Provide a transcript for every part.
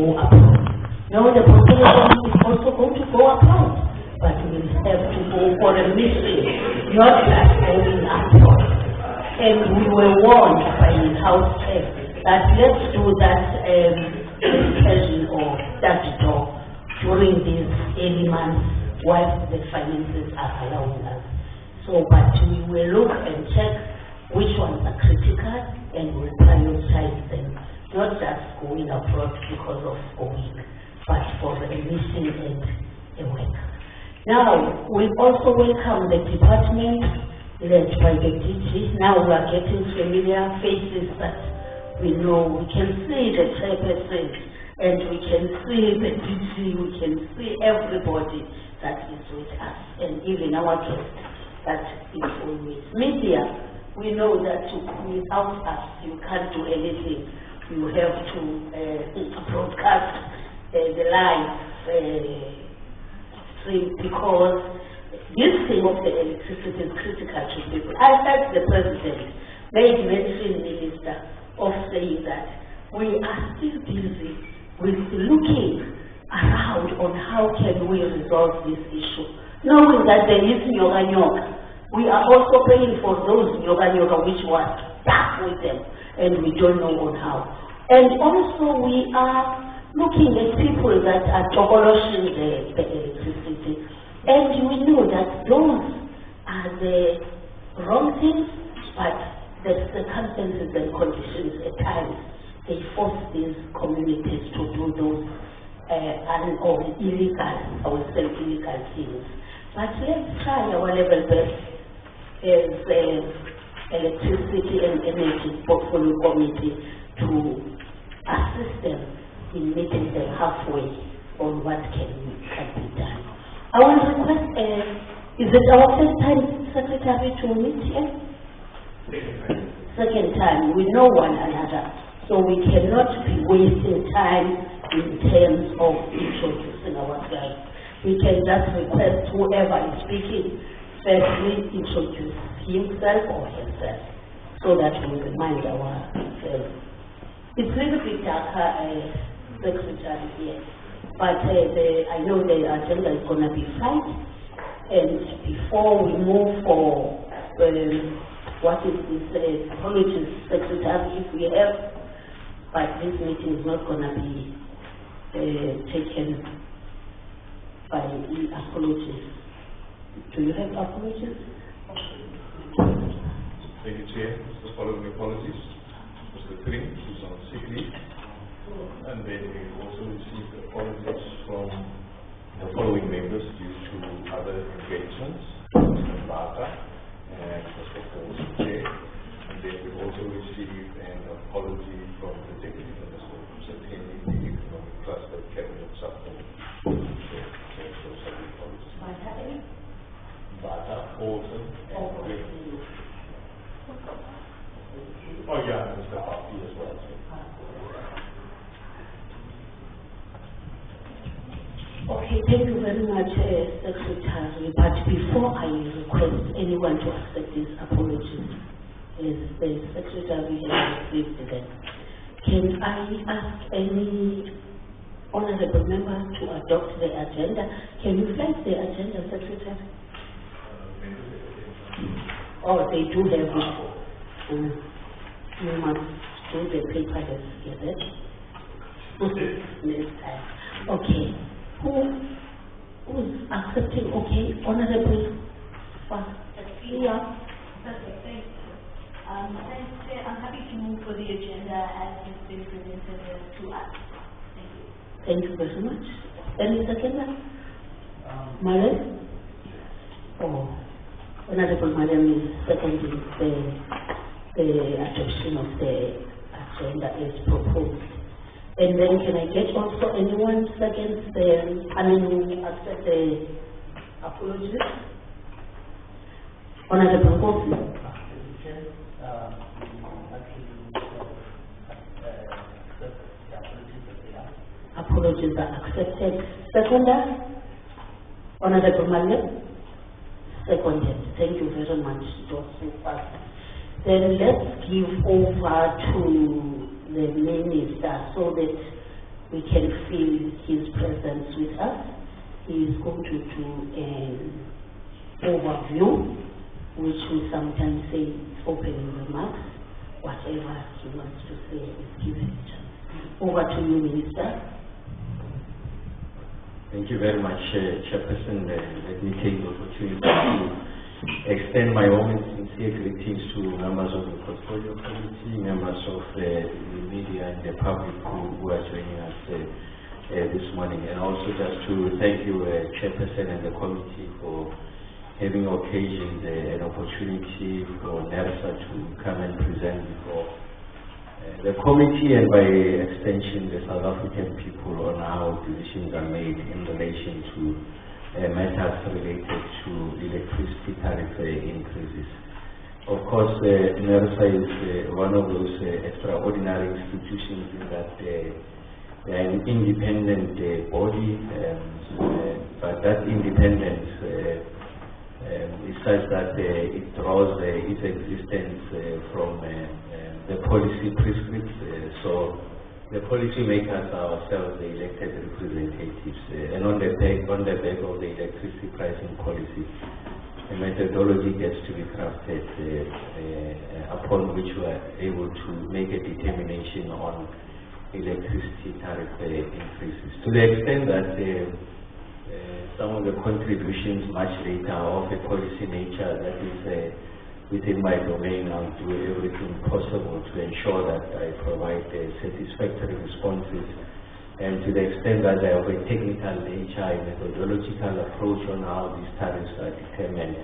go abroad. Now the population is also going to go abroad, but we will have to go for a mission, not just going abroad. And we were warned by the House Chair that let's do that education or that job during these early months while the finances are allowing us. So, but we will look and check which ones are critical and we'll prioritize them, not just going abroad because of going, but for a mission and a work. Now, we also welcome the department led by the DG. Now we are getting familiar faces that we know. We can see the chairperson and we can see the DG, we can see everybody that is with us, and even our guests that is always. Media, we know that without us you can't do anything. You have to broadcast the live stream because this thing of the electricity is critical to people. I heard the president made mention, Minister, of saying that we are still busy with looking around on how can we resolve this issue, knowing that there is nyoka. We are also paying for those nyoka which were stuck with them, and we don't know on how. And also we are looking at people that are tokoloshing the electricity, and we know that those are the wrong things, but the circumstances and conditions at times they force these communities to do those illegal, I would say illegal things. But let's try our level best as Electricity and Energy Portfolio Committee to assist them in meeting them halfway on what can be done. I will request, is it our first time, Secretary, to meet here? Second time. We know one another, so we cannot be wasting time in terms of introducing ourselves. We can just request whoever is speaking firstly introduce himself or herself so that we remind ourselves. It's a little bit darker, Secretary here, but I know the agenda is going to be flight, and before we move for what is this apologies, Secretary, if we have, but this meeting is not going to be taken by apologies. Do you have apologies? Thank you, Chair. The following apologies. Mr. Tring, who's on sick leave. And then we also received apologies from the following members due to other engagements, Mr. Bata and Mr. Paul's Chair. And then we also received an apology from the Deputy Minister who's attending the Economic Cluster Cabinet Subcommittee. Bata, Olsen, and Green. Oh yeah, Mr. Papi as well. Okay, thank you very much, Secretary. But before I request anyone to accept these apologies, as the Secretary has received them, can I ask any honorable member to adopt the agenda? Can you flag the agenda, Secretary? Oh, they do have it. You must do the paperless, is it? Next time. Okay. Who's accepting? Okay, honorable. Yeah. Perfect. Thank you. I'm happy to move for the agenda as it's been presented to us. Thank you. Thank you very much. Any second? Madam? Oh, honorable Madam is seconding the adoption of the agenda as proposed. And then can I get also anyone second who accept the apology? Honorable Kofi. Apologies are accepted. Seconder? Honorable Malek? Seconded. Thank you very much. It was so fast. Then let's give over to the Minister so that we can feel his presence with us. He is going to do an overview, which we sometimes say opening remarks. Whatever he wants to say is given. Over to you, Minister. Thank you very much, Chairperson. Let me take the opportunity to extend my own sincere greetings to members of the Portfolio Committee, members of the media and the public who are joining us this morning, and also just to thank you, Chairperson and the committee, for having occasioned an opportunity for NERSA to come and present before the committee and by extension the South African people on how decisions are made in relation to matters related to electricity tariff increases. Of course, NERSA is one of those extraordinary institutions in that they are an independent body, but that independence is such that it draws its existence from the policy prescripts. So the policy makers are ourselves the elected representatives, and on the back of the electricity pricing policy, a methodology gets to be crafted upon which we are able to make a determination on electricity tariff increases. To the extent that some of the contributions much later of a policy nature that is within my domain, I'll do everything possible to ensure that I provide satisfactory responses. And to the extent that I have a technical nature, a methodological approach on how these tariffs are determined,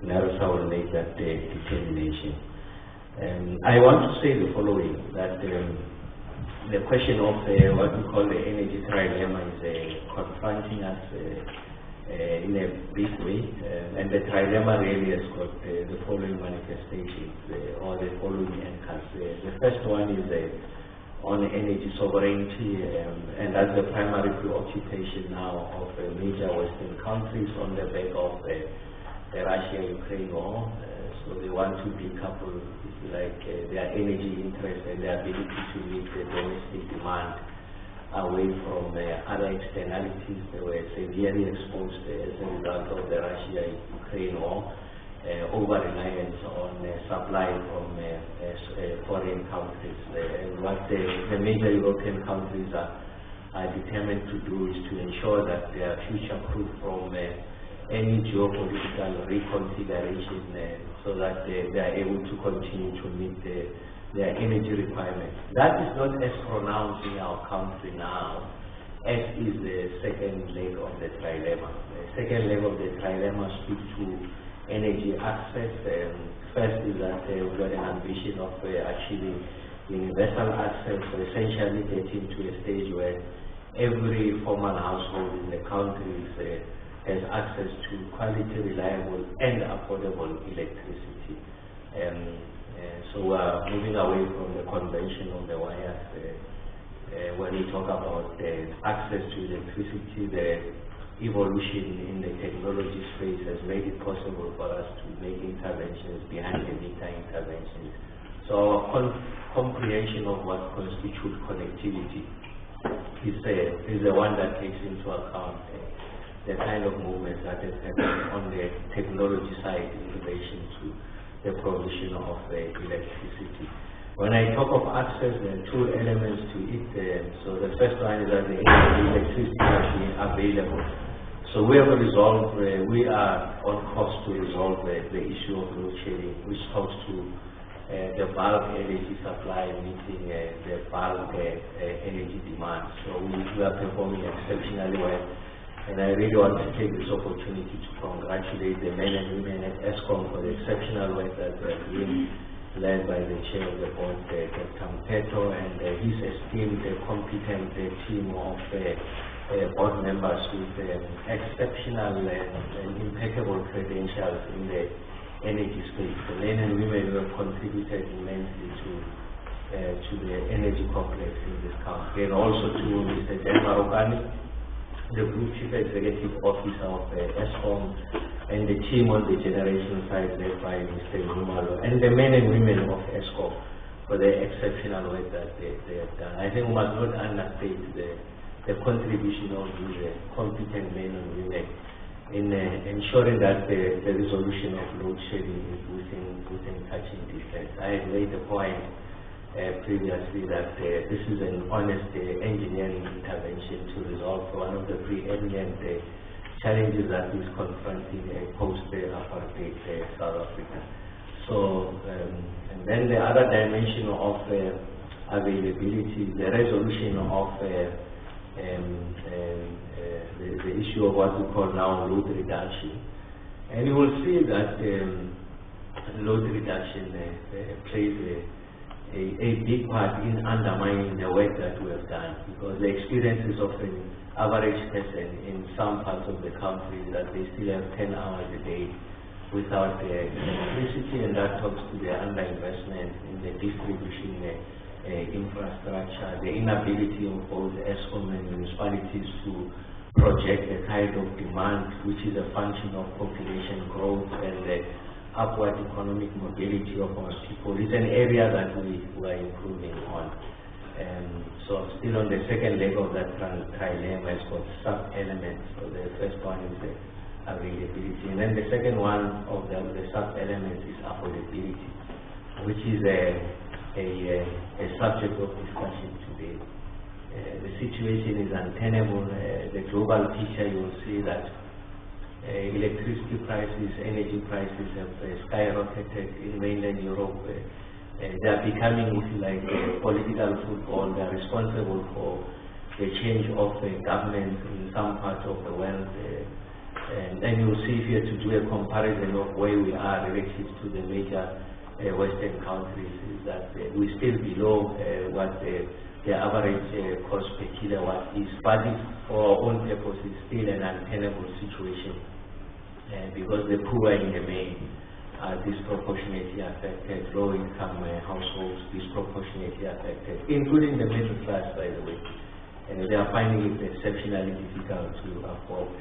NERSA will make that determination. I want to say the following, that the question of what we call the energy trilemma is confronting us in a big way, and the trilemma really has got the following manifestations or the following anchors. The first one is on energy sovereignty, and that's the primary preoccupation now of major Western countries on the back of the Russia-Ukraine war. So they want to decouple, if you like, their energy interests and their ability to meet the domestic demand away from other externalities. They were severely exposed as a result of the Russia-Ukraine war, over-reliance on supply from foreign countries. And what the major European countries are determined to do is to ensure that they are future-proof from any geopolitical reconsideration, so that they are able to continue to meet their energy requirements. That is not as pronounced in our country now as is the second leg of the trilemma. The second leg of the trilemma speaks to energy access. First is that we've got an ambition of achieving universal access, so essentially getting to a stage where every formal household in the country has access to quality, reliable and affordable electricity. So moving away from the convention of the wires, when we talk about access to electricity, the evolution in the technology space has made it possible for us to make interventions behind the meter interventions. So our comprehension of what constitutes connectivity is the one that takes into account the kind of movement that is happening on the technology side in relation to the provision of electricity. When I talk of access, there are two elements to it. So the first one is that the electricity has been available. So we have resolved, we are on course to resolve the issue of load shedding, which talks to the bulk energy supply meeting the bulk energy demand. So we are performing exceptionally well. And I really want to take this opportunity to congratulate the men and women at ESCOM for the exceptional work that they are doing, led by the chair of the board, Dr. uMkhonto, and his esteemed, competent team of board members with exceptional and impeccable credentials in the energy space. The men and women who have contributed immensely to the energy complex in this country, and also to Mr. Ramokgopa, the Group Chief Executive Officer of ESCOM, and the team on the generation side led by Mr. Municipal, and the men and women of ESCOM the exceptional work that they have done. I think we must not understate the contribution of these competent men and women in ensuring that the resolution of load shedding is within touching distance. I had made the point previously that this is an honest engineering intervention to resolve one of the preeminent challenges that is confronting post-apartheid South Africa. So, and then the other dimension of availability, the resolution of the issue of what we call now load reduction. And you will see that load reduction plays a big part in undermining the work that we have done, because the experiences of an average person in some parts of the country is that they still have 10 hours a day without electricity, and that talks to the underinvestment in the distribution infrastructure, the inability of both Eskom and municipalities to project a kind of demand which is a function of population growth and the upward economic mobility of our people. It's an area that we are improving on. So still on the second leg of that trilemma, it's got sub-elements. So the first one is the availability, and then the second one of the sub-elements is affordability, which is a subject of discussion today. The situation is untenable. The global picture, you will see that electricity prices, energy prices have skyrocketed in mainland Europe. They are becoming, if you like, political football. They are responsible for the change of government in some parts of the world. And you will see here, to do a comparison of where we are relative to the major Western countries, is that we're still below what the average cost per kilowatt is. But this, for our own purposes, still an untenable situation, because the poor in the main are disproportionately affected, low-income households disproportionately affected, including the middle class, by the way. They are finding it exceptionally difficult to afford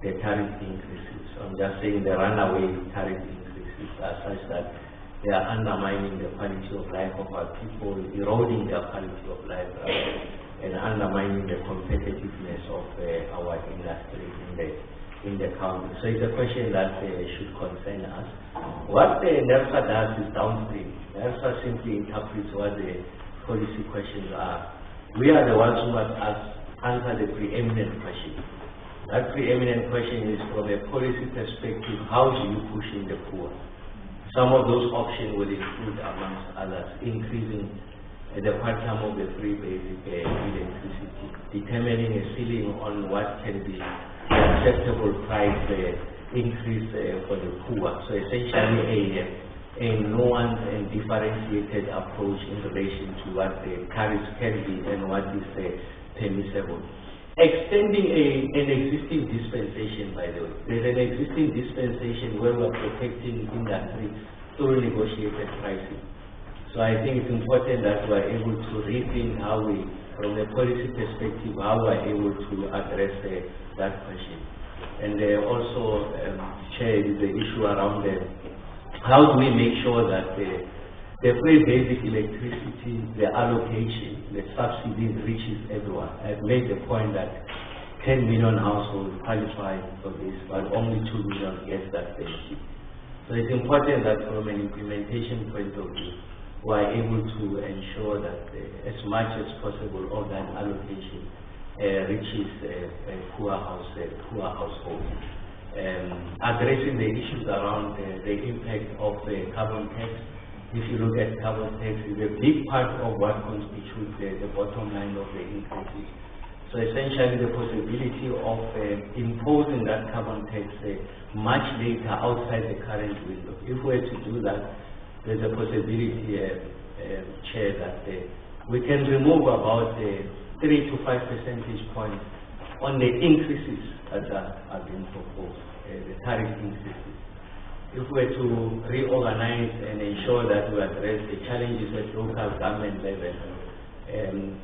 the tariff increases. So I'm just saying the runaway tariff increases are such that they are undermining the quality of life of our people, eroding their quality of life, and undermining the competitiveness of our industry in the country. So it's a question that should concern us. What the NERSA does is downstream. NERSA simply interprets what the policy questions are. We are the ones who must answer the preeminent question. That preeminent question is, from a policy perspective, how do you push in the poor? Some of those options will include, amongst others, increasing the quantum of the free basic electricity, determining a ceiling on what can be acceptable price increase for the poor. So essentially a nuanced and differentiated approach in relation to what the tariffs can be and what is permissible. Extending an existing dispensation, by the way. There's an existing dispensation where we're protecting industry through negotiated pricing. So I think it's important that we are able to rethink how we, from a policy perspective, how we are able to address that question. And also, Chair, the issue around how do we make sure that the free basic electricity, the allocation, the subsidies reaches everyone. I've made the point that 10 million households qualify for this, but only 2 million get that benefit. So it's important that from an implementation point of view, we are able to ensure that as much as possible all that allocation reaches poor households. Addressing the issues around the impact of carbon tax. If you look at carbon tax, it's a big part of what constitutes the bottom line of the increases. So essentially the possibility of imposing that carbon tax much later outside the current window. If we were to do that, there's a possibility, Chair, that we can remove about 3 to 5 percentage points on the increases that are being proposed, the tariff increases. If we were to reorganize and ensure that we address the challenges at local government level,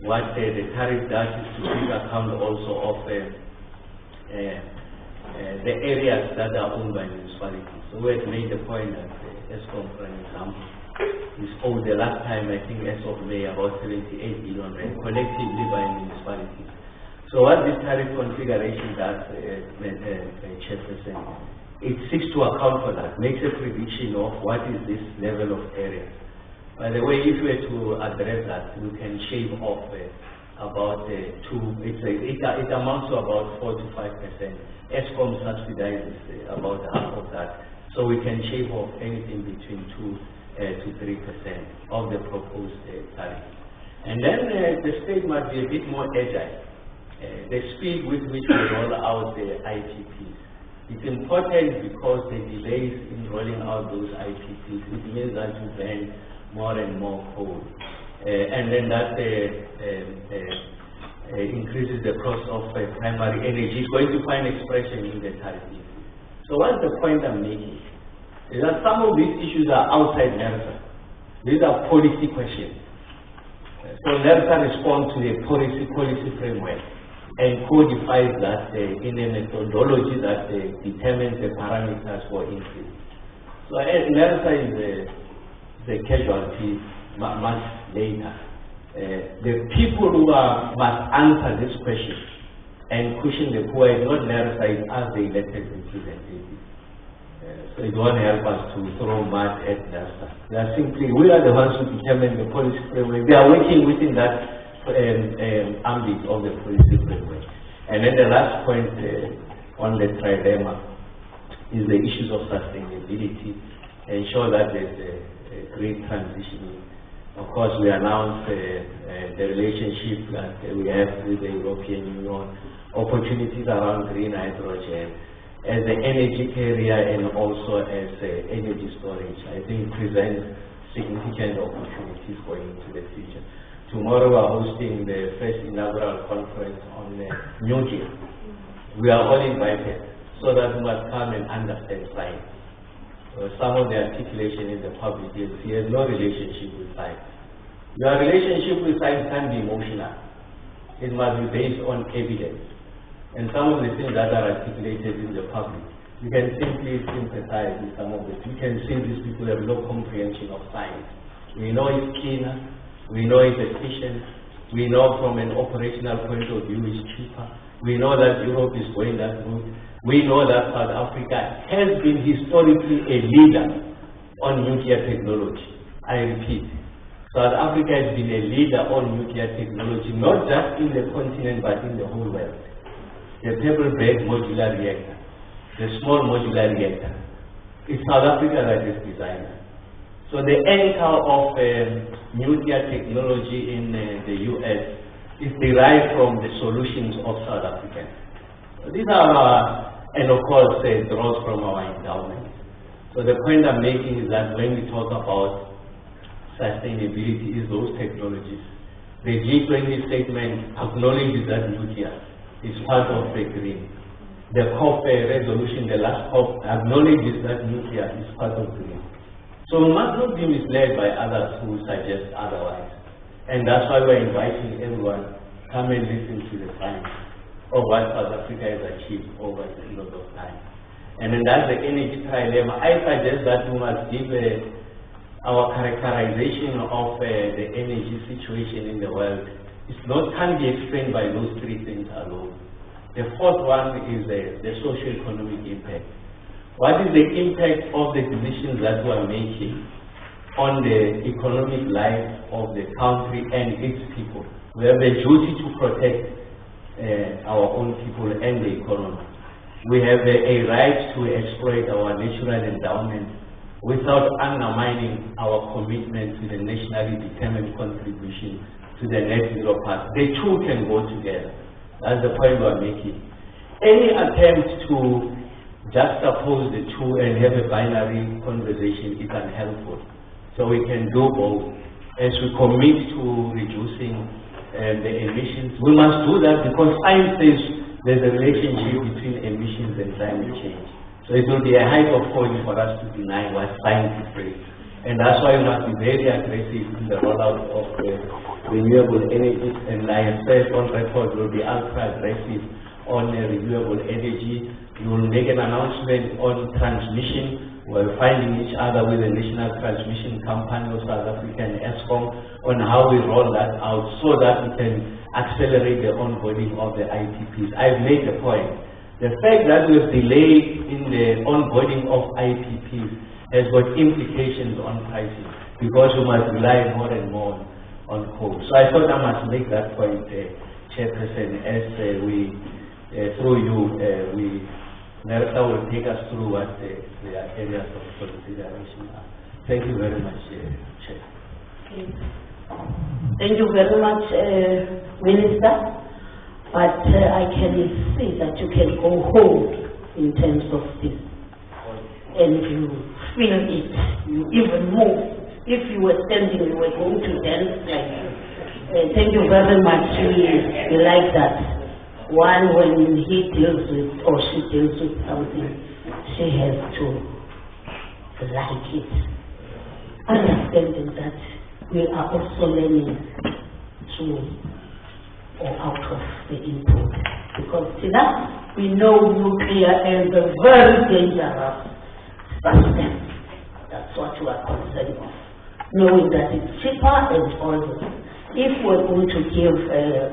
what the tariff does is to take account also of the areas that are owned by municipalities. So we have made the point that ESCOM, for example, is owed the last time, I think as of May, about 78 billion rand collectively by municipalities. So what this tariff configuration does, Chairperson, it seeks to account for that, makes a prediction of what is this level of area. By the way, if we were to address that, we can shave off about it amounts to about 4 to 5%. ESCOM subsidizes about half of that. So we can shave off anything between 2 to 3% of the proposed tariff. And then the state must be a bit more agile. The speed with which we roll out the IPPs. It's important because the delays in rolling out those IPPs, it means that you burn more and more coal. And then that increases the cost of primary energy. It's going to find expression in the tariff. So what's the point I'm making? Is that some of these issues are outside NERSA. These are policy questions. So NERSA responds to the policy framework and codifies that in a methodology that determines the parameters for increase. So NERSA is the casualty much later. The people who must answer this question and cushion the poor is not NERSA, it's us, the elected representatives. So it won't help us to throw mud at NERSA. They are simply, we are the ones who determine the policy framework. They are working within that ambit of the policy framework. And then the last point on the trilemma is the issues of sustainability. Ensure that there's a great transition. Of course, we announced the relationship that we have with the European Union, opportunities around green hydrogen, as the energy carrier and also as energy storage. I think presents significant opportunities going into the future. Tomorrow we are hosting the first inaugural conference on nuclear. We are all invited so that we must come and understand science. Some of the articulation in the public is he has no relationship with science. Your relationship with science can be emotional. It must be based on evidence. And some of the things that are articulated in the public, you can simply sympathize with some of it. You can see these people have no comprehension of science. We know it's cleaner, we know it's efficient, we know from an operational point of view it's cheaper, we know that Europe is going that route, we know that South Africa has been historically a leader on nuclear technology. I repeat, South Africa has been a leader on nuclear technology, not just in the continent but in the whole world. The pebble bed modular reactor, the small modular reactor, it's South Africa that is designed. So the anchor of nuclear technology in the US is derived from the solutions of South Africa. So these are and of course draws from our endowment. So the point I'm making is that when we talk about sustainability is those technologies. The G20 statement acknowledges that nuclear is part of the green. The COP resolution, the last COP, acknowledges that nuclear is part of green. So we must not be misled by others who suggest otherwise. And that's why we're inviting everyone, come and listen to the science of what South Africa has achieved over a lot of time. And then that's the energy trilemma. I suggest that we must give our characterization of the energy situation in the world. Can't be explained by those three things alone. The fourth one is the socio-economic impact. What is the impact of the decisions that we are making on the economic life of the country and its people? We have a duty to protect our own people and the economy. We have a right to exploit our natural endowment without undermining our commitment to the nationally determined contribution to the net zero path. The two can go together. That's the point we are making. Any attempt to juxtapose the two and have a binary conversation is unhelpful. So we can do both. As we commit to reducing the emissions, we must do that because science says there's a relationship between emissions and climate change. So it will be a height of folly for us to deny what science says. And that's why we must be very aggressive in the rollout of renewable energies. And I have said on record, we'll be ultra aggressive on renewable energy. We will make an announcement on transmission We're finding each other with the National Transmission Company of South Africa and ESCOM on how we roll that out so that we can accelerate the onboarding of the IPPs. I've made the point. The fact that we've delayed in the onboarding of IPPs has got implications on pricing because we must rely more and more on coal. So I thought I must make that point, Chairperson, as through you, NERSA will take us through what the areas of consideration are. Thank you very much, Chair. Thank you very much, Minister. But I can see that you can go home in terms of this. And you feel it, you even move. If you were standing, you were going to dance like thank you very much. We like that. One, when he deals with or she deals with something, she has to like it. Understanding that we are also learning through or out of the input. Because tonight we know nuclear is a very dangerous substance. That's what we are concerned with. Knowing that it's cheaper and all this. If we're going to give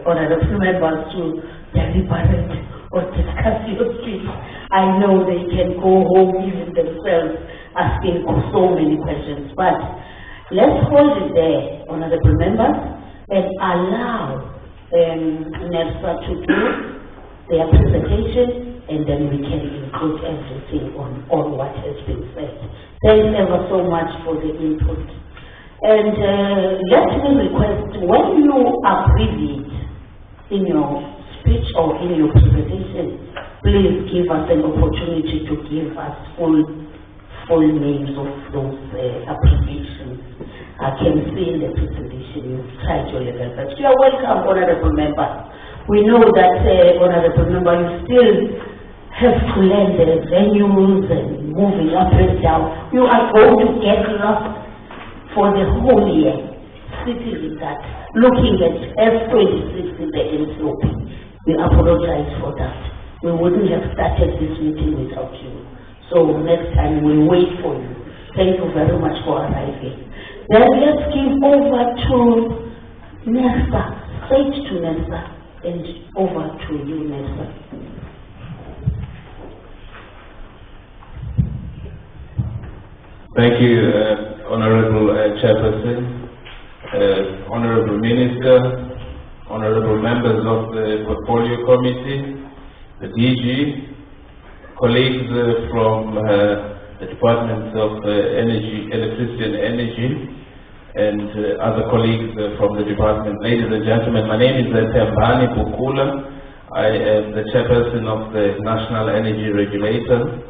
honorable members to deliberate or discuss your speech, I know they can go home even themselves asking so many questions. But let's hold it there, honorable members, and allow NERSA to do their presentation, and then we can include everything on what has been said. Thanks ever so much for the input. And let me request, when you abbreviate in your speech or in your presentation, please give us an opportunity to give us full names of those abbreviations. I can see in the presentation you've tried your level, but you are welcome, honorable member. We know that, honorable member, you still have to learn the venues and moving up and down. You are going to get lost for the whole year, sitting with that, looking at F26 in the NCOP. We apologize for that. We wouldn't have started this meeting without you. So next time we'll wait for you. Thank you very much for arriving. Then let's give over to NERSA, straight to NERSA, and over to you, NERSA. Thank you, Honorable Chairperson, Honorable Minister, Honorable members of the Portfolio Committee, the DG, colleagues from the Departments of Electricity and Energy, and other colleagues from the department. Ladies and gentlemen, my name is Tembani Bukula. I am the Chairperson of the National Energy Regulator.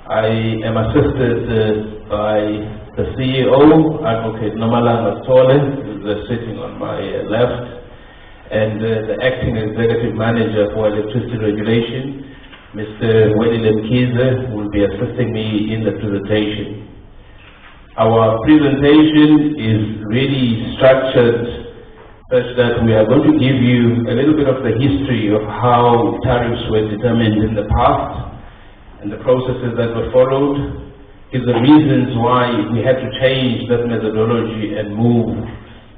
I am assisted by the CEO, Advocate Nomalanga Tole, who is sitting on my left, and the Acting Executive Manager for Electricity Regulation, Mr. Wedile Mkhize, who will be assisting me in the presentation. Our presentation is really structured such that we are going to give you a little bit of the history of how tariffs were determined in the past, and the processes that were followed, is the reasons why we had to change that methodology and move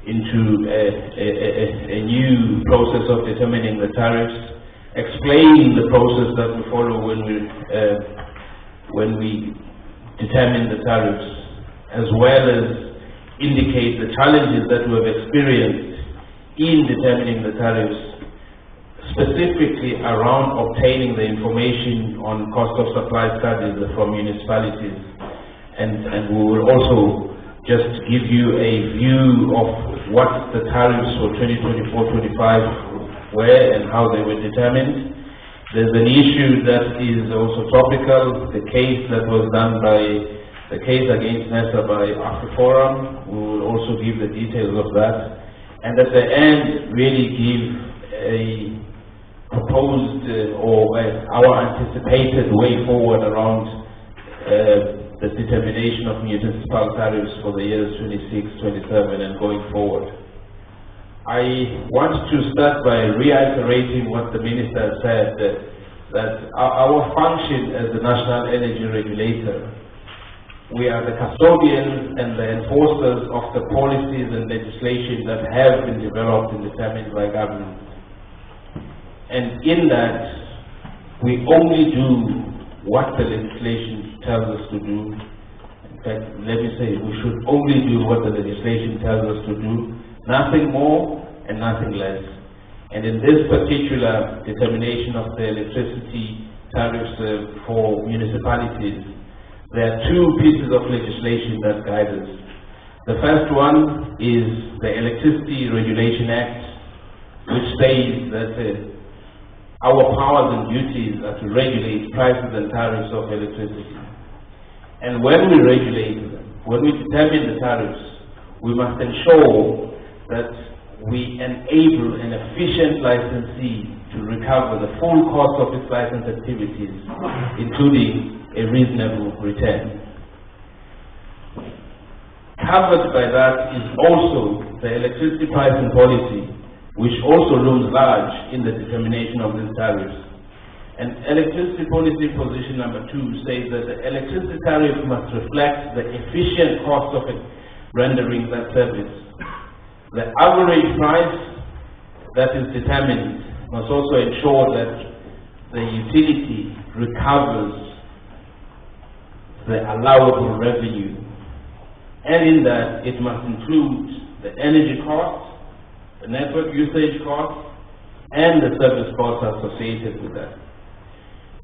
into a new process of determining the tariffs, explain the process that we follow when we determine the tariffs, as well as indicate the challenges that we have experienced in determining the tariffs, specifically around obtaining the information on cost of supply studies from municipalities. And we will also just give you a view of what the tariffs for 2024-25 were and how they were determined. There's an issue that is also topical, the case that was done by the case against NERSA by Afriforum. We will also give the details of that. And at the end, really give a proposed or our anticipated way forward around the determination of municipal tariffs for the years 26, 27 and going forward. I want to start by reiterating what the Minister said, that our function as the National Energy Regulator We are the custodians and the enforcers of the policies and legislation that have been developed and determined by government. And in that, we only do what the legislation tells us to do. In fact, let me say, we should only do what the legislation tells us to do, nothing more and nothing less. And in this particular determination of the electricity tariffs for municipalities, there are two pieces of legislation that guide us. The first one is the Electricity Regulation Act, which says that our powers and duties are to regulate prices and tariffs of electricity. And when we regulate them, when we determine the tariffs, we must ensure that we enable an efficient licensee to recover the full cost of its license activities, including a reasonable return. Covered by that is also the electricity pricing policy, which also looms large in the determination of these tariffs. And electricity policy position number 2 says that the electricity tariff must reflect the efficient cost of rendering that service. The average price that is determined must also ensure that the utility recovers the allowable revenue, and in that it must include the energy cost, the network usage cost, and the service costs associated with that.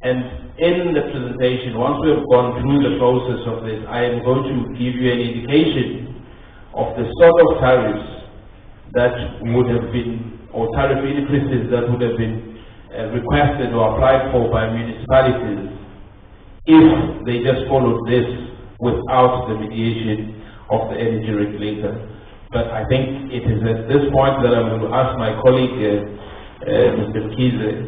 And in the presentation, once we have gone through the process of this, I am going to give you an indication of the sort of tariffs that would have been, or tariff increases that would have been requested or applied for by municipalities if they just followed this without the mediation of the energy regulator. But I think it is at this point that I'm going to ask my colleague, Mr. Mkhize,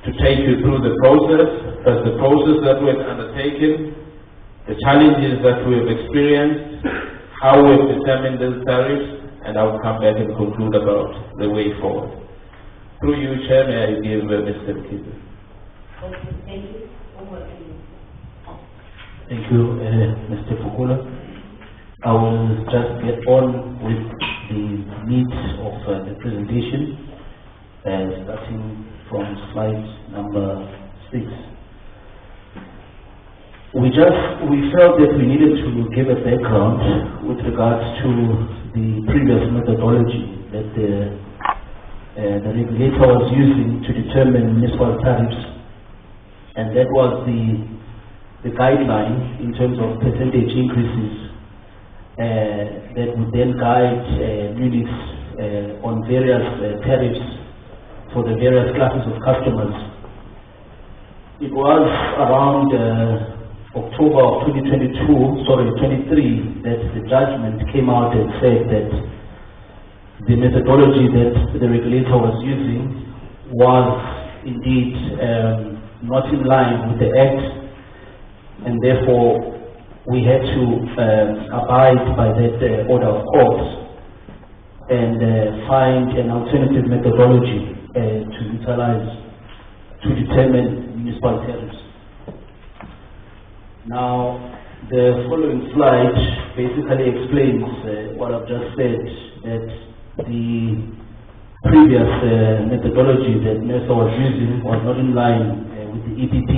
to take you through the process, as the process that we've undertaken, the challenges that we have experienced, how we've determined these tariffs, and I'll come back and conclude about the way forward. Through you, Chair, may I give Mr. Mkhize. Okay, thank you. Over to you. Thank you, Mr. Fukula. I will just get on with the meat of the presentation, starting from slide number 6. We felt that we needed to give a background with regards to the previous methodology that the regulator was using to determine municipal tariffs, and that was the guideline in terms of percentage increases that would then guide units on various tariffs for the various classes of customers. It was around October of 23, that the judgment came out and said that the methodology that the regulator was using was indeed not in line with the Act, and therefore we had to abide by that order of court and find an alternative methodology to utilize to determine municipal tariffs. Now, the following slide basically explains what I've just said, that the previous methodology that NERSA was using was not in line with the EPP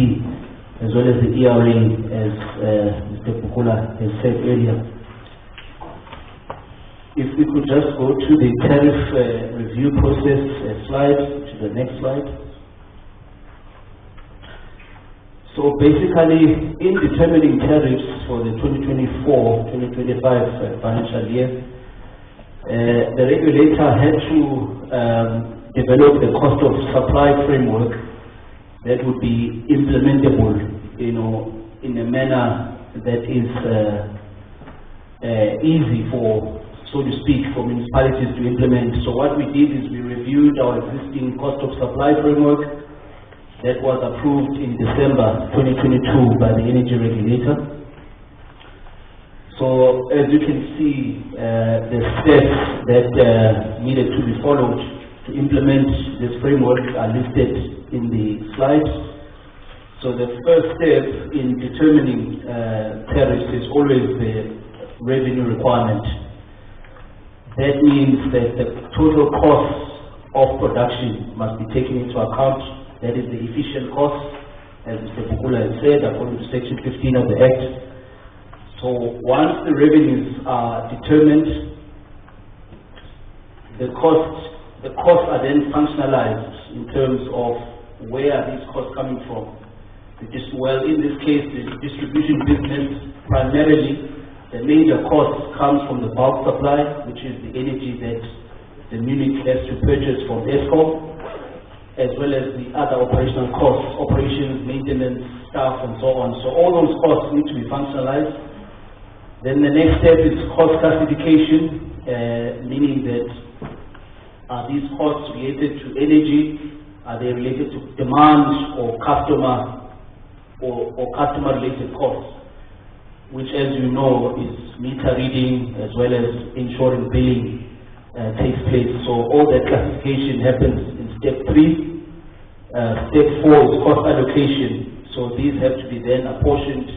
as well as the ERA, as Mr. Fukula has said earlier. If we could just go to the tariff review process slide, to the next slide. So basically, in determining tariffs for the 2024-2025 financial year, the regulator had to develop the cost of supply framework that would be implementable, in a manner that is easy for, so to speak, for municipalities to implement. So what we did is we reviewed our existing cost of supply framework that was approved in December 2022 by the energy regulator. So as you can see, the steps that needed to be followed to implement this framework are listed in the slides. So the first step in determining tariffs is always the revenue requirement. That means that the total costs of production must be taken into account. That is the efficient cost, as Mr. Bukula has said, according to Section 15 of the Act. So once the revenues are determined, the costs are then functionalized in terms of where are these costs coming from. Well, in this case, the distribution business, primarily, the major cost comes from the bulk supply, which is the energy that the unit has to purchase from Eskom, as well as the other operational costs, operations, maintenance, staff, and so on. So all those costs need to be functionalized. Then the next step is cost classification, meaning that are these costs related to energy? Are they related to demand or customer customer-related costs, which, as you know, is meter reading as well as ensuring billing takes place. So all that classification happens in step 3. Step 4 is cost allocation. So these have to be then apportioned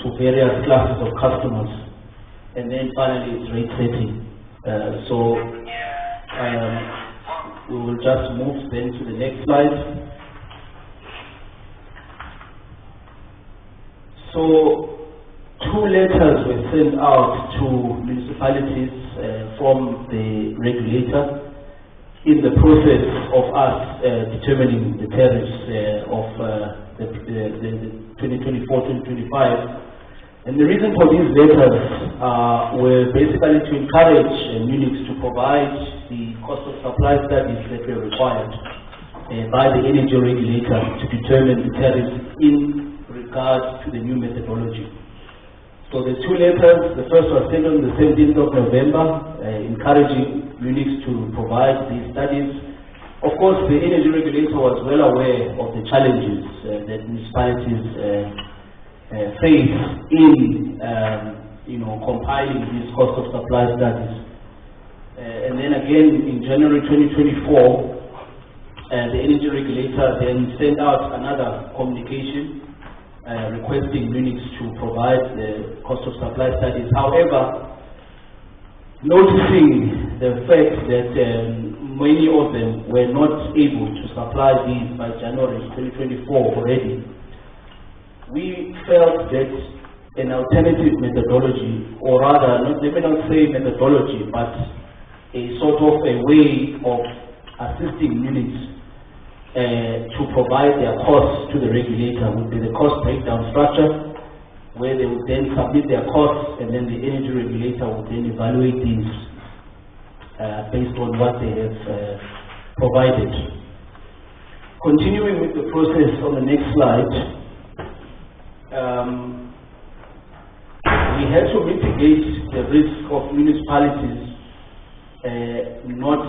to various classes of customers. And then finally, it's rate setting. We will just move then to the next slide. So 2 letters were sent out to municipalities from the regulator in the process of us determining the tariffs of the 2024-2025. And the reason for these letters were basically to encourage units to provide the cost of supply studies that were required by the energy regulator to determine the tariffs in regards to the new methodology. So the 2 letters, the first was sent on the 17th of November, encouraging units to provide these studies. Of course, the energy regulator was well aware of the challenges that municipalities face in compiling these cost of supply studies. And then again, in January 2024, the energy regulator then sent out another communication requesting units to provide the cost of supply studies. However, noticing the fact that many of them were not able to supply these by January 2024 already, we felt that an alternative methodology, or rather, let me not say methodology, but a sort of a way of assisting units to provide their costs to the regulator would be the cost breakdown structure, where they would then submit their costs and then the energy regulator would then evaluate these based on what they have provided. Continuing with the process on the next slide, we had to mitigate the risk of municipalities not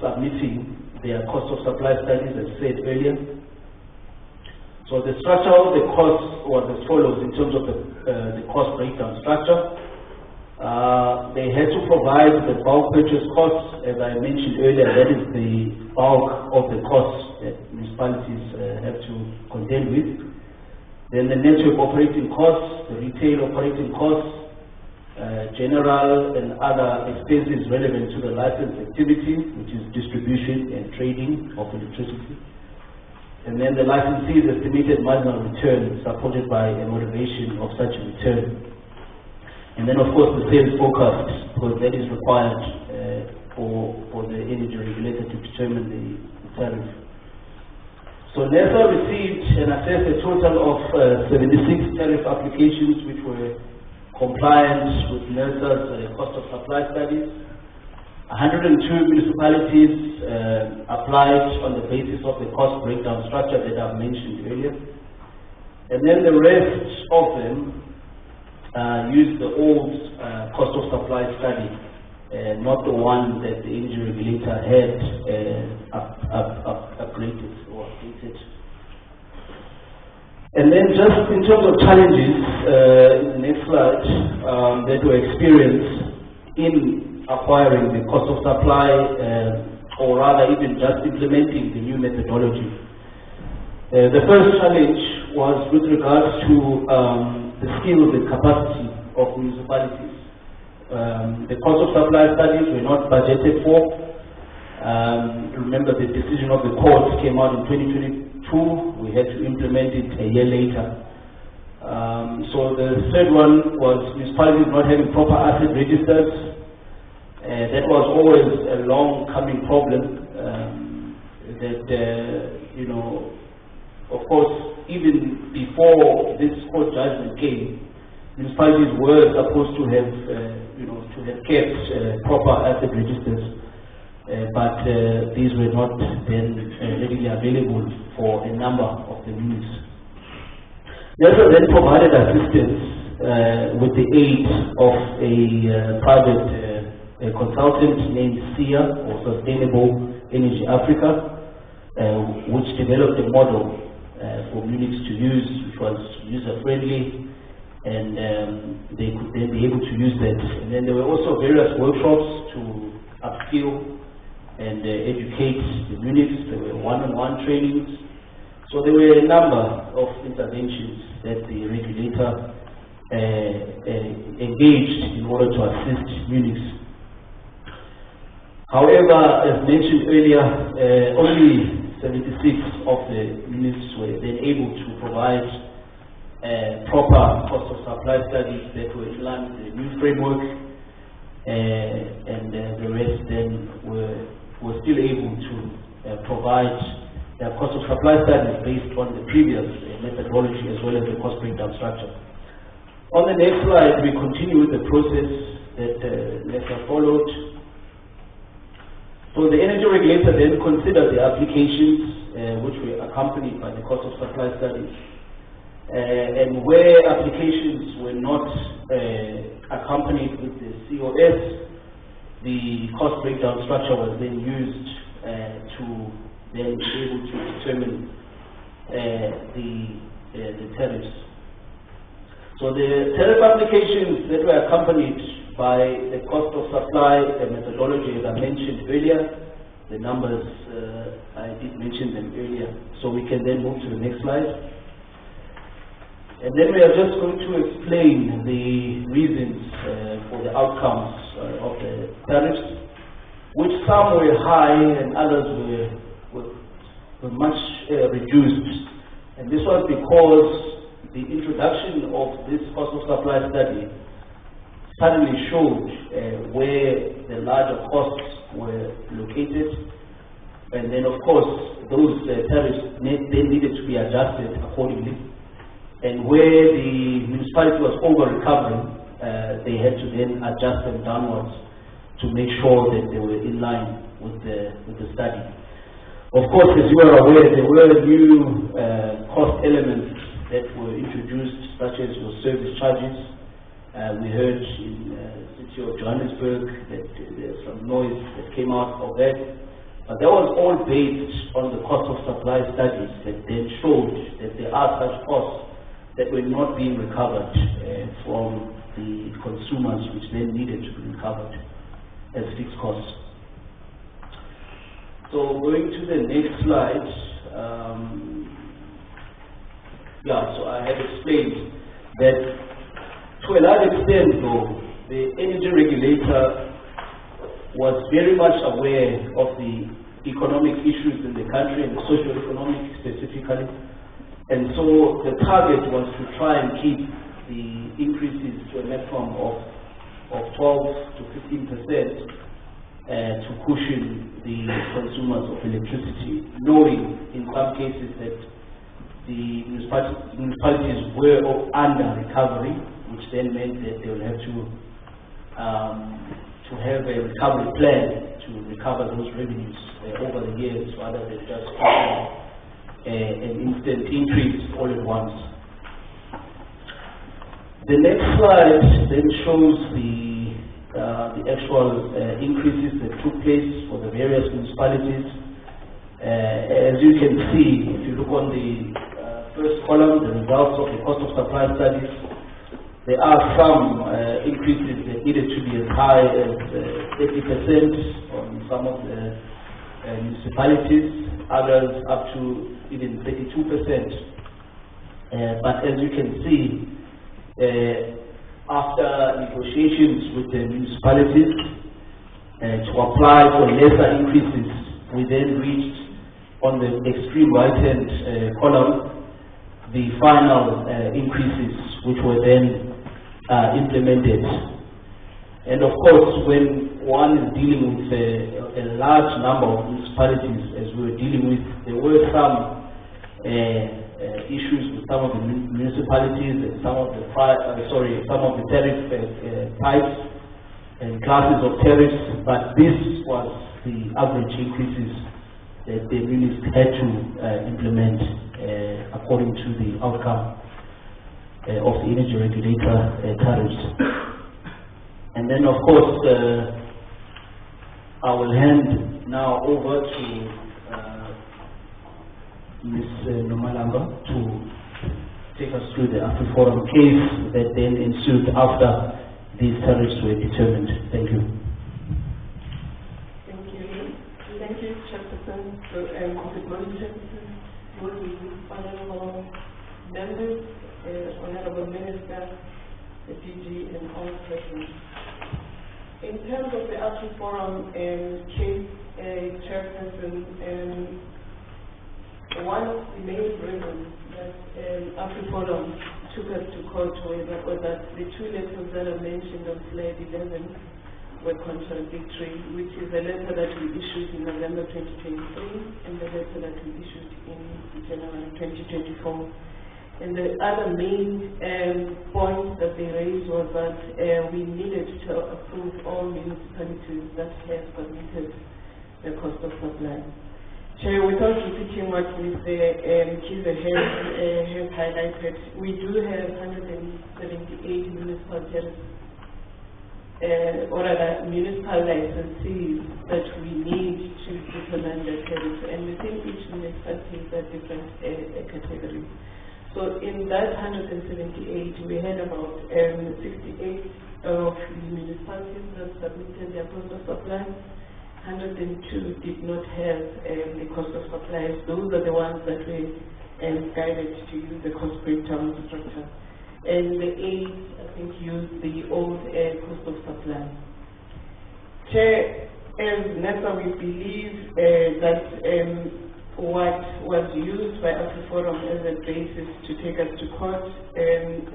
submitting their cost of supply studies, as said earlier. So the structure of the costs was as follows in terms of the cost breakdown structure. They had to provide the bulk purchase costs, as I mentioned earlier. That is the bulk of the costs that municipalities have to contend with. Then the network operating costs, the retail operating costs, general and other expenses relevant to the license activity, which is distribution and trading of electricity. And then the licensee's estimated marginal return supported by a motivation of such a return. And then of course the sales forecast, because that is required for the energy regulator to determine the tariff. So NERSA received and assessed a total of 76 tariff applications which were compliant with NERSA's cost of supply studies. 102 municipalities applied on the basis of the cost breakdown structure that I've mentioned earlier. And then the rest of them used the old cost of supply study, not the one that the energy regulator had upgraded or updated. And then just in terms of challenges, in the next slide, that were experienced in acquiring the cost of supply, or rather even just implementing the new methodology. The first challenge was with regards to the skills and capacity of municipalities. The cost of supply studies were not budgeted for. Remember, the decision of the court came out in 2022. We had to implement it a year later. So the third one was municipalities not having proper asset registers. That was always a long coming problem. You know, of course, even before this court judgment came, municipalities were supposed to have, to have kept proper asset registers, but these were not then readily available for a number of the units. NERSA then provided assistance with the aid of a private consultant named SEA, or Sustainable Energy Africa, which developed a model for units to use, which was user-friendly, and they could then be able to use that. And then there were also various workshops to upskill and educate the units. There were one-on-one trainings. So there were a number of interventions that the regulator engaged in order to assist units. However, as mentioned earlier, only 76 of the units were then able to provide proper cost of supply studies that were in line with the new framework, and the rest then were still able to provide their cost of supply studies based on the previous methodology as well as the cost breakdown structure. On the next slide, we continue with the process that NERSA followed. So the energy regulator then considered the applications which were accompanied by the cost of supply studies. And where applications were not accompanied with the COS, the cost breakdown structure was then used to then be able to determine the tariffs. So the tariff applications that were accompanied by the cost of supply methodology, as I mentioned earlier, the numbers, I did mention them earlier. So we can then move to the next slide. And then we are just going to explain the reasons for the outcomes of the tariffs, which some were high and others were much reduced. And this was because the introduction of this cost of supply study suddenly showed where the larger costs were located. And then, of course, those tariffs then needed to be adjusted accordingly. And where the municipality was over-recovering, they had to then adjust them downwards to make sure that they were in line with the study. Of course, as you are aware, there were new cost elements that were introduced, such as your service charges. We heard in the city of Johannesburg that there's some noise that came out of that. But that was all based on the cost of supply studies that then showed that there are such costs that were not being recovered from the consumers, which then needed to be recovered as fixed costs. So going to the next slide, so I have explained that to a large extent, though, the energy regulator was very much aware of the economic issues in the country and the socio-economic specifically. And so the target was to try and keep the increases to a maximum of 12 to 15% to cushion the consumers of electricity, knowing in some cases that the municipalities were under recovery, which then meant that they will have to have a recovery plan to recover those revenues over the years rather than just an instant increase all at once. The next slide then shows the actual increases that took place for the various municipalities. As you can see, if you look on the first column, the results of the cost of supply studies, there are some increases that needed to be as high as 30% on some of the municipalities, others up to even 32%. But as you can see, after negotiations with the municipalities to apply for lesser increases, we then reached on the extreme right-hand column the final increases, which were then implemented. And of course, when one is dealing with a large number of municipalities, as we were dealing with, there were some issues with some of the municipalities and some of the tariff types and classes of tariffs, but this was the average increases that the munis had to implement according to the outcome of the energy regulator tariffs. And then, of course, I will hand now over to Ms. Nomalamba to take us through the Afriforum case that then ensued after these tariffs were determined. Thank you. Thank you. Thank you, Chairperson. Good morning, Chairperson. Good morning, honorable members, honorable Minister, the DG, and all present. In terms of the Afriforum case, Chairperson, one of the main reasons that Afriforum took us to court was that the two letters that are mentioned on slide 11 were contradictory, which is the letter that we issued in November 2023 and the letter that we issued in January 2024. And the other main point that they raised was that we needed to approve all municipalities that have submitted the cost of supply. Chair, without repeating what Mr. Kiza has highlighted, we do have 178 municipal tariffs, or rather municipal licensees that we need to implement the tariffs, and within each municipality there are different categories. So in that 178, we had about 68 of the municipalities that submitted their cost of supply. 102 did not have the cost of supplies. Those are the ones that were guided to use the cost breakdown structure. And the 8, I think, used the old cost of supply. Chair, as NERSA, we believe that what was used by Afriforum as a basis to take us to court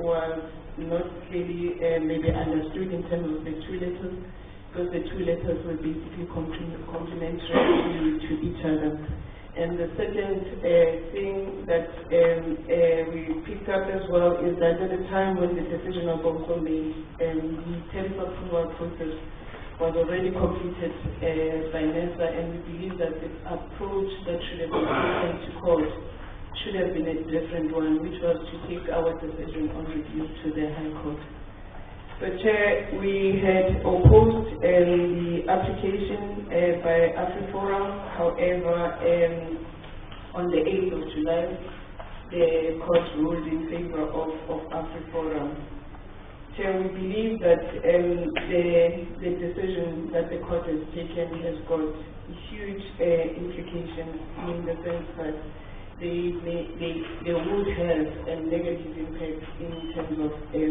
was not clearly maybe understood in terms of the two letters, because the two letters were basically complementary to each other. And the second thing that we picked up as well is that at the time when the decision was also made, the tariff approval process was already completed by NERSA, and we believe that the approach that should have been taken to court should have been a different one, which was to take our decision on review to the High Court. So, Chair, we had opposed the application by Afriforum. However, on the 8th of July, the court ruled in favor of Afriforum. Chair, we believe that the decision that the court has taken has got huge implications in the sense that they would have a negative impact in terms of the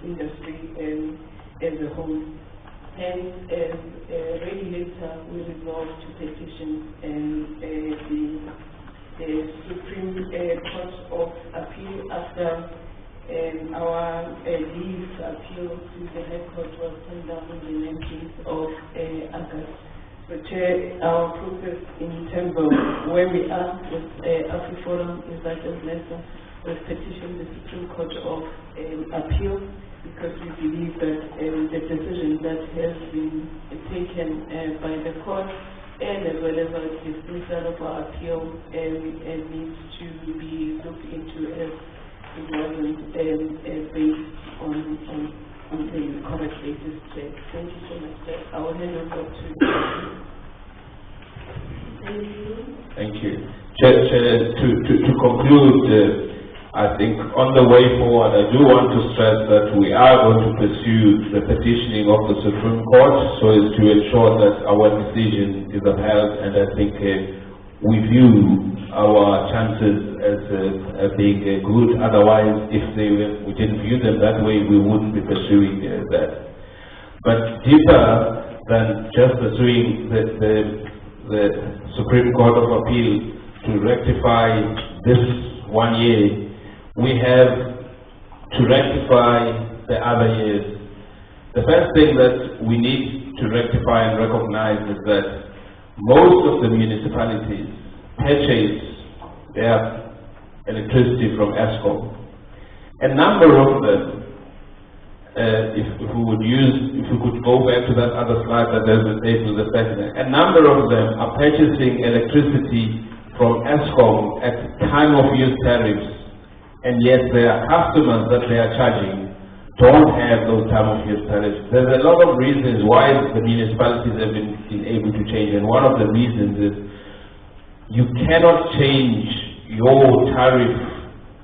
industry as a whole. Hence, as a regulator, we resolve to petition the Supreme Court of Appeal after our leave to appeal to the High Court was turned down on the 19th of August. So, Chair, our process in terms of where we are with Afriforum is that as NERSA was petitioned the Supreme Court of Appeal, because we believe that the decision that has been taken by the court and as well as our dismissal of our appeal needs to be looked into as it wasn't based on the correct basis. Chair. Thank you so much, Chair. I will hand over to Thank you. Thank you. Chair, to conclude, I think on the way forward, I do want to stress that we are going to pursue the petitioning of the Supreme Court so as to ensure that our decision is upheld, and I think we view our chances as being good. Otherwise, if we didn't view them that way, we wouldn't be pursuing that. But deeper than just pursuing the Supreme Court of Appeal to rectify this 1 year, we have to rectify the other years. The first thing that we need to rectify and recognize is that most of the municipalities purchase their electricity from Eskom. A number of them, if we could go back to that other slide that there's a table, the second, a number of them are purchasing electricity from Eskom at time of use tariffs, and yet their customers that they are charging don't have those time of use tariffs. There's a lot of reasons why the municipalities have been able to change, and one of the reasons is you cannot change your tariff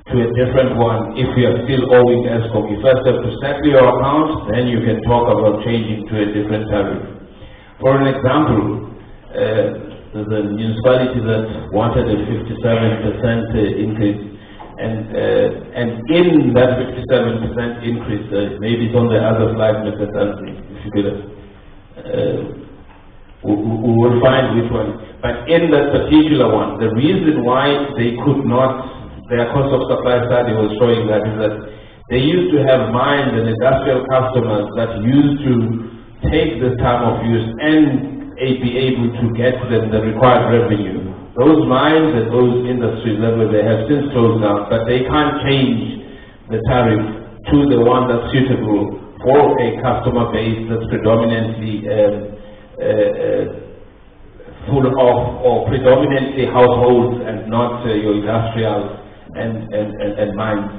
to a different one if you are still owing Eskom. You first have to settle your account, then you can talk about changing to a different tariff. For an example, there's a municipality that wanted a 57% increase, and in that 57% increase, maybe it's on the other slide, Mr. Tansi, if you could, we will find which one. But in that particular one, the reason why they could not, their cost of supply study was showing that, is that they used to have mines and industrial customers that used to take this time of use and be able to get them the required revenue. Those mines and those industries, they have since closed down, but they can't change the tariff to the one that's suitable for a customer base that's predominantly full of, or predominantly households and not your industrial and mines.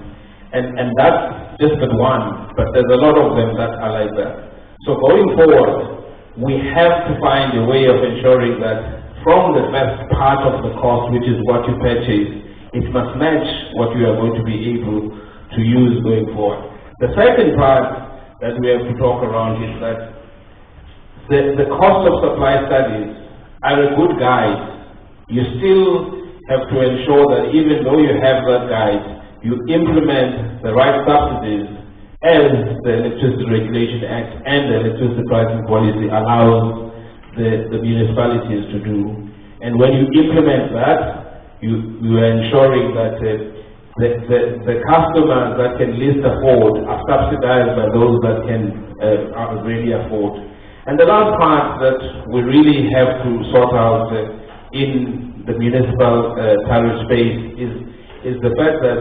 And that's just but one, but there's a lot of them that are like that. So going forward, we have to find a way of ensuring that from the first part of the cost, which is what you purchase, it must match what you are going to be able to use going forward. The second part that we have to talk around is that the cost of supply studies are a good guide. You still have to ensure that even though you have that guide, you implement the right subsidies as the Electricity Regulation Act and the Electricity Pricing Policy allows the municipalities to do. And when you implement that, you are ensuring that the customers that can least afford are subsidized by those that can really afford. And the last part that we really have to sort out in the municipal tariff space is the fact that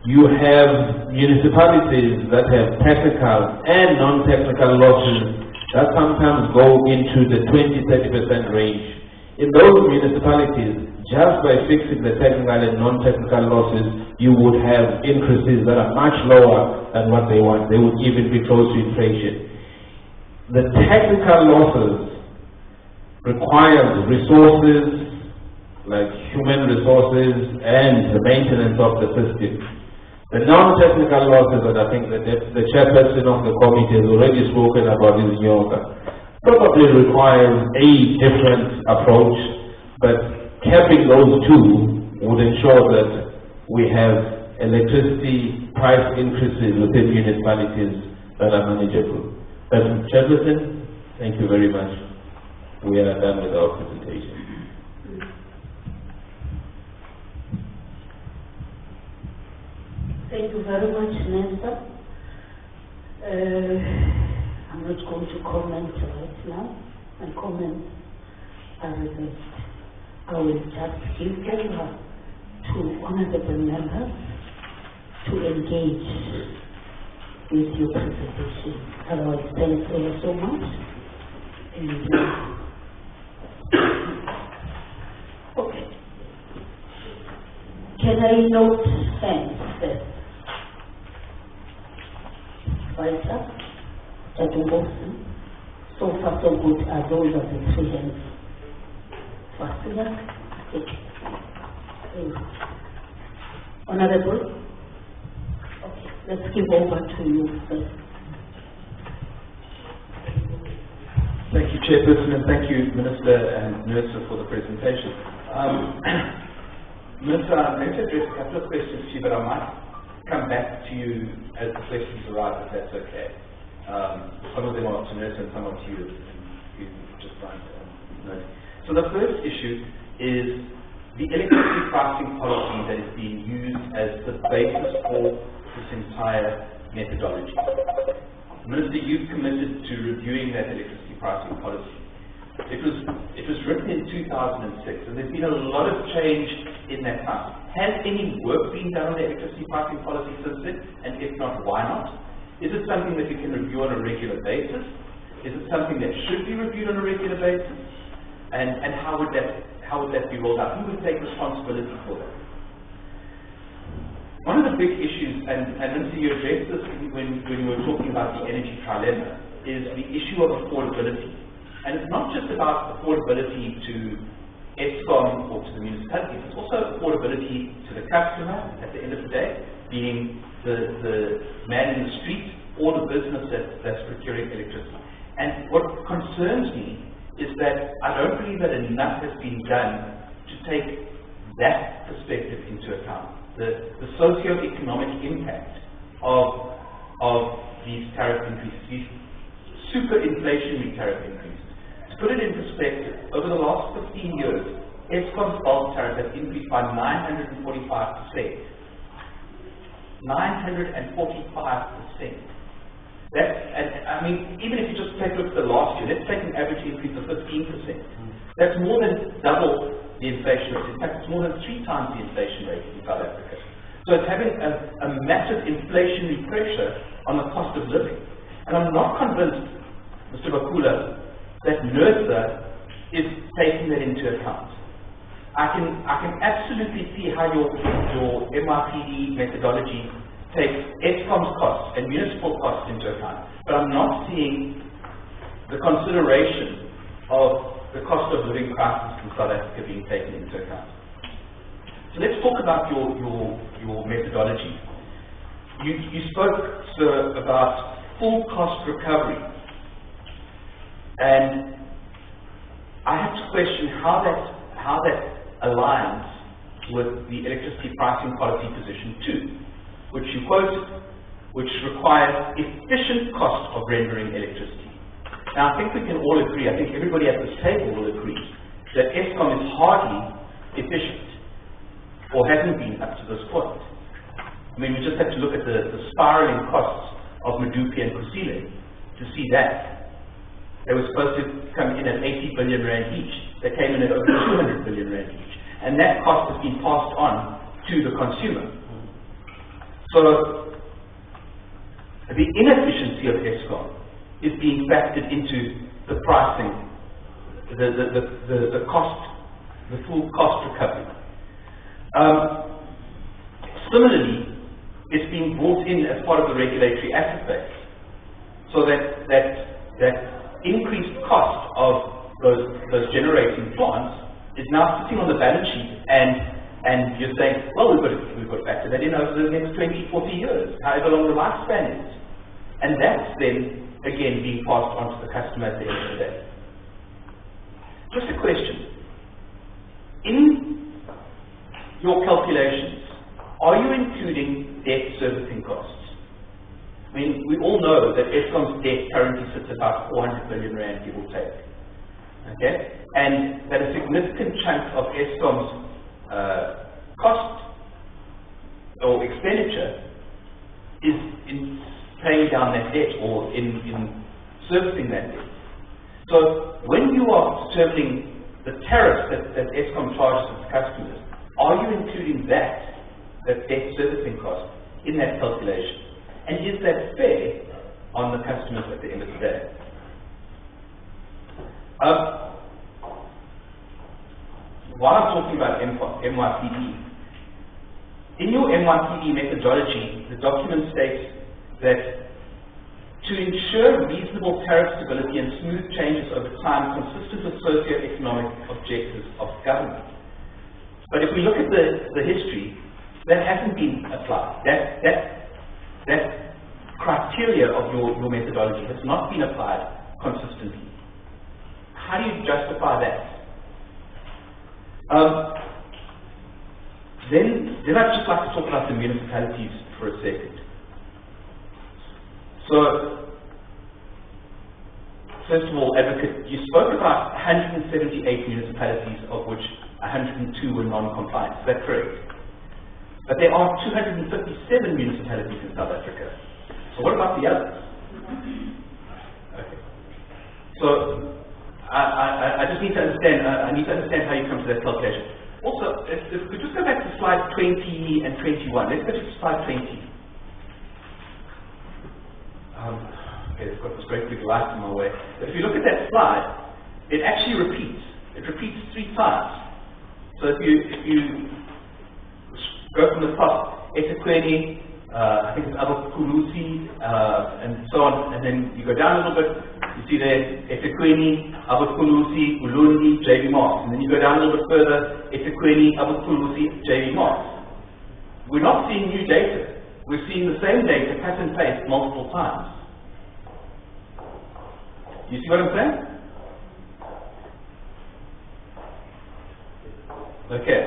you have municipalities that have technical and non-technical losses that sometimes go into the 20-30% range. In those municipalities, just by fixing the technical and non-technical losses, you would have increases that are much lower than what they want. They would even be close to inflation. The technical losses require resources, like human resources and the maintenance of the system. The non-technical losses that I think that the chairperson of the committee has already spoken about is Nyoka, probably requires a different approach, but capping those two would ensure that we have electricity price increases within municipalities that are manageable. Mr. Chairperson, thank you very much. We are done with our presentation. Thank you very much, Minister. I'm not going to comment right now. My comments are reserved. I will just give over to honorable members to engage with your presentation. Otherwise, thank you so much. And, okay. Can I note thanks first? Vice Chatumbosi, so far so good as those are the three hands. Honorable, okay, let's give over to you first. Thank you, Chairperson, and thank you, Minister and NERSA, for the presentation. Minister, I'm going to address a couple of questions to you, but I might come back to you as the questions arrive, if that's okay. Some of them are to NERSA and some are to you, if you just like note. So the first issue is the electricity pricing policy that is being used as the basis for this entire methodology. Minister, you've committed to reviewing that electricity pricing policy. It was written in 2006, and there's been a lot of change in that time. Has any work been done on the electricity pricing policy since then? And if not, why not? Is it something that you can review on a regular basis? Is it something that should be reviewed on a regular basis? And how would that be rolled out? Who would take responsibility for that? One of the big issues, and Minister, you addressed this when you were talking about the energy trilemma, is the issue of affordability. And it's not just about affordability to ESCOM or to the municipalities, it's also affordability to the customer at the end of the day, being the man in the street or the business that's procuring electricity. And what concerns me is that I don't believe that enough has been done to take that perspective into account, the socio-economic impact of these tariff increases, these super inflationary tariff increases. To put it in perspective, over the last 15 years, ESCOM's bulk tariff has increased by 945%. 945%. That's, and I mean, even if you just take a look at the last year, let's take an average increase of 15%. That's more than double the inflation rate. In fact, it's more than 3 times the inflation rate in South Africa. So it's having a massive inflationary pressure on the cost of living. And I'm not convinced, Mr. Bakula, that NERSA is taking that into account. I can absolutely see how your MRPD methodology takes ESCOM's costs and municipal costs into account, but I'm not seeing the consideration of the cost of living crisis in South Africa being taken into account. So let's talk about your methodology. You spoke, sir, about full cost recovery. And I have to question how that aligns with the electricity pricing policy position 2, which you quoted, which requires efficient cost of rendering electricity. Now, I think we can all agree, I think everybody at this table will agree, that ESCOM is hardly efficient, or hasn't been up to this point. I mean, we just have to look at the spiraling costs of Medupi and Kusile to see that. They were supposed to come in at 80 billion rand each. They came in at over 200 billion rand each. And that cost has been passed on to the consumer. So, the inefficiency of ESCOM is being factored into the pricing, the cost, the full cost recovery. Similarly, it's being brought in as part of the regulatory asset base. So that increased cost of those generating plants is now sitting on the balance sheet, and you're saying, well, we've got to factor that in over the next 20, 40 years, however long the lifespan is. And that's then, again, being passed on to the customer at the end of the day. Just a question. In your calculations, are you including debt servicing costs? I mean, we all know that ESCOM's debt currently sits at about 400 billion rand, give or take. Okay? And that a significant chunk of ESCOM's cost or expenditure is in paying down that debt or in servicing that debt. So when you are determining the tariffs that ESCOM charges its customers, are you including that debt servicing cost in that calculation? And is that fair on the customers at the end of the day? While I'm talking about NYPD, in your NYPD methodology, the document states that to ensure reasonable tariff stability and smooth changes over time consistent with socio-economic objectives of government. But if we look at the history, that hasn't been applied. That criteria of your methodology has not been applied consistently. How do you justify that? Then I'd just like to talk about the municipalities for a second. So, first of all, Advocate, you spoke about 178 municipalities, of which 102 were non-compliant. Is that correct? But there are 257 municipalities in South Africa. So what about the others? Okay. So I just need to understand. I need to understand how you come to that calculation. Also, if we could just go back to slide 20 and 21. Let's go to slide 20. Okay, it's got this great big light in my way. If you look at that slide, it actually repeats. It repeats 3 times. So if you go from the top, eThekwini, I think it's Abakulusi, and so on, and then you go down a little bit, you see there, eThekwini, Abakulusi, Ulundi, JV Marks, and then you go down a little bit further, eThekwini, Abakulusi, JV Marks. We're not seeing new data. We're seeing the same data cut and paste multiple times. You see what I'm saying? Okay.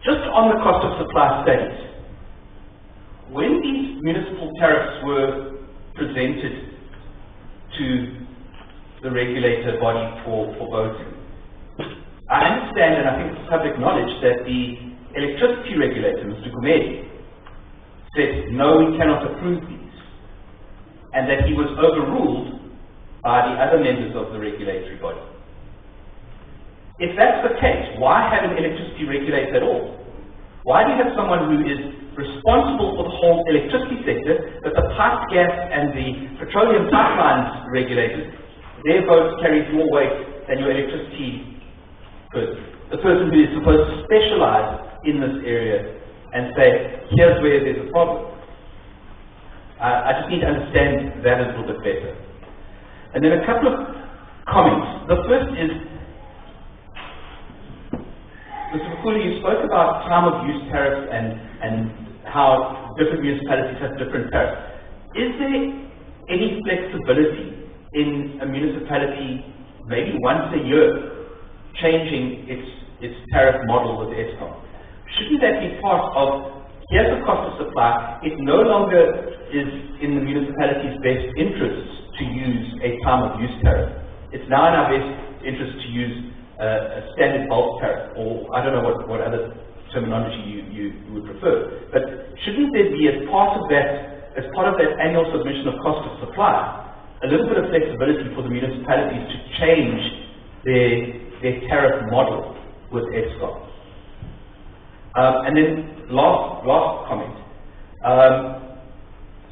Just on the cost of supply studies, when these municipal tariffs were presented to the regulator body for voting, I understand, and I think it's public knowledge, that the electricity regulator, Mr. Gumedi, said, no, we cannot approve these, and that he was overruled by the other members of the regulatory body. If that's the case, why have an electricity regulator at all? Why do you have someone who is responsible for the whole electricity sector, but the pipe gas and the petroleum pipelines regulators, their vote carries more weight than your electricity person? The person who is supposed to specialize in this area and say, here's where there's a problem. I just need to understand that a little bit better. And then a couple of comments. The first is, Mr. Mkhulu, you spoke about time of use tariffs and how different municipalities have different tariffs. Is there any flexibility in a municipality, maybe once a year, changing its tariff model with Eskom? Shouldn't that be part of, here's the cost of supply, it no longer is in the municipality's best interests to use a time of use tariff. It's now in our best interest to use a standard bulk tariff, or I don't know what other terminology you would prefer. But shouldn't there be, as part of that annual submission of cost of supply, a little bit of flexibility for the municipalities to change their tariff model with Eskom? And then last comment.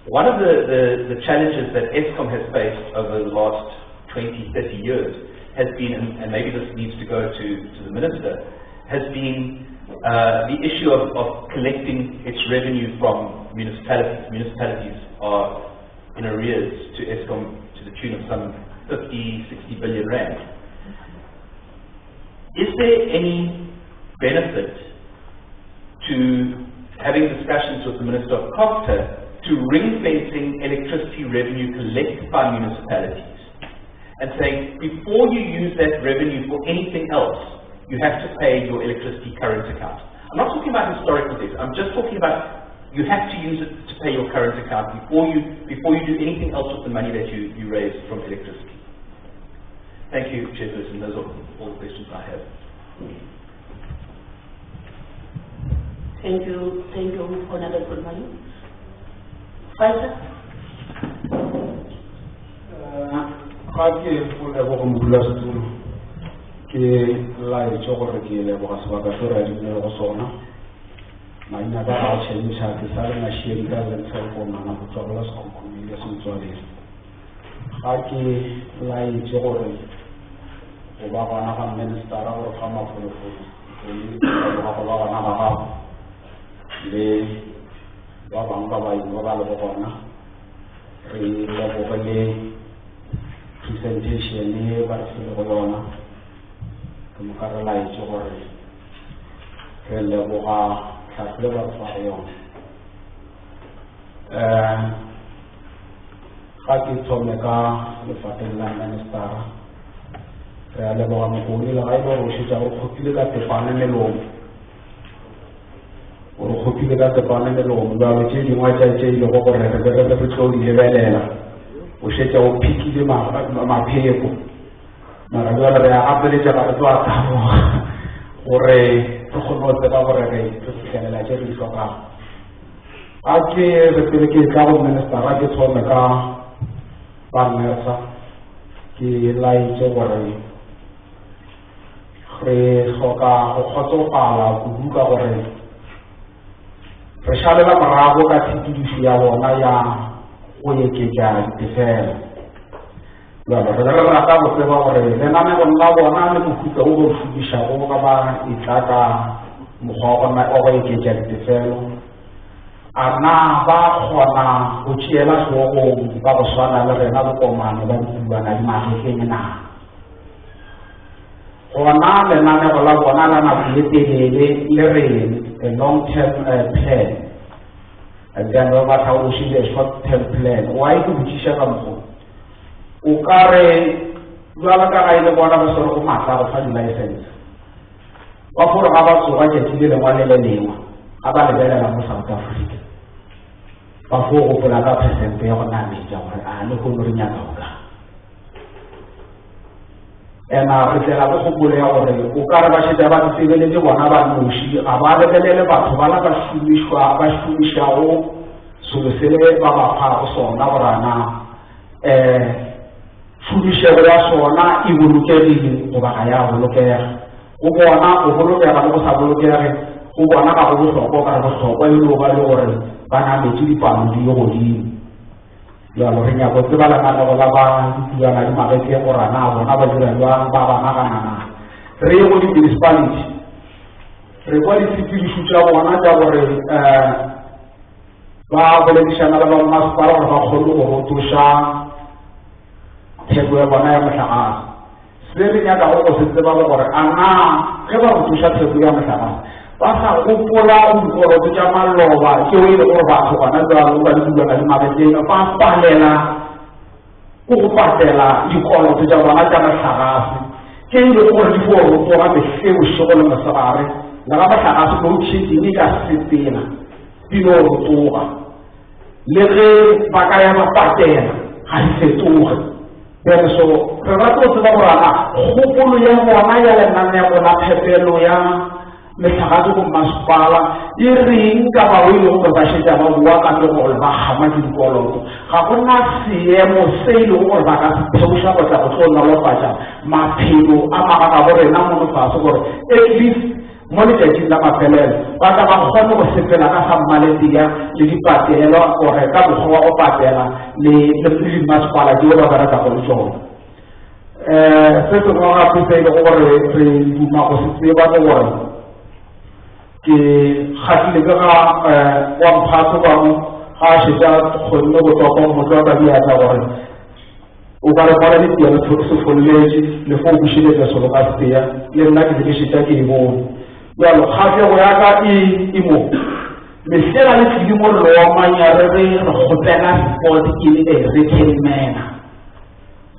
One of the challenges that Eskom has faced over the last 20, 30 years has been, and maybe this needs to go to the Minister, has been the issue of collecting its revenue from municipalities. Municipalities are in arrears to Eskom to the tune of some 50, 60 billion rand. Is there any benefit to having discussions with the Minister of Copter to ring-fencing electricity revenue collected by municipalities and saying, before you use that revenue for anything else, you have to pay your electricity current account? I'm not talking about historical debts. I'm just talking about you have to use it to pay your current account before you do anything else with the money that you raise from electricity. Thank you, Chairperson. Those are all the questions I have. Thank you, Honorable Mali. Faisal? ke la itse gore ke leboga sebaka se ra dibile go sona maina ba a tšhentšha ke sa le mašedi ka lentselfona go tswa go la sekhukhumile se ntswalele ga ke la itse gore go ba gona ga ministera gore fa mafolofolo go ba gona ga gago le ba bangwe ba baingwe ba le go gona re leboge le presentation e ba re file go yona ke mo ka re la itse gore re leboga tlhahlo le ba re fa go yona ga ke thome ka lefapheng la ministera re a leboga mokgoni le ga e le gore o šetša o kgopile ka tepane melomo o re kgopile ka tepane melomo jalo tše dingwe tša tše ile go gore re be re tlo di lebelela o šetša o phikile mapheko mara jalo re a gapeletša ga re tlo a taboga gore re kgone go tseba gore re fitlhelela tše re di hlokago a ke re pele ke tla go ministera ke thome ka ba NERSA ke laitše gore re hloka go kgotsofala kudu ka gore re šalela morago ka tshepedišo ya bona ya go eketša ditefelo jalo re re rata go tseba gore lenanegong la bona le mofuta o go šomišago ga ba itlatsa mokgwa wa go eketša ditefelo a na ba kgona go tšeela hlogong ba go swana le rena bokomane ba dibuana di magekeng na gona lenanego la bona la nako ye telele le reng a long term plan and then ba batla go šile a short term plan wa e ke botšiša ka mokgwa o ka re jwala ka ga ile bona ba sore go matla go fa di-license ba gore ga ba tsoga tšatši le lengwe le le lengwe ga ba lebelela mo South Africa ba fo go gopola ka percent ya go nametša gore a le kgone re nyaka go ka ena re tlela go gopolo ya gore o ka re ba šetša ba tsebeletse bona ba noši ga ba lebelele batho ba la ba šomišago selo sele ba ba phago sona gorana šomišego ya sona e bolokegile goba ga ya bolokega go bona go bolokega le go sa bolokege go bona ga go bohlokwa ka re bohlokwa e le ba le gore ba nametše dipalo di ye godimo jalo re nyako tseba lenanego la ba dipuana di mageke gorana bona ba dira jwang ba banaganana re ye go di-municipality re kwa ditshepedišo tša bona tša gore ba boledišana le ba mmasepala gore ba kgone go rotoša theko ya bona ya mohlagase se re nyakago go se tseba gore a na ge ba rotoša theko ya mohlagase ba sa gopola go dikoloto tša maloba tšeo e le gore batho gona jalo ba dibuana di magekeng ba palela go go patela dikoloto tša bona tša mohlagase ke e le gore di fo rotoga mehlebošego le mosegare le ga mohlagase no tšheding ka sepela di no rotoga le ge ba ka ya ba patela ga di fetoge then so re rata go tseba gorana kgopolo ya bona ya lenanego la phepelo ya mehlagase go masepala e reng ka bao e le gore ba šetša ba bua ka le gore ba gama ke dikoloto ga gona seemo se e leng gore ba ka se theoša go tla go tlo nolofatša maphelo a magaka bo rena monofase gore at least mo letšatšing la mafelelo ba tla ba kgone go sepela ka sa mmaletia le dipatelo gore ka mokgwa wa go patela le masepala tšeo ba berekago le tsona se sengwe gape se e le gore re duma go se tseba le gore ke kgatile ka ga uMkhonto bangwe ga a šetša kgonne go topa motho wa ka diatla gore o ka re bona ditielo se folletše le fo o bušeletša solo ka setea le nna ke ke šetša ke e bone jalo kgatlego ya ka e mo mesela le tlile mollo wa manyare re kgopela sport in a written manner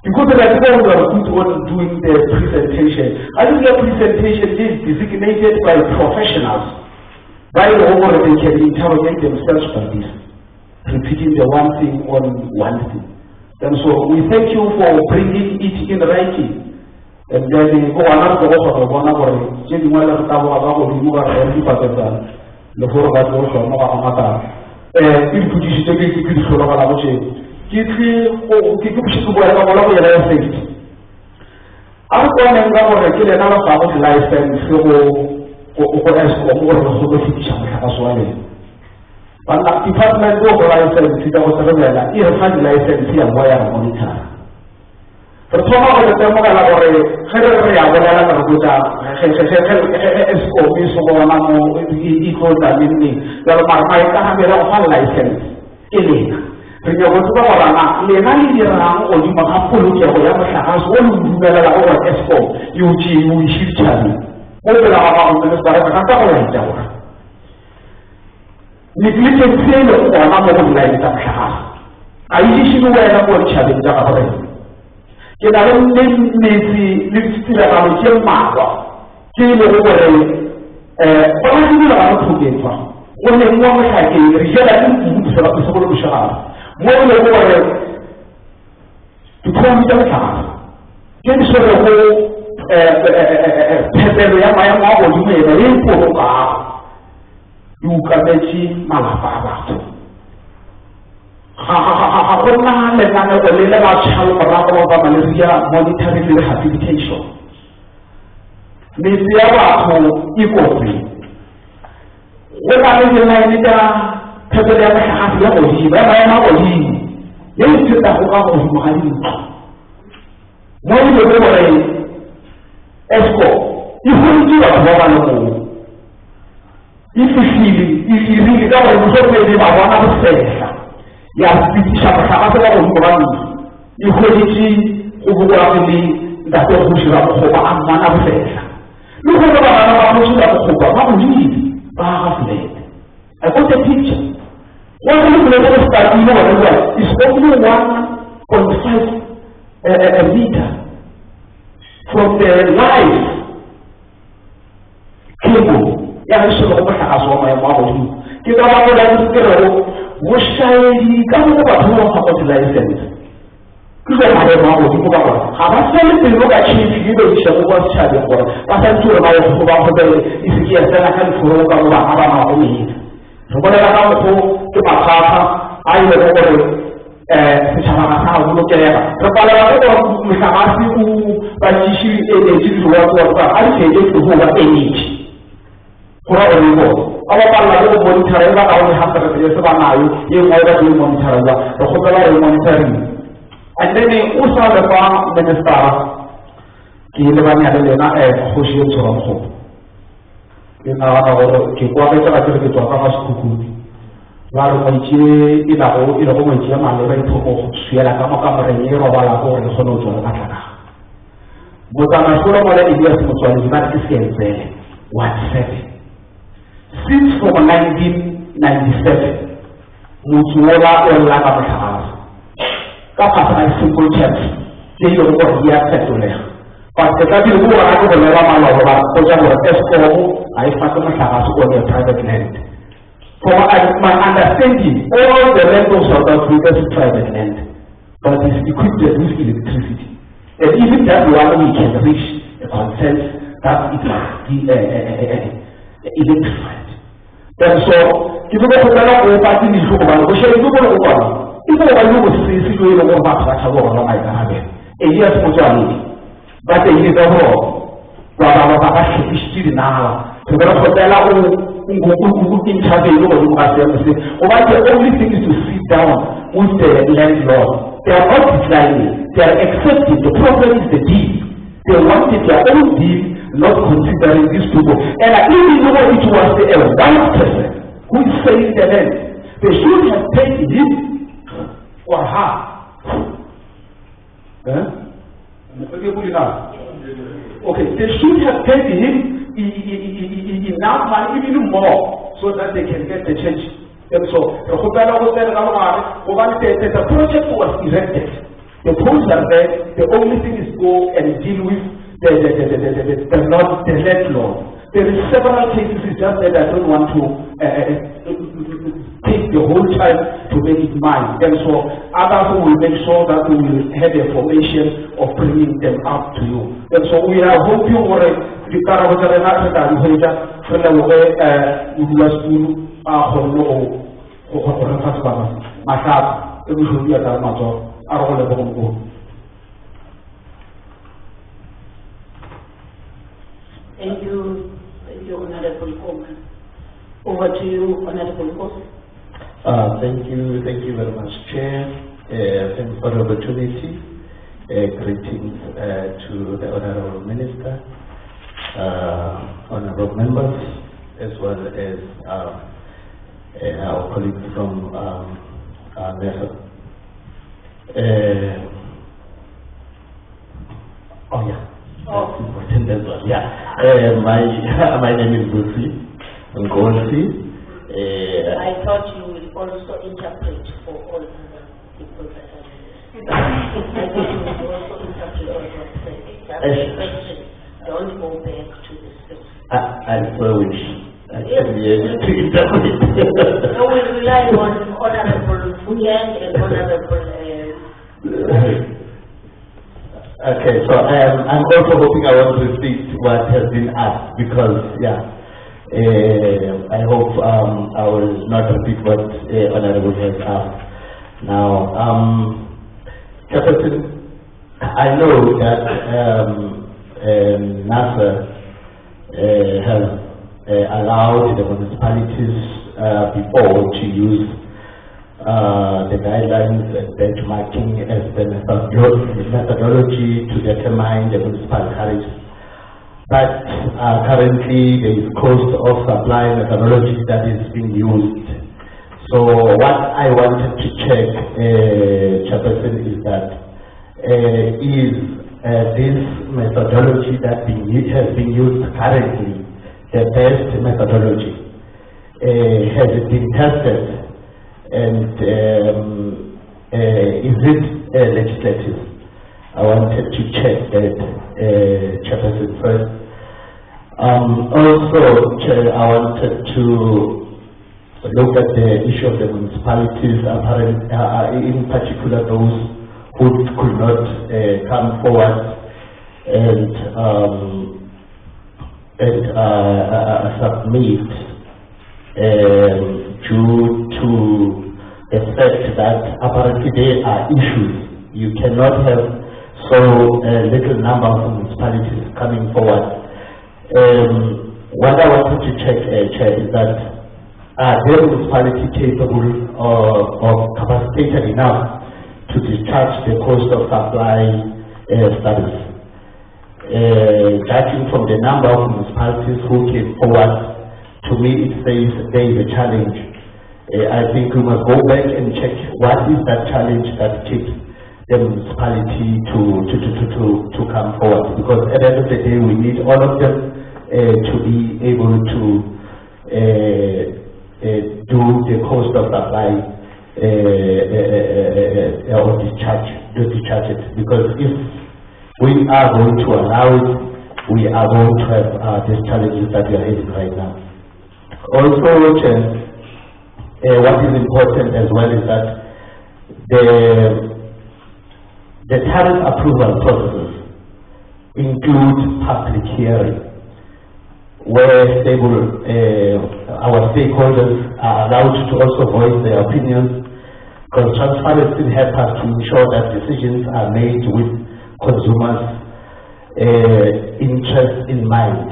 because I think we are good on doing the presentation. I think the presentation is designated by professionals. By the way, they can interrogate themselves by this, repeating the one thing on one thing. And so we thank you for bringing it in writing. And then go another offer of one hour, Jenny Weller, Tabo, Muga, and Patan, the four of us also, Mata. Il faut que je te dise que je la voce. Qui puisse voir la volonté de la safety. Alors qu'on a encore que les gens savent que la SN sur au ESCOM ou au Municipal à soigner. Pendant qu'il fasse la go la SN, si dans votre réveil, il refait la SN si à voyer à moniteur. Pour toi, on a tellement élaboré, regarder la route, ESCOM, ils sont vraiment contaminés. Dans le marché, quand on a la SN, il est. Re go tsa gorana le na le dirang go di maga polokego ya mohlagase o le dumelela go wa ESCOM yo tšee o išitšane mo pela ga gago minister ka ka go laetša gore negligence e le gona mo go dilaetša mohlagase a išešene wena mo ditšhabeng tša gago rena ke na le metsi le ditiragalo tse mmalwa ke ile go gore ba ba dira ba tlhoketswa go ne mo motlhakeng re jela ke motho se ba se go le moshagala mo ile go gore dikhombi tsa motlhagala ke di sore go phepelo ya maemo a godimo ena e ipoloka di ukametse malapa a batho ga gona lenaneo le le batšhalo morago ba malaria monitoring le rehabilitation metsi ya batho e kope go na le dilaene ka phepelo ya motlakase ya godimo ya maemo a godimo ye e phetago ka godimo ga dintlo mo ile go gore ESCOM e goditse batho ba ba le moo e fihlile e dirile ka gore motlhokomedi ba bona bofehla ya fetiša motlakase wa godimo ba ntlo e goditse go bokola le ntate kgoši Ramokgopa a mmana bofehla le gore bana ba kgoši Ramokgopa ba godile ba ga flat. I got a picture. What we look at start you know is only 1.5 meter from the live cable. Yeah, I should have asked my mom. Get out of that girl. What shall he come over to the license? Because I have a mom. How much time to look at you? You don't show what's charging for. But I'm sure my husband is here. Then I can follow up on me. So when I come to my car, I will go. Secara look at kalau misalkan bagi energi luar biasa, ada saja itu bukan energi. Kurang lebih, awak kalau monitor itu kalau hasil kerja sebanyak yang ada di monitor itu, kalau monitoring. Ada ni usaha depan minister, kita banyak ada lena khusus orang kau. Kita orang kita kita kita kita orang suku. Lalu macam ini macam mana orang itu siapa kamu ini roba laku orang sono jual macam. Bukan masalah mulai dia semua jual di mana kisah 17. Since from 1997, muncul orang kamu sahaja. Kamu saya simple chance, dia orang dia setuleh. Pas kita di luar aku berlama malam, kerja buat ESCOM, saya pakai masalah sekolah private land. For my understanding, all the land of South Africa is private land, but it's equipped with electricity. And even that one we can reach a consensus that it must be electrified. And so, if you go to the local party, you go to the local party. If you go to the local party, and yes, but the year ago, Baba is still now. So the hotel in charge of the only thing is to sit down with the landlord. They are not declining, they are accepting. The problem is the deal. They wanted their own deal, not considering these people. And I even know it was the white person who is selling the land. They should have paid him or her. Okay, they should have paid him enough money, even more, so that they can get the change. And so, the project was erected. The poles are there. The only thing is go and deal with the landlord. There is several cases. It's just that I don't want to take the whole time to make it mine. And so, others will make sure that we will have the formation of bringing them up to you. And so, we are hoping for the Caravana that we have from the way Thank you, Honorable Coleman. Over to you, Honorable Coleman. Thank you very much, Chair. Thanks for the opportunity. Greetings to the Honorable Minister, honorable members, as well as our colleagues from NERSA. That's important as well. My name is uMkhonto. I thought you will also interpret for all other people that are I thought you will also interpret. That's the question. Don't go back to the script. I so wish I can be able to interpret. So we rely on Honorable Fuyan and Honorable Okay, so I'm also hoping I want to repeat what has been asked because, I hope I will not repeat what Honorable has asked. Now, Chairperson, I know that NERSA has allowed the municipalities before to use the guidelines and benchmarking as the methodology to determine the municipal tariffs. But currently there is cost of supply methodology that is being used. So what I wanted to check, Chairperson, is that this methodology that has been used currently the best methodology? Has it been tested? And is it legislative? I wanted to check that, Chairperson, first. Also, Chair, I wanted to look at the issue of the municipalities, in particular those who could not come forward and submit due to the fact that apparently there are issues. You cannot have so little number of municipalities coming forward. What I wanted to check, Chair, is that their municipality capable of capacitated enough to discharge the cost of supply studies. Judging from the number of municipalities who came forward, to me it says there is a challenge. I think we must go back and check what is that challenge that keeps the municipality to come forward. Because at the end of the day, we need all of them to be able to do the cost of supply or discharge it. Because if we are going to allow it, we are going to have these challenges that we are having right now. Also, what is important as well is that the tariff approval processes include public hearing, where our stakeholders are allowed to also voice their opinions, because transparency helps us to ensure that decisions are made with consumers' interest in mind.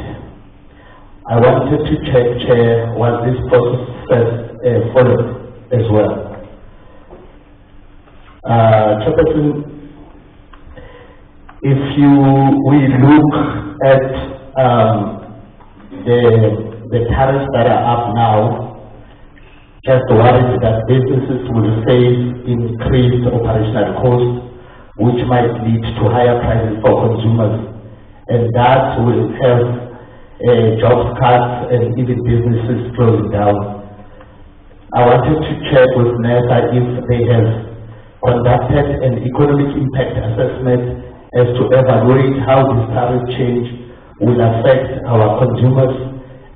I wanted to check, Chair, was this process followed as well. Chairperson, if we look at the tariffs that are up now, just worried that businesses will face increased operational costs, which might lead to higher prices for consumers, and that will have jobs cuts and even businesses closing down. I wanted to check with NERSA if they have conducted an economic impact assessment as to evaluate how this tariff change will affect our consumers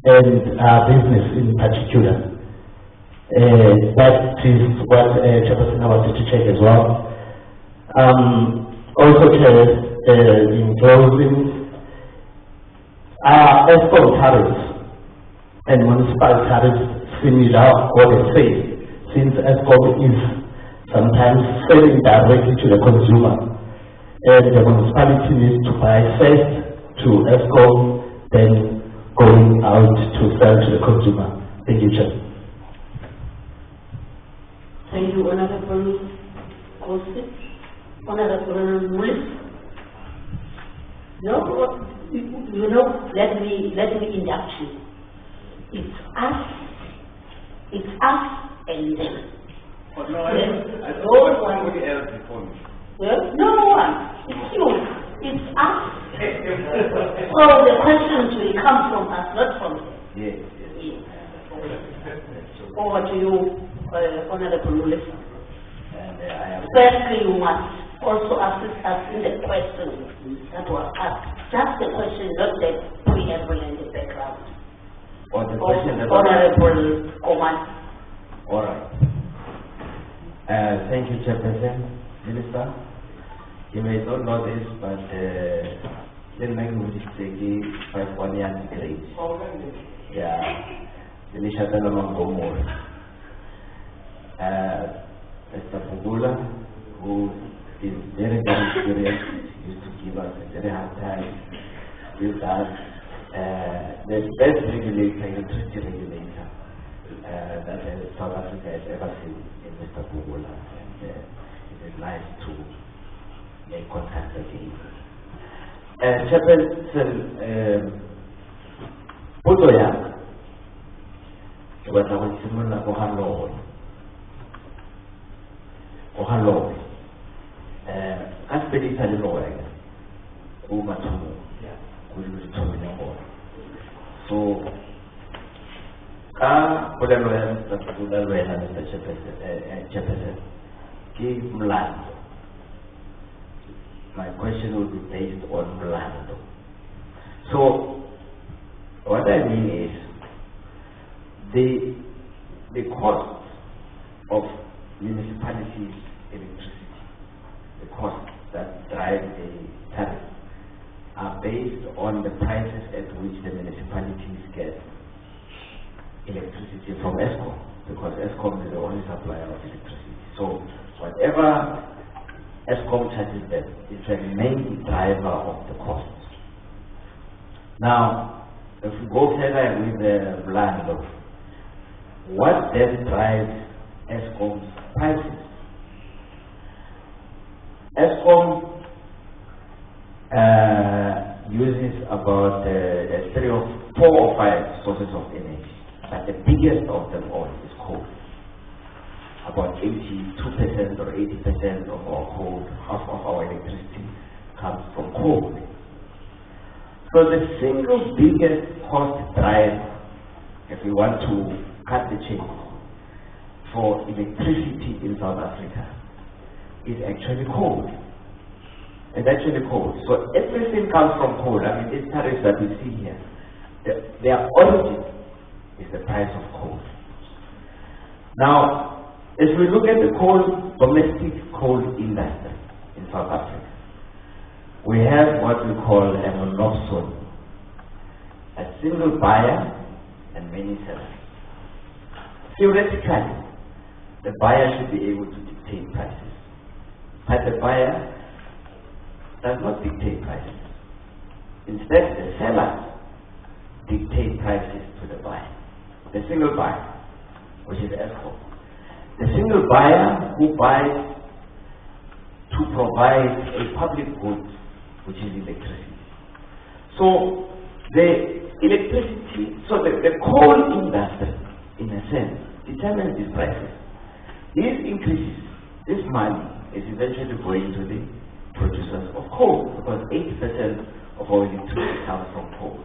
and business in particular. That is what Chairperson I wanted to check as well. Also, Chair, in closing, ESCOM tariffs and municipal tariffs similar or the same, since ESCOM is sometimes selling directly to the consumer, and the municipality needs to buy first to ESCOM, then going out to sell to the consumer. Thank you, Chair. Thank you, Honorable Kosi. Honorable Molefe. No, you know, let me induct you. It's us and them. But no, I don't want anybody else before me. Well, no one. It's you. It's us. So the questions will come from us, not from them. Yes. Over to you, Honorable Molefe. Firstly, you must also assist us in the questions that were asked? Just the question, not the preamble and the background. Or the question that Honorable Command. All right. Thank you, Chairperson. Minister, you may not know this, but the language is taking 5 year grade. Yeah. The Nishatana Mangomor. Mr. Fugula, who is very, very experienced, used to give us a very hard time with us. The best regulator, electricity regulator, that South Africa has ever seen in Mr. Fugula. And it is nice to make contact again. Chairperson, Putoya, what I was saying, Ohalo, Aspedita Lawyer, Umatumu, so, Mr. Chairperson, give land. My question will be based on land. So, what I mean is, the cost of municipalities' electricity, the costs that drive the tariff, are based on the prices at which the municipalities get electricity from Eskom, because Eskom is the only supplier of electricity. So whatever Eskom charges them, it's a main driver of the costs. Now, if we go further with the land, what then drives Eskom's prices? Eskom uses about 4 or 5 sources of energy, but the biggest of them all is coal. About 82% or 80% of our coal, half of our electricity comes from coal. So the single biggest cost driver, if we want to cut the chain for electricity in South Africa, is actually coal. It's actually coal. So everything comes from coal. I mean, these tariffs that we see here, their origin is the price of coal. Now, if we look at the domestic coal industry in South Africa, we have what we call a monopoly, a single buyer and many sellers. Theoretically, the buyer should be able to dictate prices, but the buyer does not dictate prices. Instead, the sellers dictate prices to the buyer. The single buyer, which is Eskom. The single buyer who buys to provide a public good, which is electricity. So the coal industry, in a sense, determines these prices. These increases, this money is eventually going to the producers of coal, because 80% of our electricity comes from coal.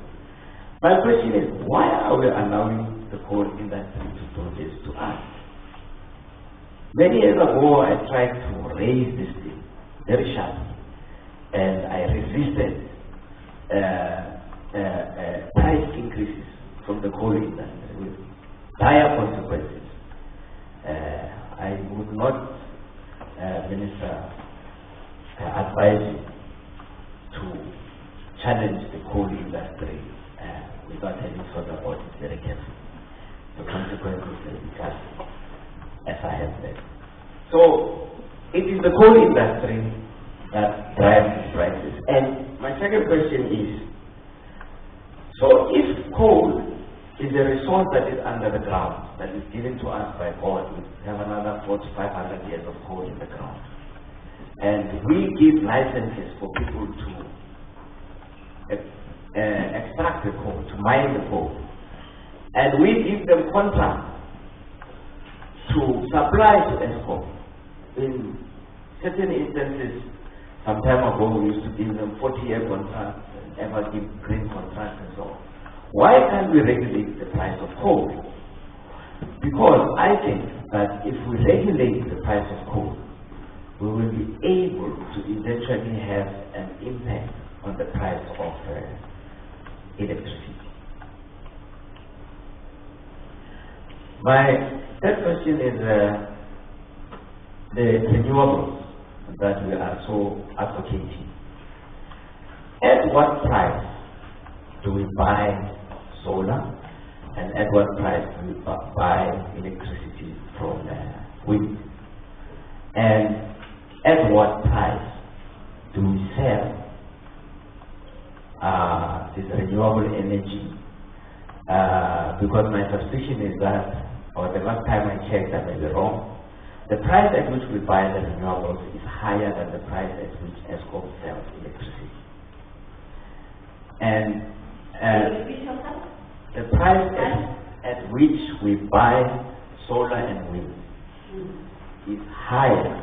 My question is, why are we allowing the coal industry to do this to us? Many years ago, I tried to raise this thing very sharply, and I resisted price increases from the coal industry with dire consequences. I would not, Minister, advise you to challenge the coal industry without having thought about it very carefully. The consequences will be drastic, as I have said. So, it is the coal industry that drives these prices. And my second question is, so if coal is a resource that is under the ground, that is given to us by God, we have another 400 to 500 years of coal in the ground, and we give licenses for people to extract the coal, to mine the coal, and we give them contracts to supply to Eskom. In certain instances, some time ago, we used to give them 40-year contracts and ever give green contracts and so on. Why can't we regulate the price of coal? Because I think that if we regulate the price of coal, we will be able to eventually have an impact on the price of electricity. My third question is the renewables that we are so advocating. At what price do we buy solar, and at what price do we buy electricity from wind? And at what price do we sell this renewable energy? Because my suspicion is that, or the last time I checked, I may be wrong, the price at which we buy the renewables is higher than the price at which Eskom sells electricity. And the price at which we buy solar and wind is higher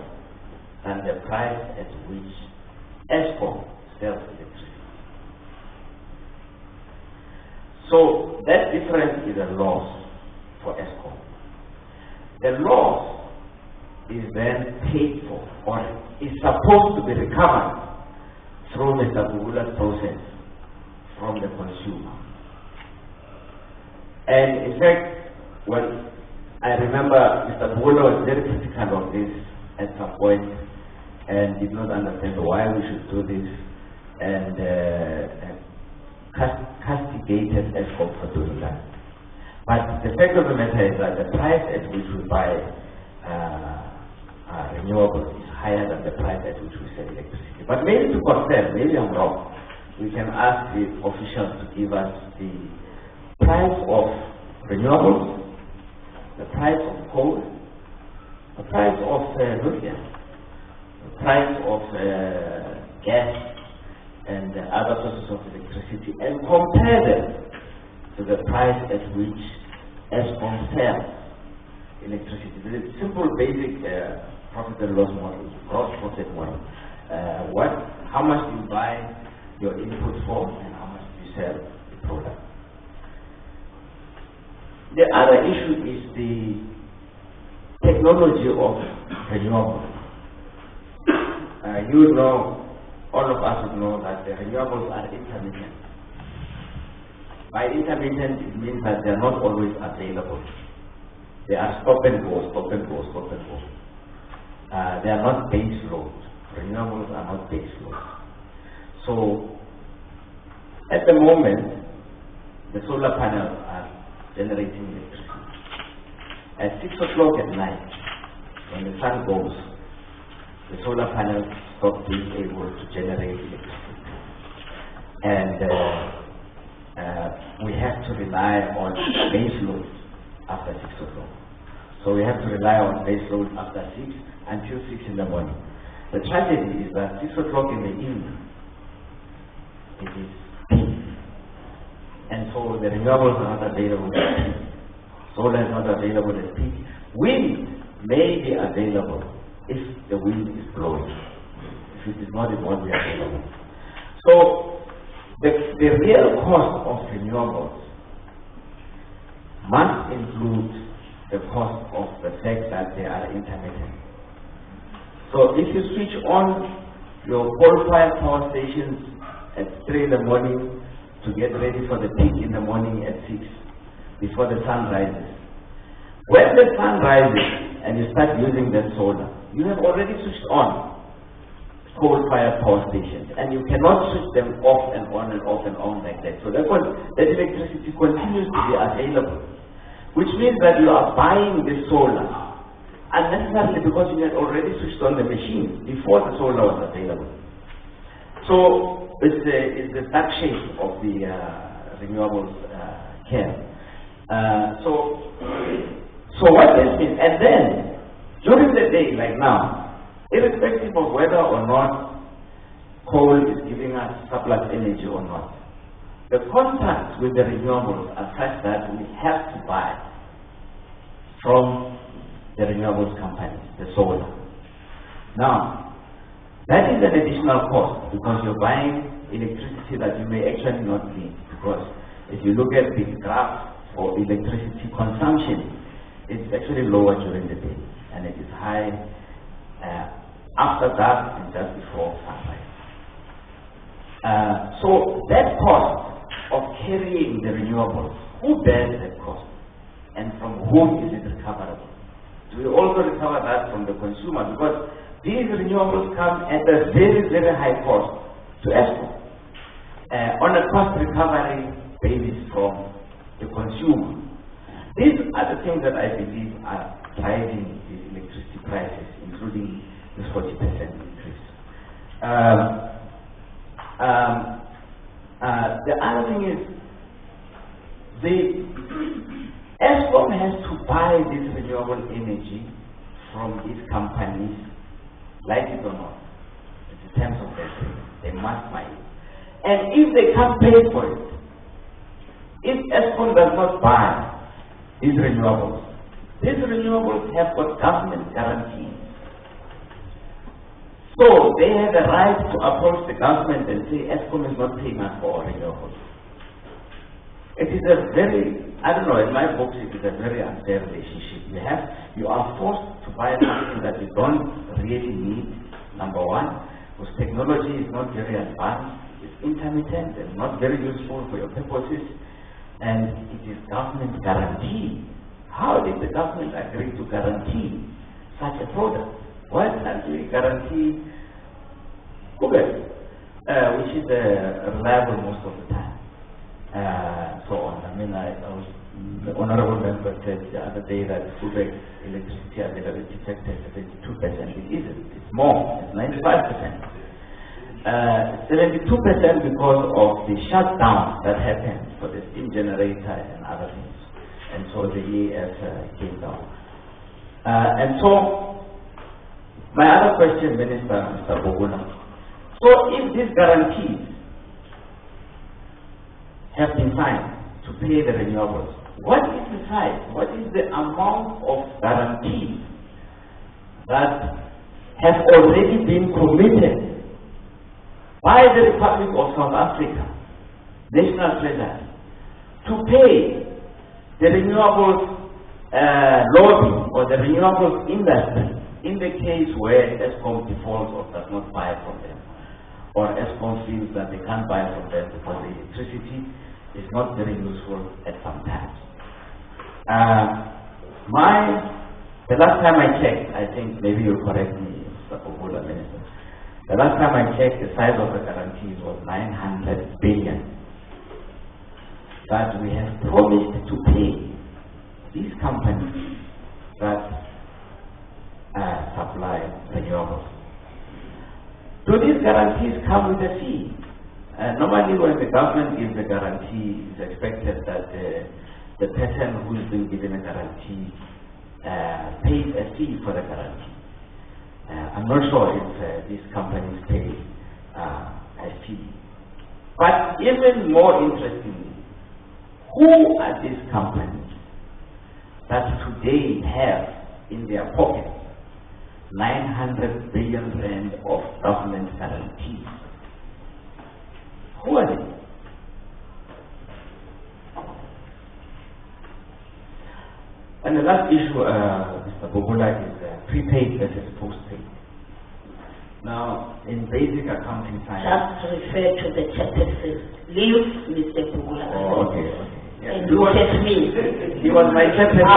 than the price at which Eskom sells electricity. So that difference is a loss for Eskom. The loss is then paid for, or is supposed to be recovered through the Tabula's process from the consumer. And in fact, when I remember Mr. Bula was very critical of this at some point and did not understand why we should do this, and castigated Eskom for doing that. But the fact of the matter is that the price at which we buy renewables is higher than the price at which we sell electricity. But maybe to confirm, maybe I'm wrong, we can ask the officials to give us the price of renewables, the price of coal, the price of nuclear, the price of gas and other sources of electricity, and compare them to the price at which Eskom sells electricity. The simple basic profit and loss model, gross profit model. How much do you buy your input for, and how much do you sell the product? The other issue is the technology of renewables. You know, all of us would know that the renewables are intermittent. By intermittent, it means that they are not always available. They are stop and go, stop and go, stop and go. They are not base load. Renewables are not base load. So, at the moment, the solar panels are generating electricity. At 6 o'clock at night, when the sun goes, the solar panels stop being able to generate electricity. And we have to rely on base load after 6 o'clock. So we have to rely on base load after 6 until 6 in the morning. The tragedy is that 6 o'clock in the evening, it is peak. And so the renewables are not available at peak. Solar is not available at peak. Wind may be available if the wind is blowing. If it is not, it won't be available. So the real cost of renewables must include the cost of the fact that they are intermittent. So if you switch on your coal-fired power stations at 3 in the morning to get ready for the peak in the morning at 6, before the sun rises, when the sun rises and you start using that solar, you have already switched on coal-fired power stations, and you cannot switch them off and on and off and on like that. So therefore, that electricity continues to be available, which means that you are buying the solar unnecessarily because you had already switched on the machine before the solar was available. So it's the dark shade of the renewables care. So what this means, and then during the day, like now, irrespective of whether or not coal is giving us surplus energy or not, the contracts with the renewables are such that we have to buy from the renewables companies, the solar. Now, that is an additional cost because you're buying electricity that you may actually not need, because if you look at the graph for electricity consumption, it's actually lower during the day and it is high after that and just before sunrise. So that cost of carrying the renewables, who bears that cost? And from whom is it recoverable? Do we also recover that from the consumer? Because these renewables come at a very, very high cost to Eskom on a cost recovery basis from the consumer. These are the things that I believe are driving the electricity prices, including this 40% increase. The other thing is, the Eskom has to buy this renewable energy from its companies, like it or not. It's in terms of their trade. They must buy it. And if they can't pay for it, if Eskom does not buy these renewables have got government guarantees. So they have the right to approach the government and say Eskom is not paying us for renewables. It is a very, I don't know, in my books it is a very unfair relationship. You are forced to buy something that you don't really need, number one, because technology is not very advanced, it's intermittent and not very useful for your purposes, and it is government guarantee. How did the government agree to guarantee such a product? Why can't we guarantee Google, which is reliable most of the time? So on. I mean, the honorable member said the other day that Quebec electricity availability factor is 72%. It isn't. It's more. It's 95%. 72% because of the shutdown that happened for the steam generator and other things. And so the EAF came down. And so, my other question, Minister, Mr. Boguna. So if these guarantees have been signed to pay the renewables, what is the size? What is the amount of guarantees that have already been committed by the Republic of South Africa, National Treasury, to pay the renewables lobby or the renewables industry in the case where Eskom defaults or does not buy from them, or Eskom feels that they can't buy from them because the electricity is not very useful at some times. The last time I checked, I think maybe you'll correct me, Mr. Bogula, Minister. The last time I checked, the size of the guarantees was 900 billion that we have promised to pay these companies that supply renewables. Do these guarantees come with a fee? Normally when the government gives a guarantee, it's expected that the person who is being given a guarantee pays a fee for the guarantee. I'm not sure if these companies pay a fee. But even more interestingly, who are these companies that today have in their pockets 900 billion rand of government guarantees? Who are they? And the last issue, Mr. Bogula, is prepaid versus postpaid. Now, in basic accounting science... Just refer to the chairperson. Leave Mr. Bogula. Oh, okay. Yeah. And look at me. He was my chairperson. I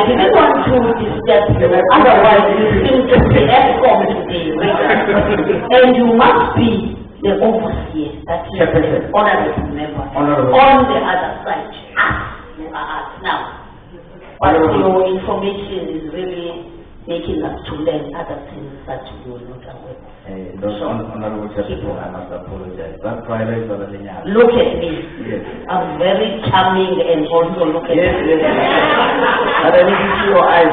didn't want to disturb you, otherwise you seem to be Eskom today. And you must be the overseer, that is the honorable member. On the other side, you are us now. But your information is really making us to learn other things that you are not aware of. Honorable Chairperson, I must apologize. That Friday is already out. Look at me. Yes. I'm very charming and also look at me. Yes. But I need to see your eyes.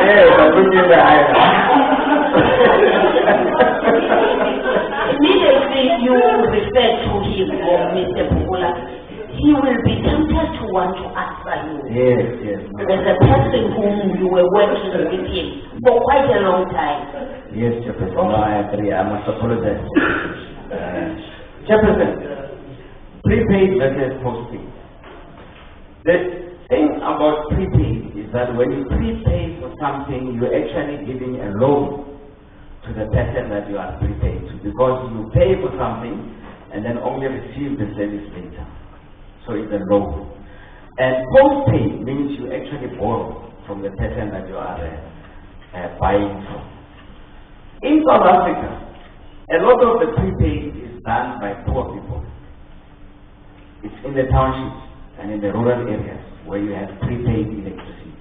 Yes, I'm looking in the eyes. Immediately you refer to him or Mr. Bogula, he will be tempted to want to answer you. Yes. As a person whom you were working with him for quite a long time. Yes, Chairperson. No, I agree. I must apologize. Chairperson, prepaid versus postpaid. The thing about prepaid is is that when you prepay for something, you're actually giving a loan to the person that you are prepaid to, because you pay for something and then only receive the service later. So it's a loan. And post-pay means you actually borrow from the person that you are buying from. In South Africa, a lot of the prepaid is done by poor people. It's in the townships and in the rural areas where you have prepaid electricity.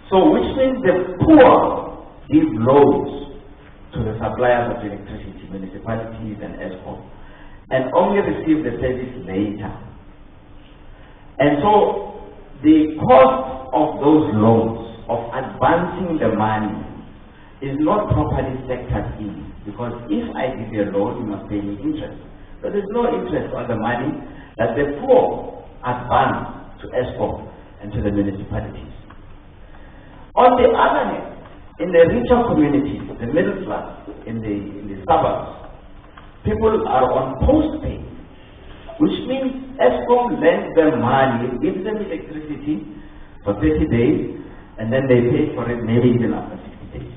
So which means the poor give loans to the suppliers of electricity, municipalities and Eskom, and only receive the service later. And so the cost of those loans, of advancing the money, is not properly factored in, because if I give you a loan, you must pay me interest. But there's no interest on the money that the poor advance to Eskom and to the municipalities. On the other hand, in the richer communities, the middle class, in the suburbs, people are on post-pay, which means Eskom lends them money, gives them electricity for 30 days, and then they pay for it maybe even after 60 days.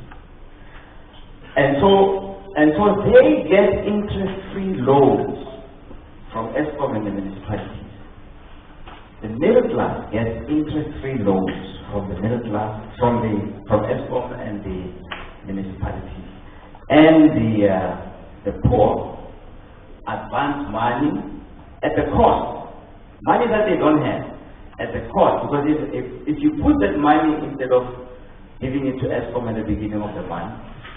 And so they get interest-free loans from Eskom and the municipalities. The middle class gets interest-free loans from the middle class, from Eskom and the municipalities. And the poor advance money at the cost, money that they don't have, at the cost, because if you put that money, instead of giving it to Eskom at the beginning of the month,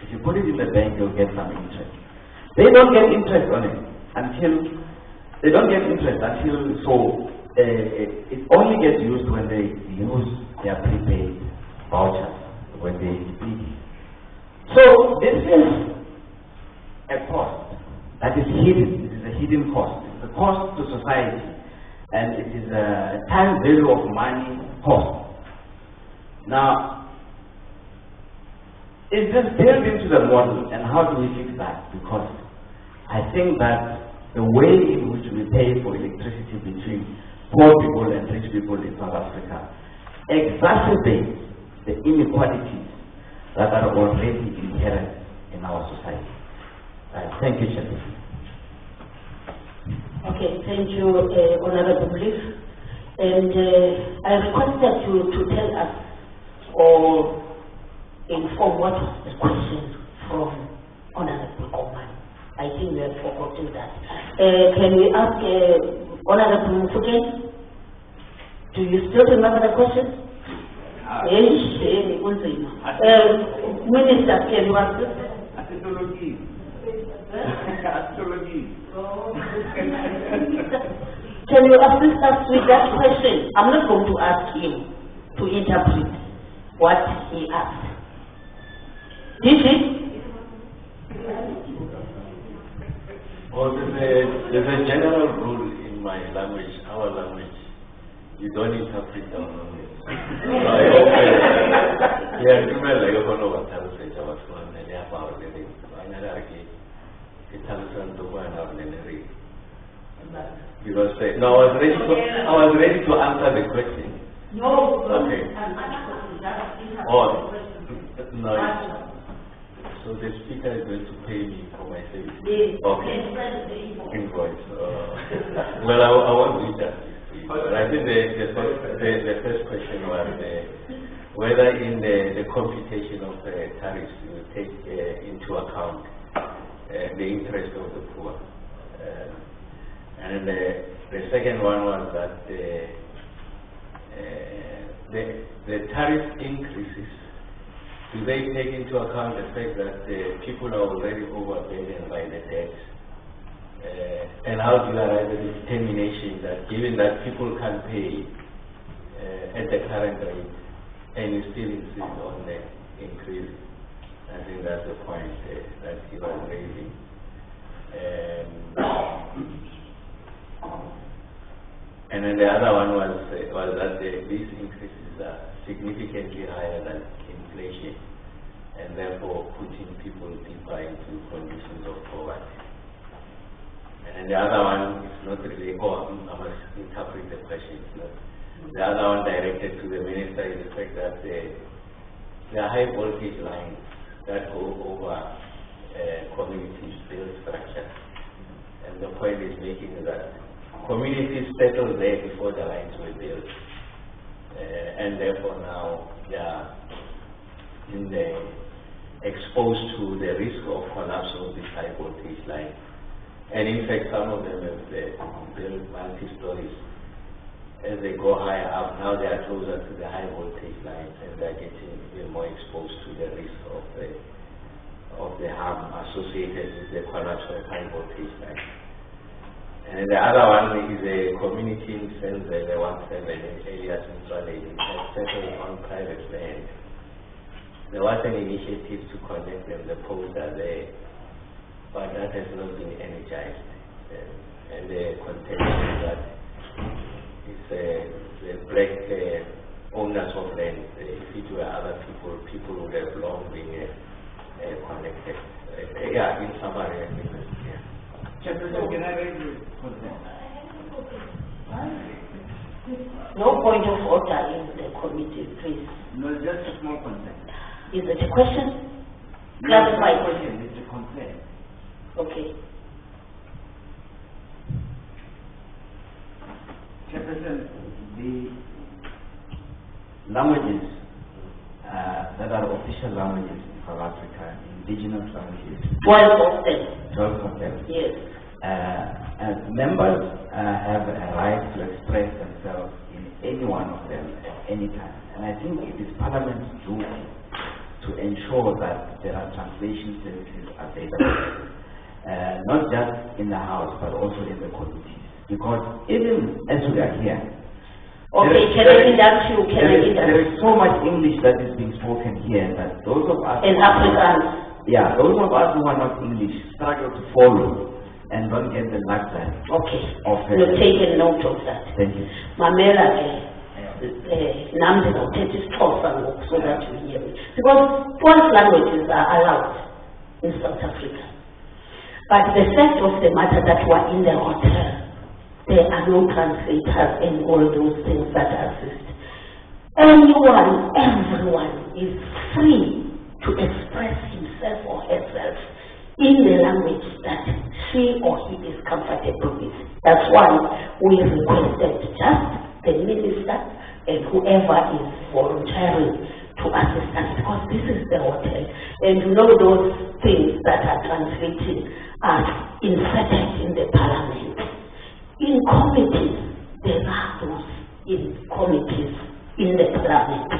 if you put it in the bank, you'll get some interest. They don't get interest on it until, it only gets used when they use their prepaid vouchers, when they need it. So this is a cost that is hidden. It is a hidden cost. It's a cost to society, and it is a time value of money cost. Now, is this built into the model, and how do we fix that? Because I think that the way in which we pay for electricity between poor people and rich people in South Africa exacerbates the inequalities that are already inherent in our society. Thank you, Chairman. Okay, thank you, Honorable Molefe. And I requested you to tell us or inform what was the question from Honorable Goman. I think we have forgotten that. Can we ask Honorable Mufugeni? Do you still remember the question? Minister, can you answer? Astrology. Can you assist us with that question? I'm not going to ask him to interpret what he asked. Did he? Well, there's a general rule in my language, our language. You don't interpret our language. Because no, I was ready to answer the question. No. Okay. Oh, no. So the speaker is going to pay me for my service. Okay. Invoice. Well, I won't do that. But I think the first question was whether in the computation of tariffs you take into account the interest of the poor. And the second one was that the tariff increases, do they take into account the fact that people are already overburdened by the debt? And how do you arrive at the determination that given that people can pay at the current rate and you still insist on the increase? I think that's the point that you are raising. And then the other one was that these increases are significantly higher than inflation, and therefore putting people deeper into conditions of poverty. And then the other one is not really, I must interpret the question, it's not The other one directed to the Minister is the fact that the high voltage lines that go over communities build structure. And the point is making is that communities settled there before the lines were built. And therefore now they are exposed to the risk of collapse of this high voltage line. And in fact, some of them have built multi-stories. As they go higher up, now they are closer to the high voltage lines, and they are getting even more exposed to the risk of the harm associated with the collapse of high voltage lines. And the other one is a community in sense that they want to have an area centrally settled on private land. There was an initiative to connect them, the poles are there, but that has not been energized. And the contention is that it's the black owners of land. If it were other people would have long been connected. Yeah, in summary, I think that's clear. Can I raise a concern? No point of order in the committee, please. No, just a small concern. Is it a question? Clarify. Question, it's a concern. Okay. Chairperson, the languages that are official languages in South Africa, indigenous languages. 12 of them. 12 of them. Yes. And members have a right to express themselves in any one of them at any time. And I think it is Parliament's duty to ensure that there are translation services available, not just in the House, but also in the committees. Because even as we are here, okay, there is so much English that is being spoken here that those of us in Afrikaans. Yeah, those of us who are not English struggle to follow and don't get the luxury. Okay. Of You've taken note of that. Thank you. Mamela, so that you hear me. Because 12 languages are allowed in South Africa. But the fact of the matter that we're in the hotel, there are no translators and all those things that assist. Everyone is free to express himself or herself in the language that she or he is comfortable with. That's why we requested just the minister and whoever is volunteering to assist us, because this is the hotel. And you know those things that are translating are inserted in the parliament. In committees, there are those in committees in the parliament.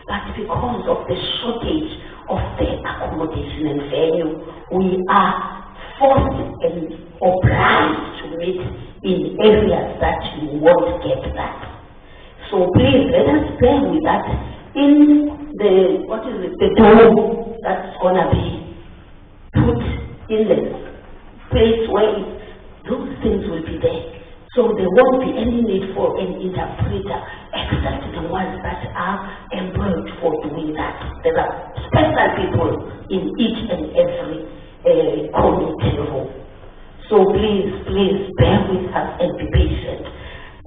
But because of the shortage of the accommodation and venue, we are forced and obliged to meet in areas that you won't get that. So please let us bear with that. In the, the dome that's gonna be put in the place where those things will be there. So there won't be any need for an interpreter except the ones that are employed for doing that. There are special people in each and every committee room. So please bear with us and be patient.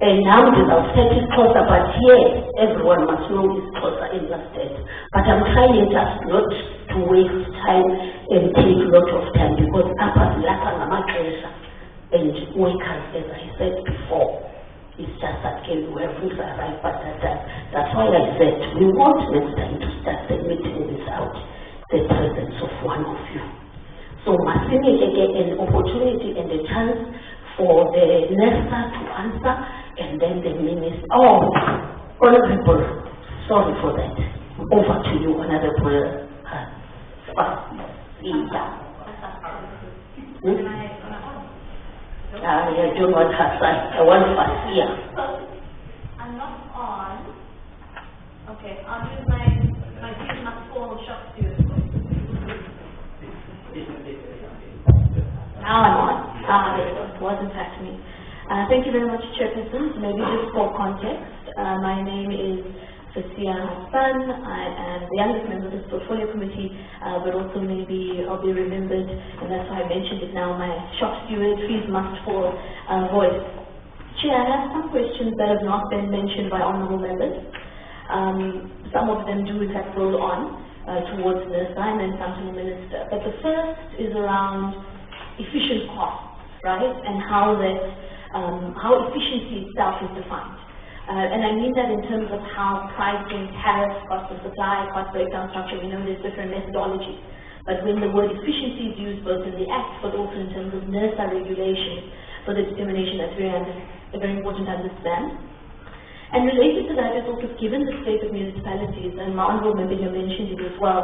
And now I'll take it closer, but here everyone must know it's closer in the state. But I'm trying just not to waste time and take a lot of time, because upper and workers, as I said before, it's just that we have to arrive at that time. That's why I said we want next time to start the meeting without the presence of one of you. So Masini get an opportunity and a chance for the NERSA to answer, and then the minister. Oh, Honorable, sorry for that. Over to you, Honorable. I don't want Hassan. I want Fasia. I'm not on. Okay, I'll use my phone shop to you. Now I'm on. It wasn't back to me. Thank you very much, Chairperson. Maybe just for context, my name is Fasia Hassan. I am the youngest member of this portfolio committee, but also maybe I'll be remembered, and that's why I mentioned it now, my shop steward, fees must fall voice. Chair, I have some questions that have not been mentioned by honourable members. Some of them do in fact roll on towards NERSA and then come to the Minister. But the first is around efficient costs, right, and how efficiency itself is defined. And I mean that in terms of how pricing, tariff, cost of supply, cost breakdown structure, we know there's different methodologies. But when the word efficiency is used both in the Act but also in terms of NERSA regulations for the determination, that's very important to understand. And related to that is also, given the state of municipalities, and my honourable member here mentioned it as well,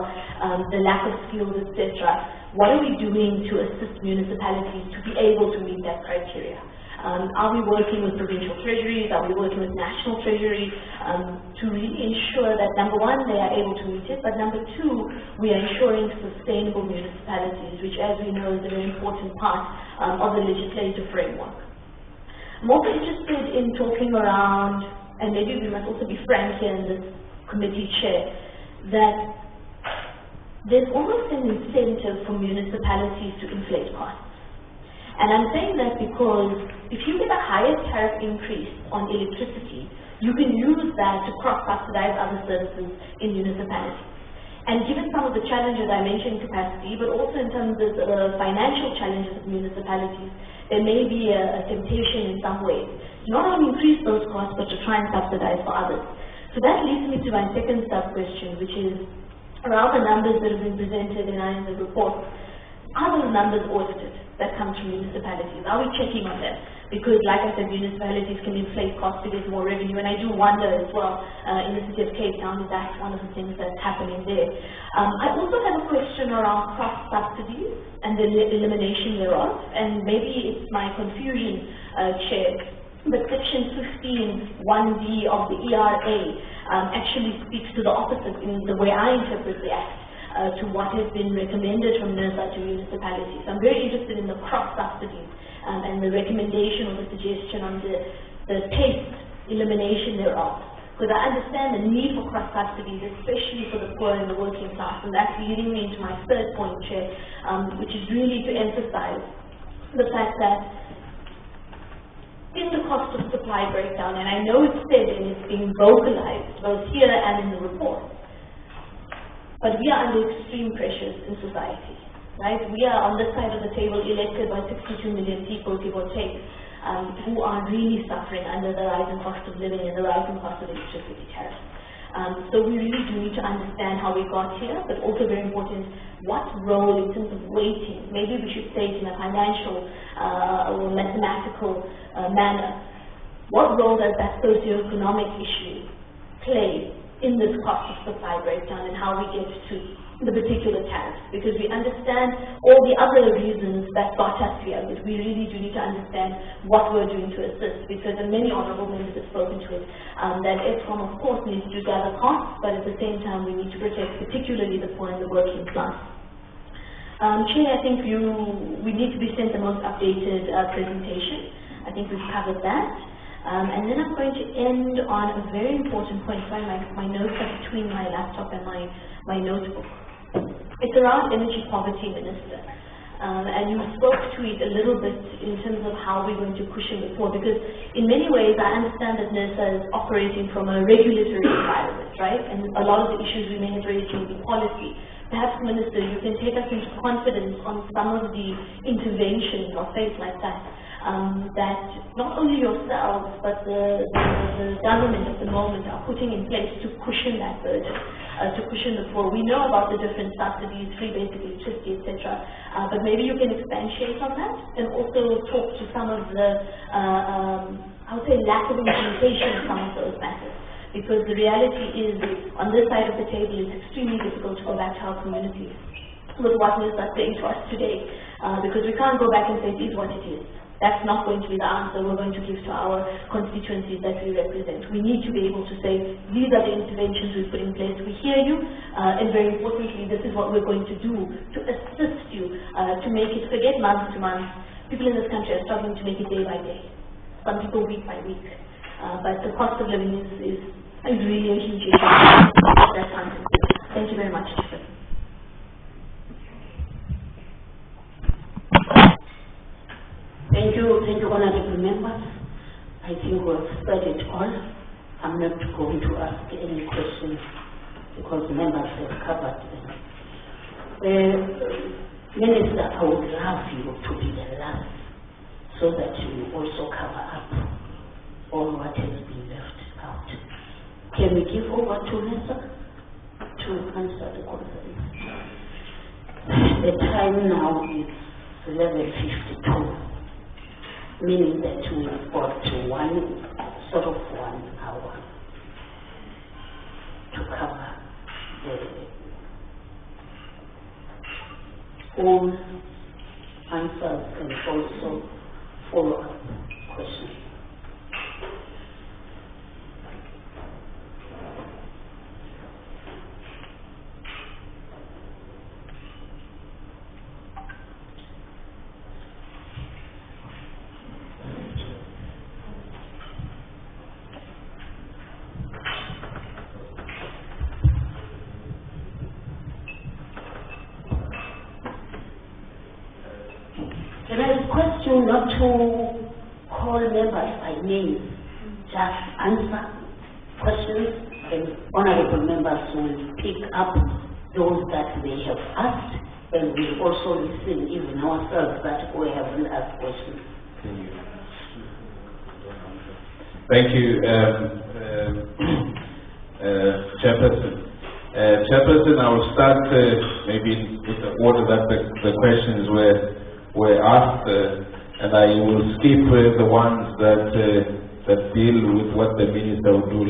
the lack of skills, etc. What are we doing to assist municipalities to be able to meet that criteria? Are we working with provincial treasuries? Are we working with national treasury to really ensure that, number one, they are able to meet it, but number two, we are ensuring sustainable municipalities, which, as we know, is a very important part of the legislative framework. I'm also interested in talking around, and maybe we must also be frank here in this committee, Chair, that there's almost an incentive for municipalities to inflate costs. And I'm saying that because if you get a higher tariff increase on electricity, you can use that to cross-subsidize other services in municipalities. And given some of the challenges I mentioned, capacity, but also in terms of financial challenges of municipalities, there may be a temptation in some ways to not only increase those costs, but to try and subsidize for others. So that leads me to my second sub-question, which is around the numbers that have been presented in the report. Are those numbers audited that come from municipalities? Are we checking on them? Because, like I said, municipalities can inflate costs to get more revenue, and I do wonder as well, in the city of Cape Town, is that one of the things that's happening there? I also have a question around cross-subsidies and the elimination thereof, and maybe it's my confusion, Chair, but Section 15(1)(d) of the ERA actually speaks to the opposite in the way I interpret the Act. To what has been recommended from NERSA to municipalities. I'm very interested in the cross-subsidies and the recommendation or the suggestion on the taste elimination thereof. Because I understand the need for cross-subsidies, especially for the poor and the working class, and that's leading me into my third point, Chair, which is really to emphasize the fact that in the cost of supply breakdown, and I know it's said and it's being vocalized both here and in the report, but we are under extreme pressures in society, right? We are on this side of the table elected by 62 million people, give or take, who are really suffering under the rising cost of living and the rising cost of electricity tariffs. So we really do need to understand how we got here, but also very important, what role in terms of weighting, maybe we should say it in a financial or mathematical manner, what role does that socioeconomic issue play in this cost of supply breakdown and how we get to the particular tariffs, because we understand all the other reasons that got us here, but we really do need to understand what we're doing to assist, because and many honourable members have spoken to it, that ESCOM of course needs to gather costs, but at the same time we need to protect particularly the poor and the working class. Chair, I think we need to be sent the most updated presentation. I think we've covered that. And then I'm going to end on a very important point. Sorry, my notes are between my laptop and my notebook. It's around energy poverty, Minister. And you spoke to it a little bit in terms of how we're going to cushion the poor, because in many ways I understand that NERSA is operating from a regulatory environment, right? And a lot of the issues we may have raised will be policy. Perhaps, Minister, you can take us into confidence on some of the interventions or things like that, that not only yourselves, but the government at the moment are putting in place to cushion that burden, to cushion the poor. We know about the different subsidies, free basic electricity, etc., but maybe you can expatiate on that and also talk to some of the, I would say, lack of implementation of some of those matters. Because the reality is, on this side of the table, it's extremely difficult to go back to our communities with what NERSA is saying to us today, because we can't go back and say, it is what it is. That's not going to be the answer we're going to give to our constituencies that we represent. We need to be able to say, these are the interventions we've put in place, we hear you, and very importantly, this is what we're going to do to assist you, to make it, forget month to month. People in this country are struggling to make it day by day, some people week by week. But the cost of living is really a huge issue. Thank you very much. Thank you, honourable members. I think we've said it all. I'm not going to ask any questions because members have covered them. Minister, I would love you to be the last so that you also cover up all what has been left out. Can we give over to NERSA to answer the questions? The time now is 11:52, meaning that we've got 1 hour to cover all answers and also follow-up questions. Can I request you not to call members by name, just answer questions, and honorable members will pick up those that they have asked, and we'll also listen even ourselves that we haven't asked questions. Thank you, Chairperson. Chairperson, I will start maybe with the order that the questions were asked, and I will skip the ones that deal with what the minister will do,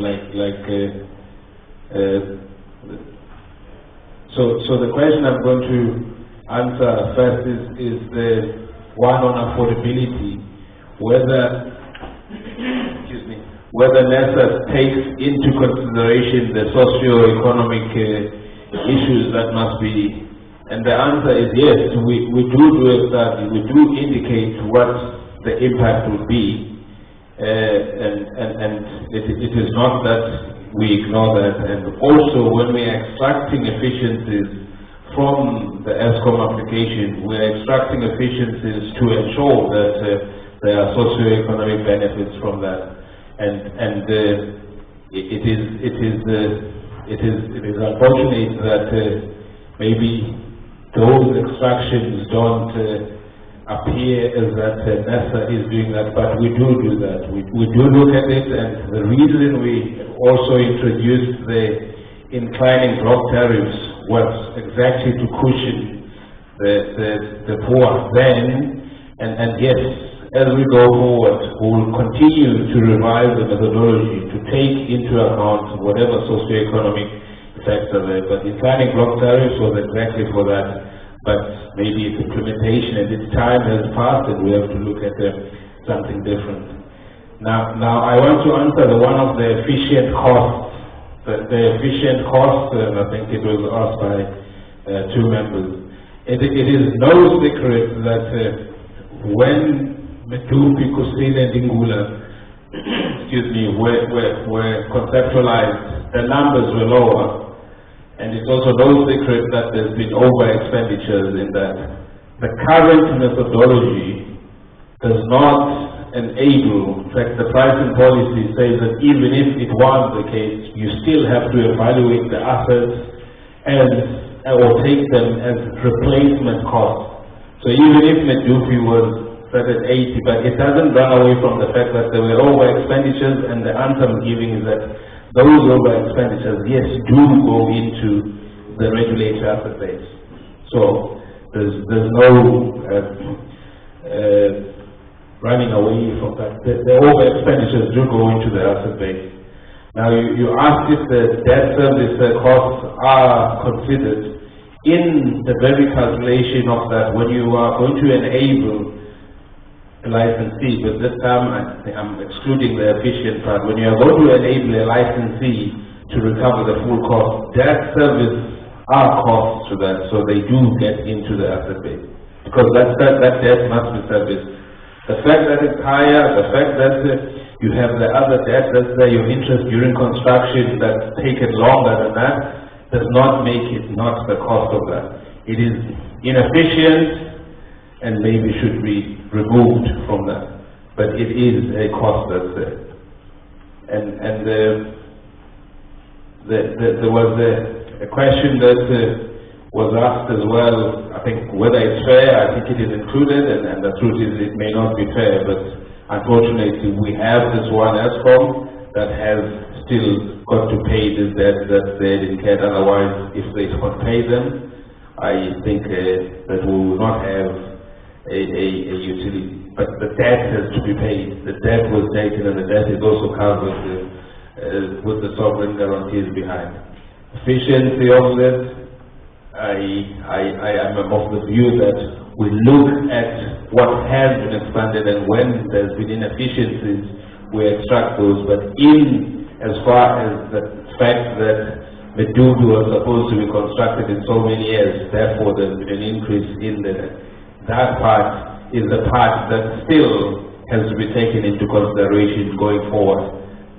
So the question I'm going to answer first is the one on affordability, whether NERSA takes into consideration the socio-economic issues that must be. And the answer is yes, we do a study, we do indicate what the impact will be, and it is not that we ignore that. And also when we are extracting efficiencies from the ESCOM application, we are extracting efficiencies to ensure that there are socio-economic benefits from that. And it is unfortunate that maybe those extractions don't appear as that NERSA is doing that, but we do that. We do look at it, and the reason we also introduced the inclining block tariffs was exactly to cushion the poor then, and yes, as we go forward, we will continue to revise the methodology to take into account whatever socioeconomic effects are there. But inclining block tariffs was exactly for that. But maybe its implementation and its time has passed, and we have to look at something different. Now I want to answer the one of the efficient costs. The efficient cost, and I think it was asked by 2 members. It is no secret that when Medupi, Kusile, and Ingula were conceptualized, the numbers were lower. And it's also no secret that there's been over-expenditures in that. The current methodology does not enable, in fact the pricing policy says that even if it was the case, you still have to evaluate the assets or take them as replacement costs. So even if Medupi was set at 80, but it doesn't run away from the fact that there were over-expenditures, and the answer I'm giving is that those over-expenditures, yes, do go into the regulated asset base. So there's no running away from that. The over-expenditures do go into the asset base. Now you asked if the debt service costs are considered in the very calculation of that when you are going to enable licensee, but this time I'm excluding the efficient part. When you are going to enable a licensee to recover the full cost, debt service are costs to that, so they do get into the asset base, because that debt must be serviced. The fact that it's higher, the fact that you have the other debt, that's your interest during construction that's taken longer than that, does not make it not the cost of that. It is inefficient and maybe should be removed from that. but it is a cost that's there. And there was a question that was asked as well, I think whether it's fair. I think it is included, and the truth is it may not be fair, but unfortunately we have this one ESCOM that has still got to pay this debt that they didn't get. Otherwise, if they don't pay them, I think that we will not have a utility. But the debt has to be paid. The debt was taken, and the debt is also covered with the sovereign guarantees behind. Efficiency of this, I am of the view that we look at what has been expanded, and when there's been inefficiencies, we extract those. But as far as the fact that the Medupi was supposed to be constructed in so many years, therefore there's been an increase in that part is the part that still has to be taken into consideration going forward.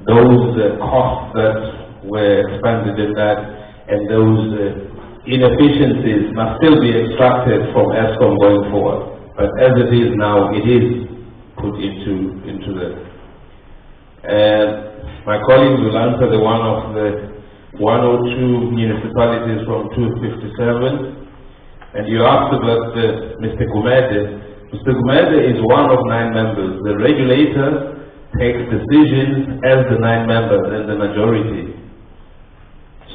Those costs that were expanded in that, and those inefficiencies must still be extracted from ESCOM going forward. But as it is now, it is put into the. My colleagues will answer the one of the 102 municipalities from 257. And you asked about Mr. Gumede. Mr. Gumede is one of 9 members. The regulator takes decisions as the 9 members and the majority.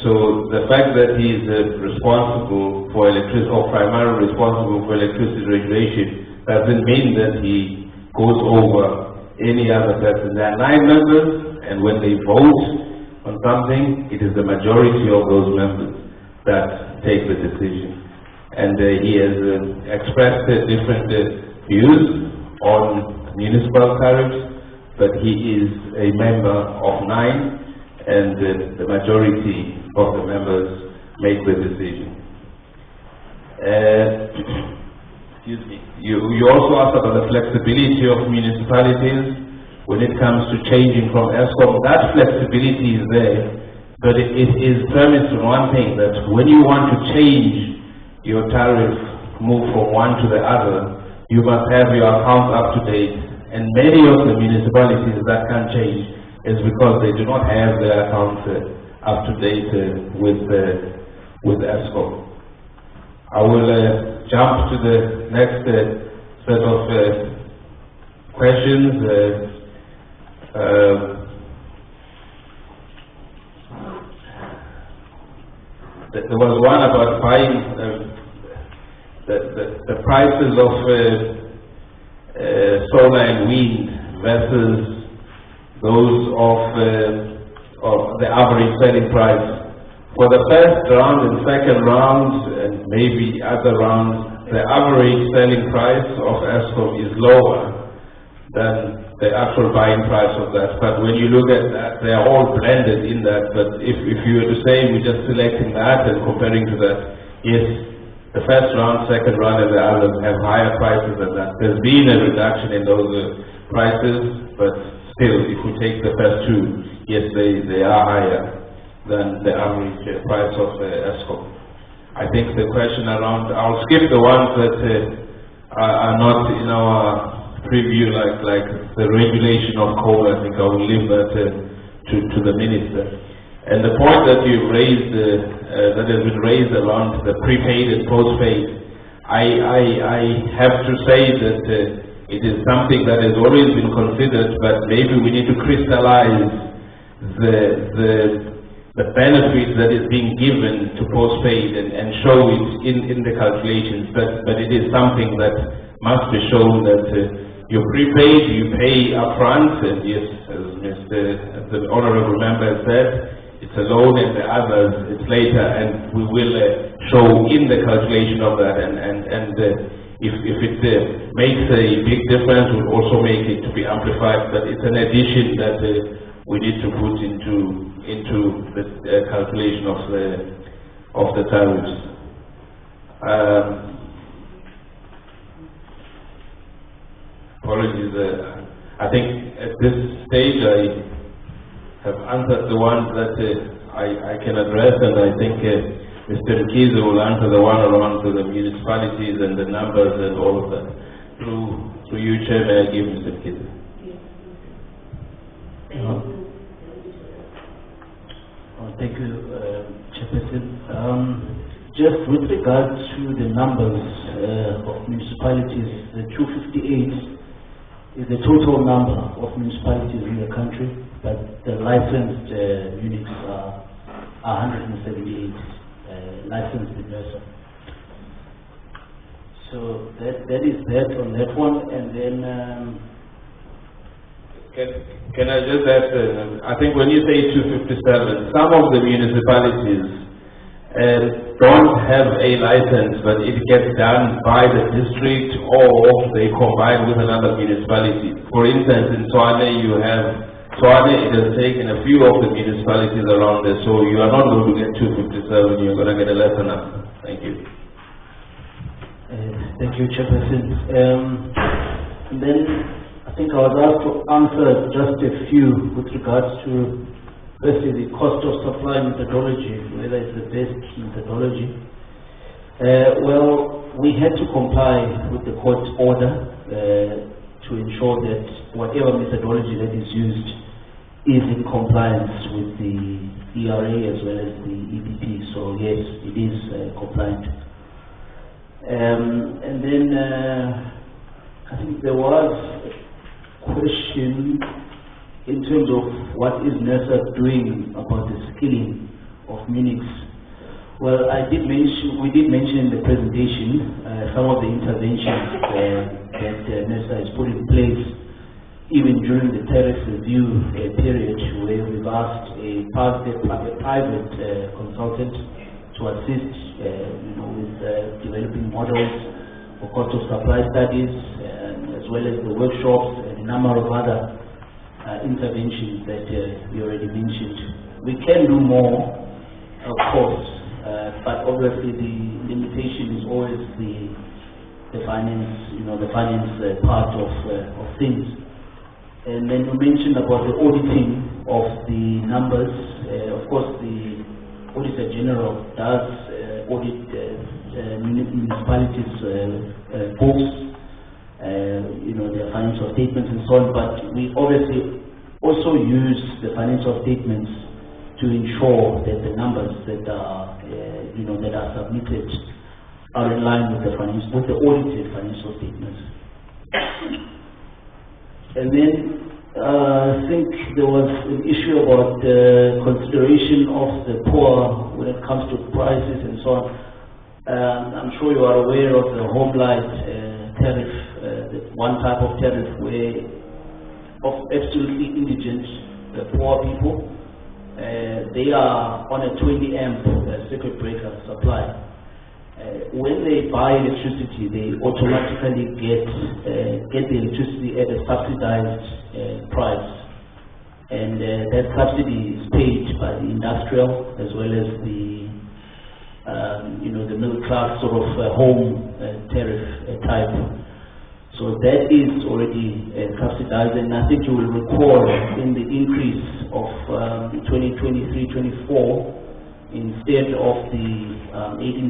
So the fact that he is responsible for electricity, or primarily responsible for electricity regulation, doesn't mean that he goes over any other person. There are 9 members, and when they vote on something, it is the majority of those members that take the decision. And he has expressed different views on municipal tariffs, but he is a member of 9, and the majority of the members make the decision. Excuse me. You also asked about the flexibility of municipalities when it comes to changing from ESCOM. That flexibility is there, but it is premised on one thing, that when you want to change your tariff, move from one to the other, you must have your accounts up to date. And many of the municipalities that can change is because they do not have their accounts up to date with ESCOM. I will jump to the next set of questions. There was one about buying the prices of solar and wind versus those of the average selling price. For the first round and second rounds, and maybe other rounds, the average selling price of ESCOM is lower than the actual buying price of that. But when you look at that, they are all blended in that. But if you were to say we're just selecting that and comparing to that, yes, the first round, second round, and the others have higher prices than that. There's been a reduction in those prices, but still, if we take the first 2, yes, they are higher than the average price of ESCOM. I think the question around, I'll skip the ones that are not in our preview, like the regulation of coal. I think I will leave that to the Minister. And the point that you've raised, that has been raised around the prepaid and postpaid, I have to say that it is something that has always been considered, but maybe we need to crystallize the benefit that is being given to postpaid and show it in the calculations. But it is something that must be shown that you're prepaid, you pay upfront, and yes, as the Honourable Member said, it's a loan, and the others it's later, and we will show in the calculation of that, and if it makes a big difference, we'll also make it to be amplified, but it's an addition that we need to put into the calculation of the tariffs. Apologies, I think at this stage I have answered the ones that I can address, and I think Mr. Mkhize will answer the one around to the municipalities and the numbers and all of that. Through you, Chair, may I give Mr. Mkhize. Thank you, Chairperson. Just with regard to the numbers of municipalities, the 258 is the total number of municipalities in the country, but the licensed units are 178 licensed in NERSA. So that is that on that one, and then can I just add, I think when you say 257, some of the municipalities don't have a license, but it gets done by the district or they combine with another municipality. For instance, in Tshwane, you have Tshwane, it has taken a few of the municipalities around there, so you are not going to get 257, you're going to get a lesser number. Thank you. Thank you, Chairperson. And then I think I was asked to answer just a few with regards to, firstly, the cost of supply methodology, whether it's the best methodology. Well, we had to comply with the court order to ensure that whatever methodology that is used is in compliance with the ERA as well as the EPP. So yes, it is compliant. And then I think there was a question in terms of what is NERSA doing about the skilling of Munix. Well, we did mention in the presentation some of the interventions that NERSA has put in place even during the tariff review period, where we've asked a private consultant to assist with developing models for cost of supply studies, as well as the workshops and a number of other interventions that we already mentioned. We can do more, of course, but obviously the limitation is always the finance, the finance part of things. And then you mentioned about the auditing of the numbers. Of course, the Auditor General does audit municipalities' books, their financial statements and so on, but we obviously also use the financial statements to ensure that the numbers that are, that are submitted are in line with the audited financial statements. And then I think there was an issue about the consideration of the poor when it comes to prices and so on. I'm sure you are aware of the home light tariff, one type of tariff where of absolutely indigent poor people, they are on a 20 amp circuit breaker supply. When they buy electricity, they automatically get the electricity at a subsidized price, and that subsidy is paid by the industrial as well as the the middle class sort of home tariff type. So that is already subsidized, and I think you will recall in the increase of 2023-24. Instead of the 18%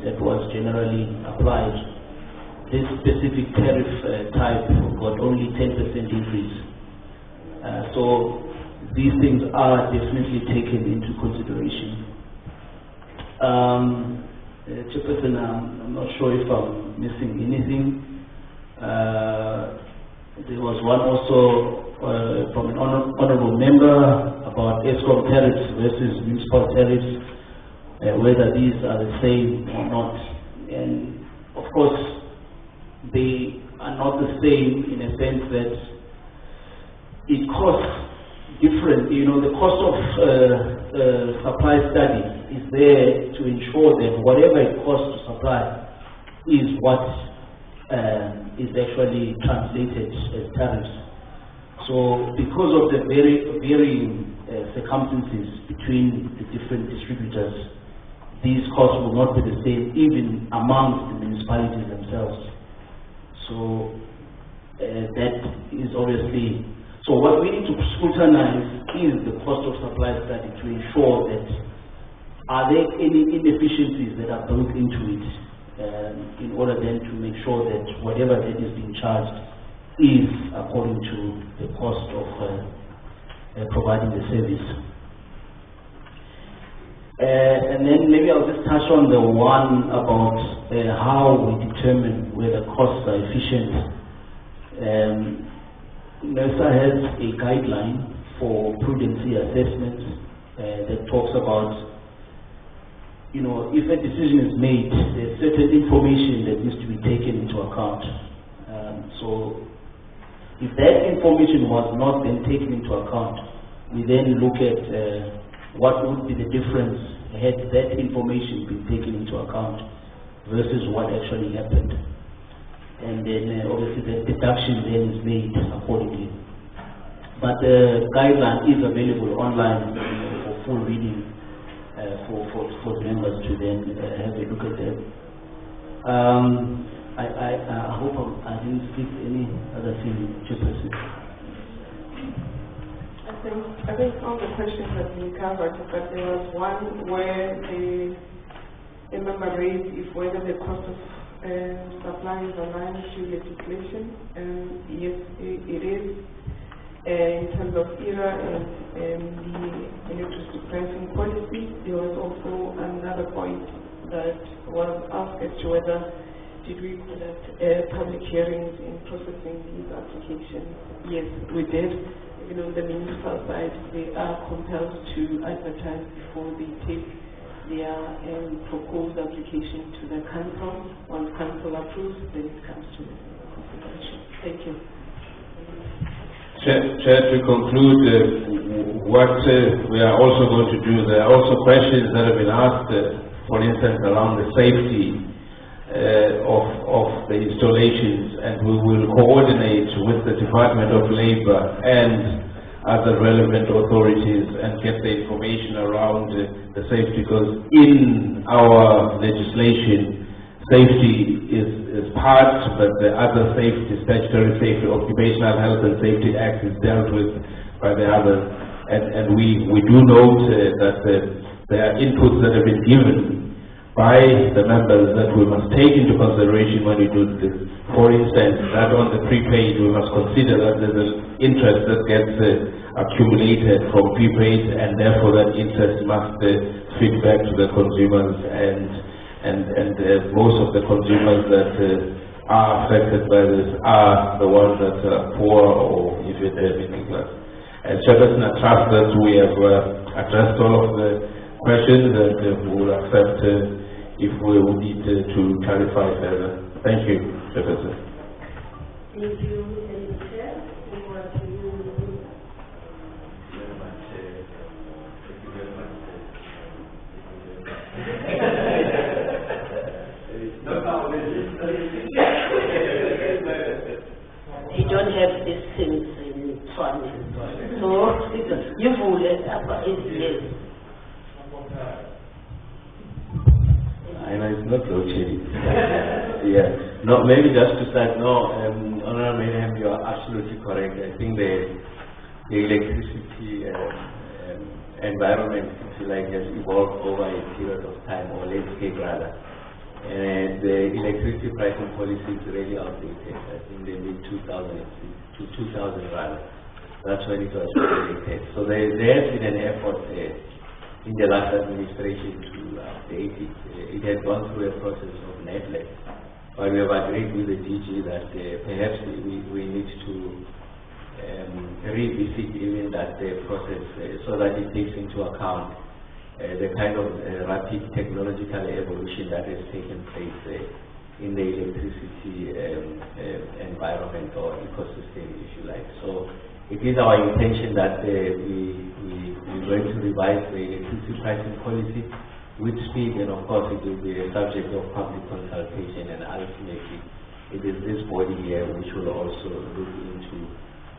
that was generally applied, this specific tariff type got only 10% increase. So these things are definitely taken into consideration. Chairperson, I'm not sure if I'm missing anything. There was one also from an honorable member about ESCOM tariffs versus municipal tariffs, whether these are the same or not. And of course, they are not the same in a sense that it costs different. The cost of supply study is there to ensure that whatever it costs to supply is what is actually translated as tariffs. So because of the varying circumstances between the different distributors, these costs will not be the same even amongst the municipalities themselves. So that is obviously, so what we need to scrutinize is the cost of supply study to ensure that are there any inefficiencies that are built into it, in order then to make sure that whatever that is being charged is according to the cost of providing the service. And then maybe I'll just touch on the one about how we determine whether costs are efficient. NERSA has a guideline for prudency assessments that talks about, you know, if a decision is made, there's certain information that needs to be taken into account. So if that information was not then taken into account, we then look at what would be the difference had that information been taken into account versus what actually happened. And then obviously the deduction then is made accordingly. But the guideline is available online for full reading for members to then have a look at that. I hope I didn't skip any other thing, Chairperson. I think all the questions have been covered, but there was one where the member raised if whether the cost of supply is aligned to legislation. Yes, it is. In terms of ERA and the electricity pricing policy, there was also another point that was asked as to whether did we conduct public hearings in processing these applications. Yes, we did. Even on the municipal side, they are compelled to advertise before they take their proposed application to the council. Once council approves, then it comes to consideration. Thank you. Chair, to conclude, what we are also going to do, there are also questions that have been asked, for instance, around the safety of the installations, and we will coordinate with the Department of Labor and other relevant authorities and get the information around the safety, because in our legislation, safety is part, but the other safety, statutory safety, Occupational Health and Safety Act is dealt with by the others. And we do note that there are inputs that have been given by the members that we must take into consideration when we do this. For instance, that on the prepaid, we must consider that there's an interest that gets accumulated from prepaid, and therefore that interest must feed back to the consumers, and most of the consumers that are affected by this are the ones that are poor or even middle class. And Chairperson, I trust that we have addressed all of the questions, and we will accept if we will need to clarify further. Thank you, Chairperson. Thank you, Chair. Over to you. You don't have these things in Swami. So, you will have yes. I know it's not load shedding. Yeah. No, maybe just to start, no, Honorable Mayhem, you are absolutely correct. I think the electricity environment, if you like, has evolved over a period of time, or landscape rather. And the electricity pricing policy is really outdated. I think the mid-2000 to 2000 rather. That's when it was created. So there has been an effort in the last administration to update it. It had gone through a process of netlet, but we have agreed with the DG that perhaps we need to revisit even that process so that it takes into account the kind of rapid technological evolution that has taken place in the electricity environment or ecosystem, if you like. So it is our intention that we're going to revise the electricity pricing policy with speed, and of course it will be a subject of public consultation, and ultimately it is this body here which will also look into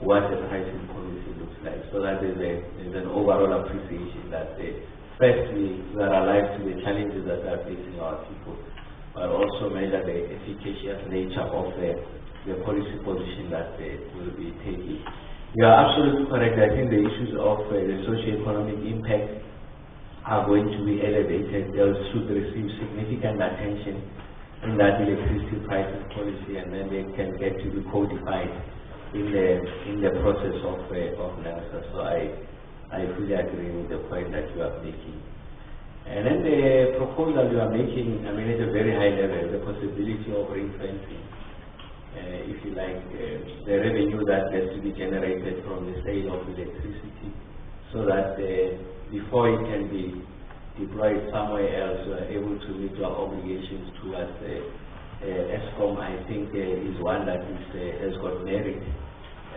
what the pricing policy looks like, so that there's an overall appreciation that first we are alive to the challenges that are facing our people, but also measure the efficacious nature of the policy position that will be taken. You are absolutely correct. I think the issues of the socio-economic impact are going to be elevated. They should receive significant attention in that electricity pricing policy, and then they can get to be codified in the process of NERSA. So I fully agree with the point that you are making. And then the proposal you are making, I mean, at a very high level, the possibility of ring-fencing, if you like, the revenue that has to be generated from the sale of electricity, so that before it can be deployed somewhere else, we are able to meet our obligations towards ESCOM. I think is one that has got merit,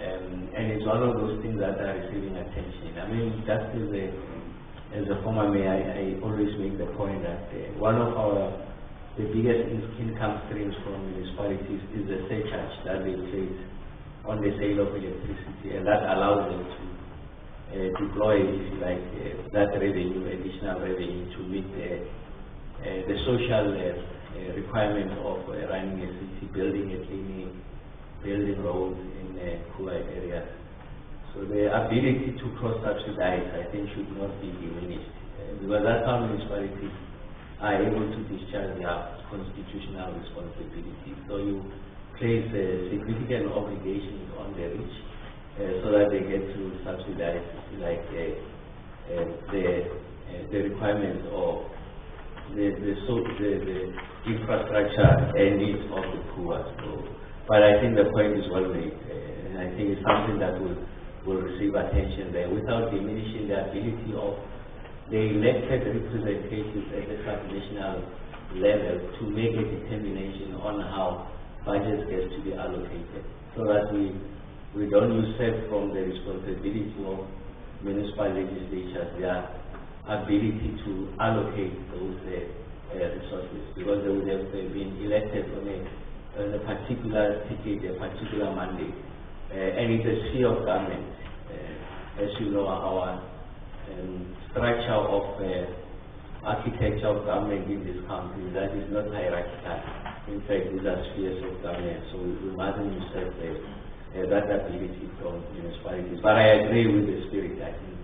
and it's one of those things that are receiving attention. I mean, just as a former mayor, I always make the point that one of the biggest income streams from municipalities is the surcharge that they place on the sale of electricity, and that allows them to deploy, if you like, that revenue, additional revenue, to meet the social requirement of running a city, building a clinic, building roads in poor areas. So the ability to cross-subsidize, I think, should not be diminished, because that's how municipalities are able to discharge their constitutional responsibilities. So you place significant obligations on the rich, so that they get to subsidize, like the requirements of the infrastructure and needs of the poor. So, but I think the point is well made, and I think it's something that will receive attention there, without diminishing the ability of the elected representatives at the subnational level to make a determination on how budgets get to be allocated, so that we don't usurp from the responsibility of municipal legislatures their ability to allocate those resources, because they would have been elected on a particular ticket, a particular mandate. And it's a sphere of government. As you know, our structure of architecture of government in this country, that is not hierarchical. In fact, these are spheres of government, so we mustn't usurp that ability from municipalities. But I agree with the spirit. I think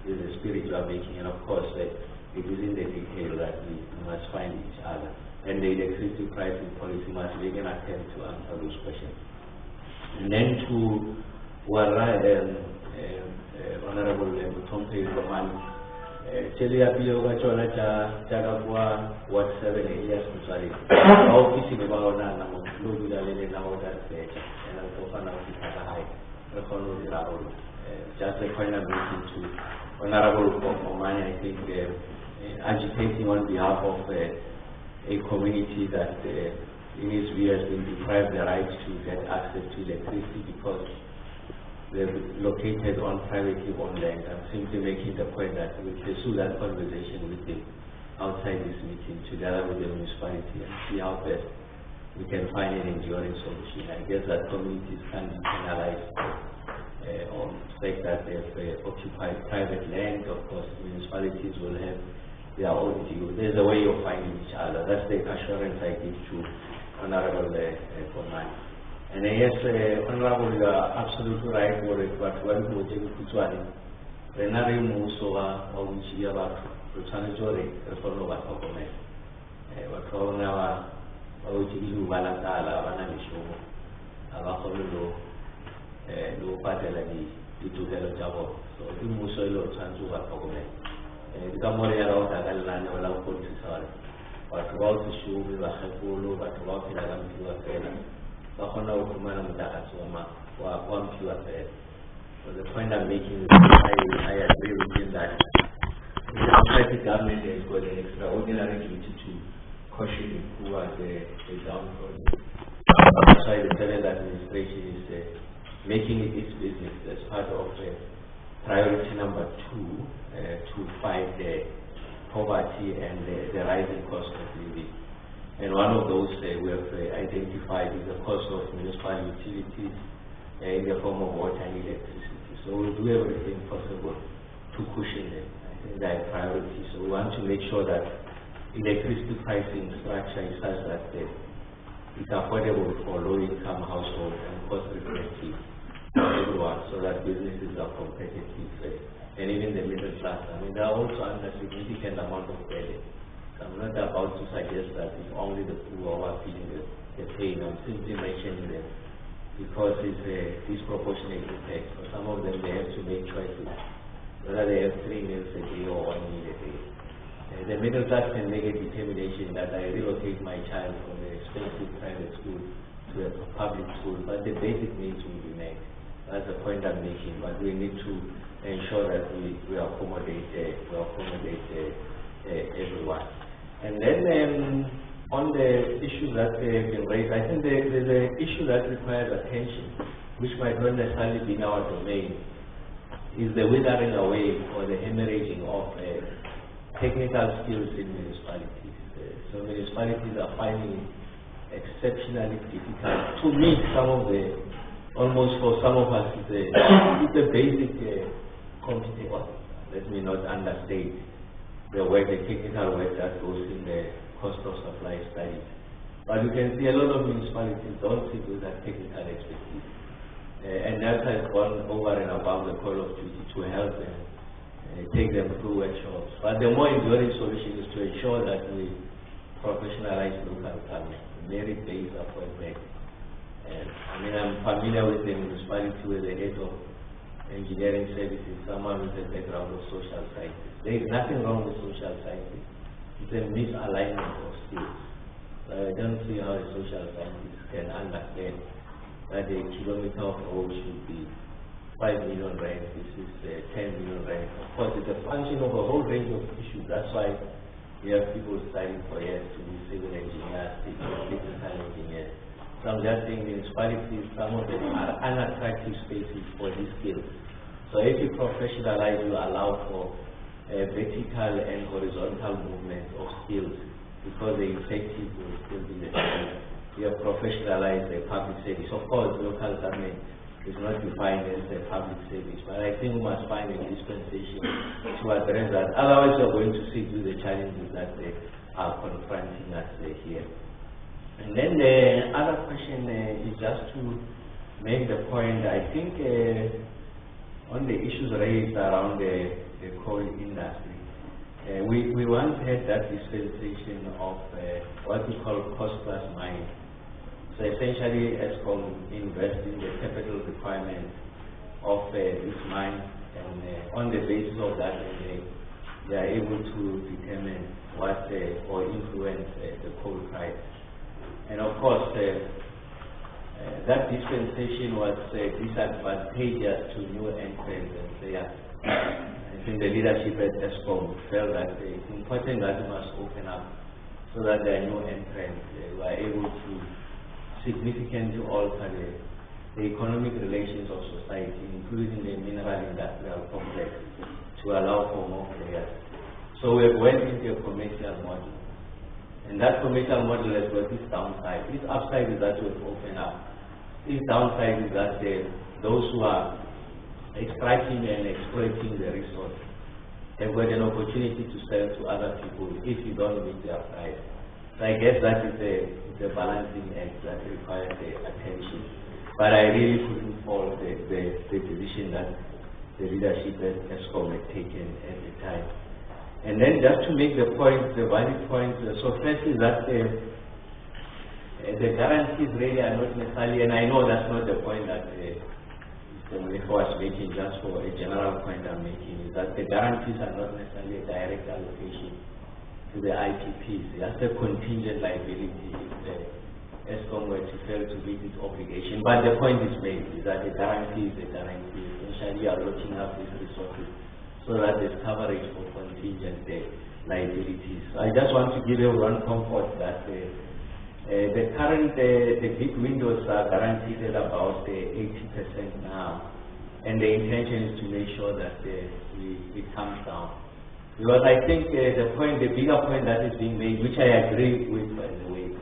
with the spirit you are making, and of course, it is in the detail that we must find each other. And the electricity pricing policy must make an attempt to answer those questions. And then to Honorable Mutompe Roman, Chelia Pioga Chola Chagua, what 7 years to study. All fishing about Nana, Lugula Lily now that stage, and I'll open up the high, just a point of meeting to Honorable Omani, I think, agitating on behalf of a community that in his view has been deprived the right to get access to electricity because they're located on privately owned land. I'm simply making the point that we pursue that conversation with him outside this meeting together with the municipality and see how best we can find an enduring solution. I guess that communities can be penalized on the fact that they've occupied private land. Of course, municipalities will have their own view. There's a way of finding each other. That's the assurance I give to Honorable Command. And yes, Honorable, you are absolutely right for it, but when we take Kutuani, Renari Musoa, or Wichia, Rutanjore, the follow up of Gomez. But for now, Ochilu Balatala, Vanamisho, Avaholo, Lopatelagi, to Hello Jabo. So, you Musoilo, Sansuva Gomez. The Gamoria out at Alana, allow police, but about the show, we were Hapolo, but about the Alam Bahona Kumana Mutakasoma, or one pure affair. So the point I'm making is I agree with you that the democratic government has got an extraordinary duty to caution who are the downfall. That's why the federal administration is making it its business as part of priority number 2 to fight poverty and the rising cost of living. And one of those we have identified is the cost of municipal utilities in the form of water and electricity. So we'll do everything possible to cushion them. I think that priority. So we want to make sure that electricity pricing structure is such that it's affordable for low-income households and cost-effective for everyone, so that businesses are competitive and even the middle class. I mean, they are also under significant amount of credit. I'm not about to suggest that it's only the poor who are feeling the pain. I'm simply mentioning because it's a disproportionate impact. For some of them, they have to make choices, whether they have 3 meals a day or 1 meal a day. The middle class can make a determination that I relocate my child from an expensive private school to a public school, but the basic needs will be met. That's the point I'm making, but we need to ensure that we accommodate everyone. And then on the issues that have been raised, I think there's an issue that requires attention, which might not necessarily be in our domain, is the withering away or the hemorrhaging of technical skills in municipalities. So municipalities are finding it exceptionally difficult to meet some of the, almost for some of us, it's a basic competence. Let me not understate the work, the technical work that goes in the cost of supply studies. But you can see a lot of municipalities don't sit with that technical expertise. And NERSA has gone over and above the call of duty to help them, take them through workshops. But the more enduring solution is to ensure that we professionalize local government, merit-based appointment. I mean, I'm familiar with the municipality with the head of engineering services, someone with a background of social sciences. There is nothing wrong with social sciences. It's a misalignment of skills. I don't see how a social scientist can understand that a kilometer of road should be 5 million rand, this is 10 million rand. Of course, it's a function of a whole range of issues. That's why we have people studying for years to be civil engineers, technical engineers. So I'm just saying municipalities, some of them are unattractive spaces for these skills. So if you professionalize, you allow for vertical and horizontal movement of skills, because the incentive will still be the same. You have professionalized the public service. Of course, local government is not defined as a public service, but I think we must find a dispensation to address that. Otherwise, we're going to see through the challenges that they are confronting us here. And then the other question is just to make the point, I think, on the issues raised around the coal industry. We once had that dispensation of what we call cost plus mine. So essentially, ESCOM invests in the capital requirement of this mine, and on the basis of that, they are able to determine what or influence the coal price. And of course, that dispensation was disadvantageous to new entrants and players. I think the leadership at ESCOM felt that it's important that we must open up so that the new entrants were able to significantly alter the economic relations of society, including the mineral industrial complex, to allow for more players. So we went into a commercial model. And that commercial model has got this downside. This upside is that we've opened up. This downside is that those who are extracting and exploiting the resource have got an opportunity to sell to other people if you don't meet their price. So I guess that is the balancing act that requires the attention. But I really couldn't fault the decision that the leadership at ESCOM had taken at the time. And then just to make the point, the valid point, so first is that the guarantees really are not necessarily, and I know that's not the point that Mr. Molefe was making, just for a general point I'm making, is that the guarantees are not necessarily a direct allocation to the IPPs. That's a contingent liability if the ESCOM were to fail to meet its obligation. But the point is made, is that a guarantee is a guarantee. Essentially, you are locking up these resources so that there's coverage for contingent liabilities. I just want to give everyone comfort that the current, the big windows are guaranteed at about 80% now, and the intention is to make sure that it comes down. Because I think the bigger point that is being made, which I agree with, by the way,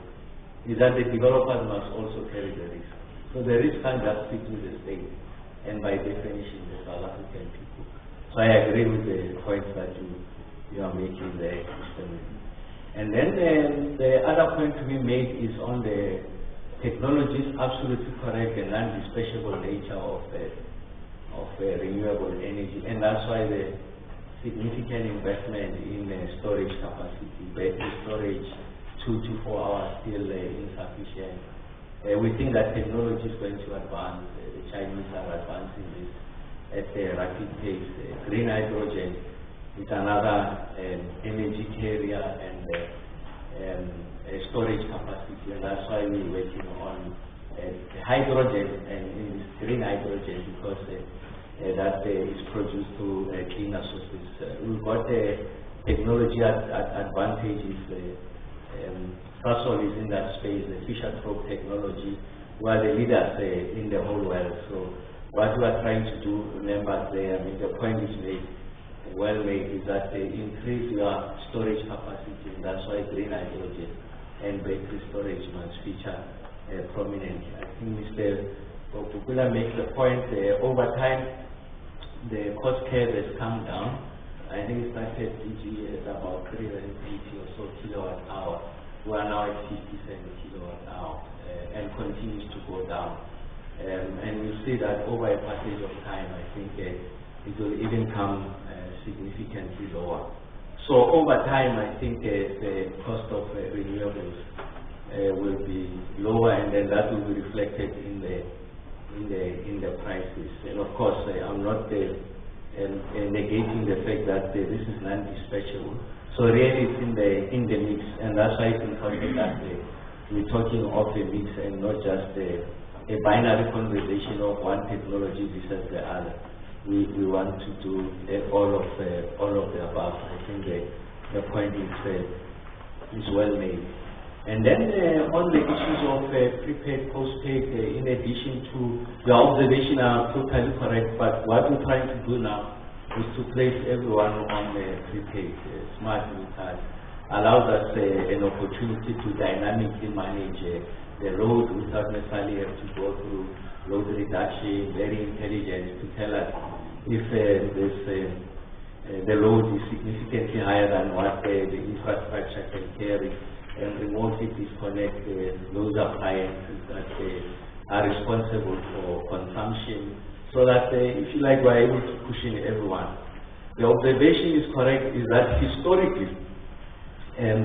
is that the developers must also carry the risk. So the risk can't just sit with the state, and by definition, the South African people. So I agree with the points that you are making there, Mr. Molefe. And then the other point to be made is on the technologies, absolutely correct, and non-dispatchable nature of renewable energy, and that's why the significant investment in storage capacity, battery storage, 2 to 4 hours still insufficient. We think that technology is going to advance. The Chinese are advancing this at a rapid pace. Green hydrogen is another energy carrier and storage capacity, and that's why we're working on hydrogen and in this green hydrogen, because that is produced through cleaner sources. We've got technology advantages. Sasol is in that space, the Fischer-Tropsch technology. We are the leaders in the whole world. So what we are trying to do, remember there, I mean, the point is made, well made, is that they increase your storage capacity, and that's why green hydrogen and battery storage must feature prominently. I think Mr. Ramokgopa makes the point, over time, the cost curve has come down. I think it started DG at about 380 or so kilowatt hour. We are now at 57 kilowatt hour and continues to go down. And we see that over a passage of time, I think it will even come significantly lower. So over time, I think the cost of renewables will be lower, and then that will be reflected in the prices. And of course, I'm not negating the fact that this is non-dispatchable. So really, it's in the mix, and that's why it's important that we're talking of a mix and not just a binary conversation of one technology versus the other. We want to do all of the above. I think the point is well made. And then on the issues of prepaid, postpaid, in addition to the observation are totally correct, but what we're trying to do now is to place everyone on prepaid. Smart meters allows us an opportunity to dynamically manage the load without necessarily have to go through load reduction, very intelligent to tell us if the load is significantly higher than what the infrastructure can carry, and remotely disconnect those appliances that are responsible for consumption, so that if you like, we're able to cushion everyone. The observation is correct, is that historically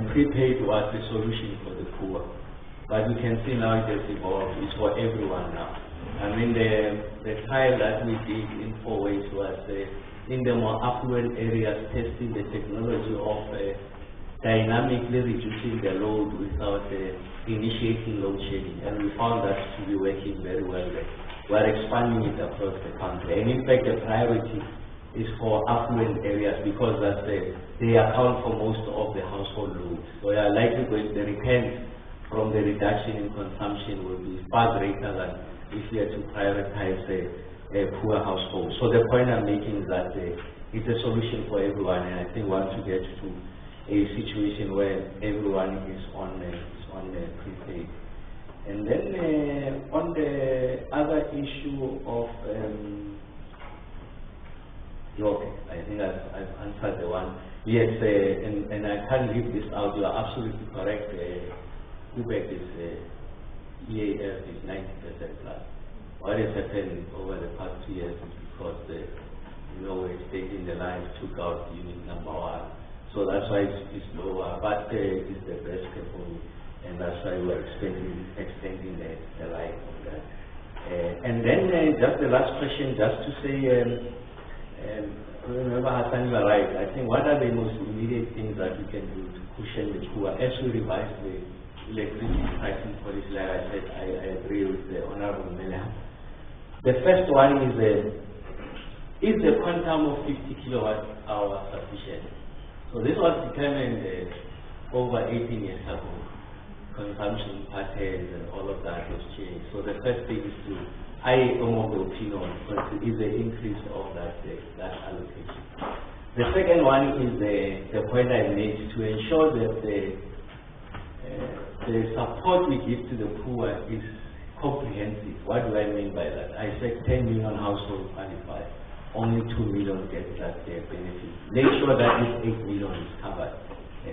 prepaid was the solution for the poor, but we can see now it has evolved. It's for everyone now. I mean, the trial that we did in 4 ways was in the more affluent areas, testing the technology of dynamically reducing the load without initiating load shedding, and we found that to be working very well there. We are expanding it across the country, and in fact the priority is for affluent areas, because that's they account for most of the household loads. So we are likely going, the return from the reduction in consumption will be far greater than if we are to prioritize poor households. So the point I'm making is that it's a solution for everyone, and I think we want to get to a situation where everyone is on prepaid. And then on the other issue of okay, I think I've answered the one. Yes, and I can't leave this out. You are absolutely correct. UBEC is EAF is 90% plus. What has happened over the past 2 years is because we're taking the line, took out unit number 1. So that's why it's lower, but it's the best performing, and that's why we're extending the life of that. And then just the last question, just to say, remember Hassan, you are right. I think what are the most immediate things that we can do to cushion the poor as we revise the electricity pricing policy? Like I said, I agree with the Honorable Mayor. The first one is the quantum of 50 kilowatt hours sufficient? So this was determined over 18 years ago. Consumption patterns and all of that has changed. So the first thing is to, I am of the opinion, is the increase of that allocation. The second one is the point I made, to ensure that the support we give to the poor is comprehensive. What do I mean by that? I said 10 million households qualify. Only 2 million get that benefit. Make sure that this 8 million is covered.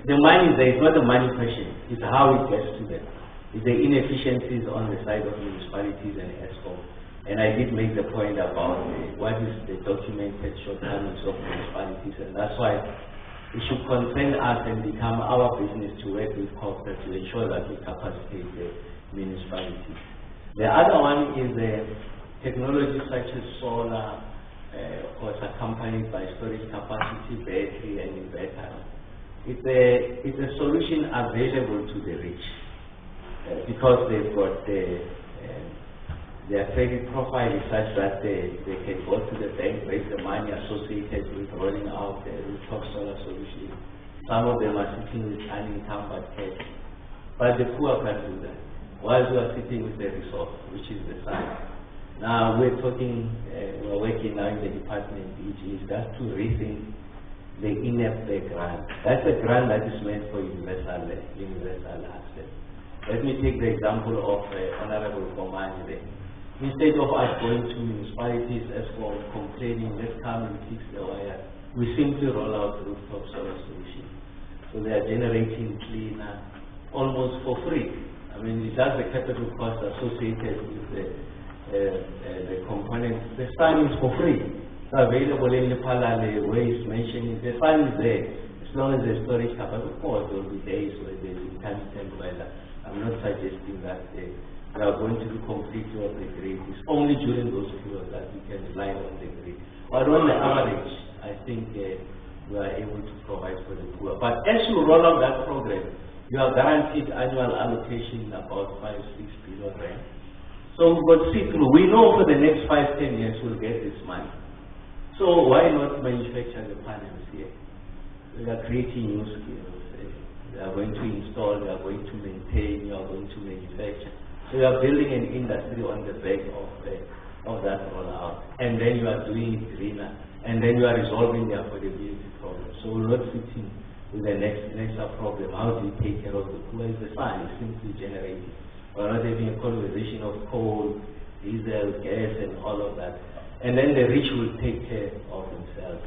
The money is there, it's not the money question, it's how it gets to them. It's the inefficiencies on the side of municipalities and ESCOM. And I did make the point about what is the documented shortcomings of municipalities, and that's why it should concern us and become our business to work with corporate to ensure that we capacitate the municipalities. The other one is technology such as solar, of course accompanied by storage capacity, battery and inverter. It's a solution available to the rich because they've got their credit profile is such that they can go to the bank, raise the money associated with rolling out the rooftop solar solution. Some of them are sitting with unencumbered cash, but the poor can't do that. While you are sitting with the resource, which is the sun. Now we're working now in the department, which is just to rethink the INEP grant. That's a grant that is meant for universal access. Let me take the example of Honorable Komani there. Instead of us going to municipalities, ESCOM, complaining, let's come and fix the wire, we simply roll out rooftop solar solution. So they are generating cleaner almost for free. I mean, it has the capital cost associated with the components. The sun is for free. It's available in the Palale, where it's mentioning the sun is there. As long as the storage capacity, of course, there will be days where there's intermittent weather. I'm not suggesting that we are going to be completely off the grid. It's only during those periods that we can rely on the grid. But on the average, I think we are able to provide for the poor. But as you roll out that program, you are guaranteed annual allocation about 5-6 billion rand. So we've got see-through. We know for the next 5-10 years we'll get this money. So why not manufacture the panels here? We are creating new skills. We are going to install, we are going to maintain, we are going to manufacture. So you are building an industry on the back of that rollout. And then you are doing it greener. And then you are resolving the affordability problem. So we're not sitting with the next problem. How do you take care of the poor? Is the sun is simply generating. We're not having a conversation of coal, diesel, gas, and all of that. And then the rich will take care of themselves.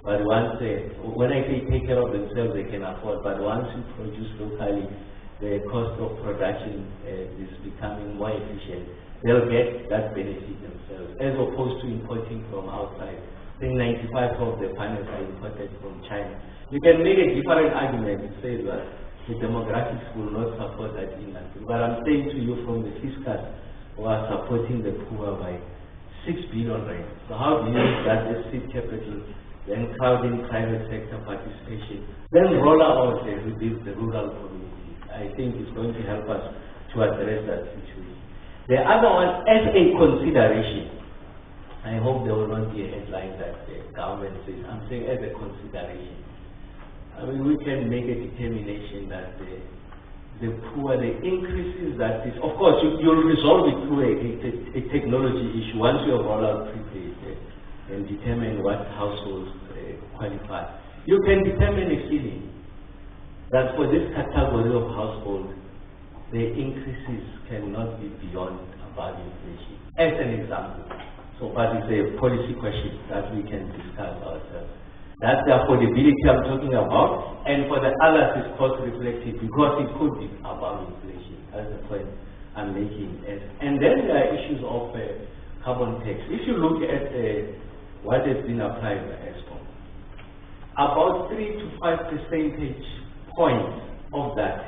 But once, when I say take care of themselves, they can afford. But once you produce locally, the cost of production is becoming more efficient. They'll get that benefit themselves, as opposed to importing from outside. I think 95% of the panels are imported from China. You can make a different argument. It says that the demographics will not support that industry. But I'm saying to you from the fiscals who are supporting the poor by 6 billion rand. So how do you use that as seed capital, then crowding private sector participation, then roll out the rural community? I think it's going to help us to address that situation. The other one, as a consideration, I hope there will not be a headline that the government says, I'm saying as a consideration. I mean, we can make a determination that the poor, the increases that is, of course, you'll resolve it through a technology issue. Once you have rolled out prepaid and determine what households qualify, you can determine a ceiling that for this category of household, the increases cannot be beyond above inflation. As an example. So, but it's a policy question that we can discuss ourselves. That's the affordability I'm talking about, and for the others it's cost reflective because it could be above inflation. That's the point I'm making. And then there are issues of carbon tax. If you look at what has been applied by Eskom, about 3 to 5 percentage points of that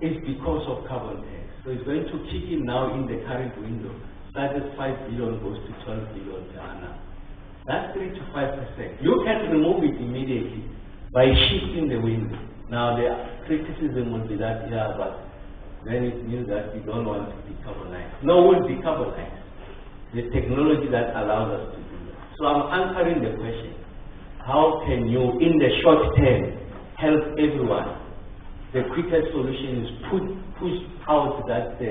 is because of carbon tax. So it's going to kick in now in the current window. Started 5 billion goes to 12 billion per annum. That's 3 to 5%. You can remove it immediately by shifting the window. Now the criticism will be that, yeah, but then it means that we don't want to decarbonize. No, we'll decarbonize. The technology that allows us to do that. So I'm answering the question. How can you, in the short term, help everyone? The quickest solution is push out that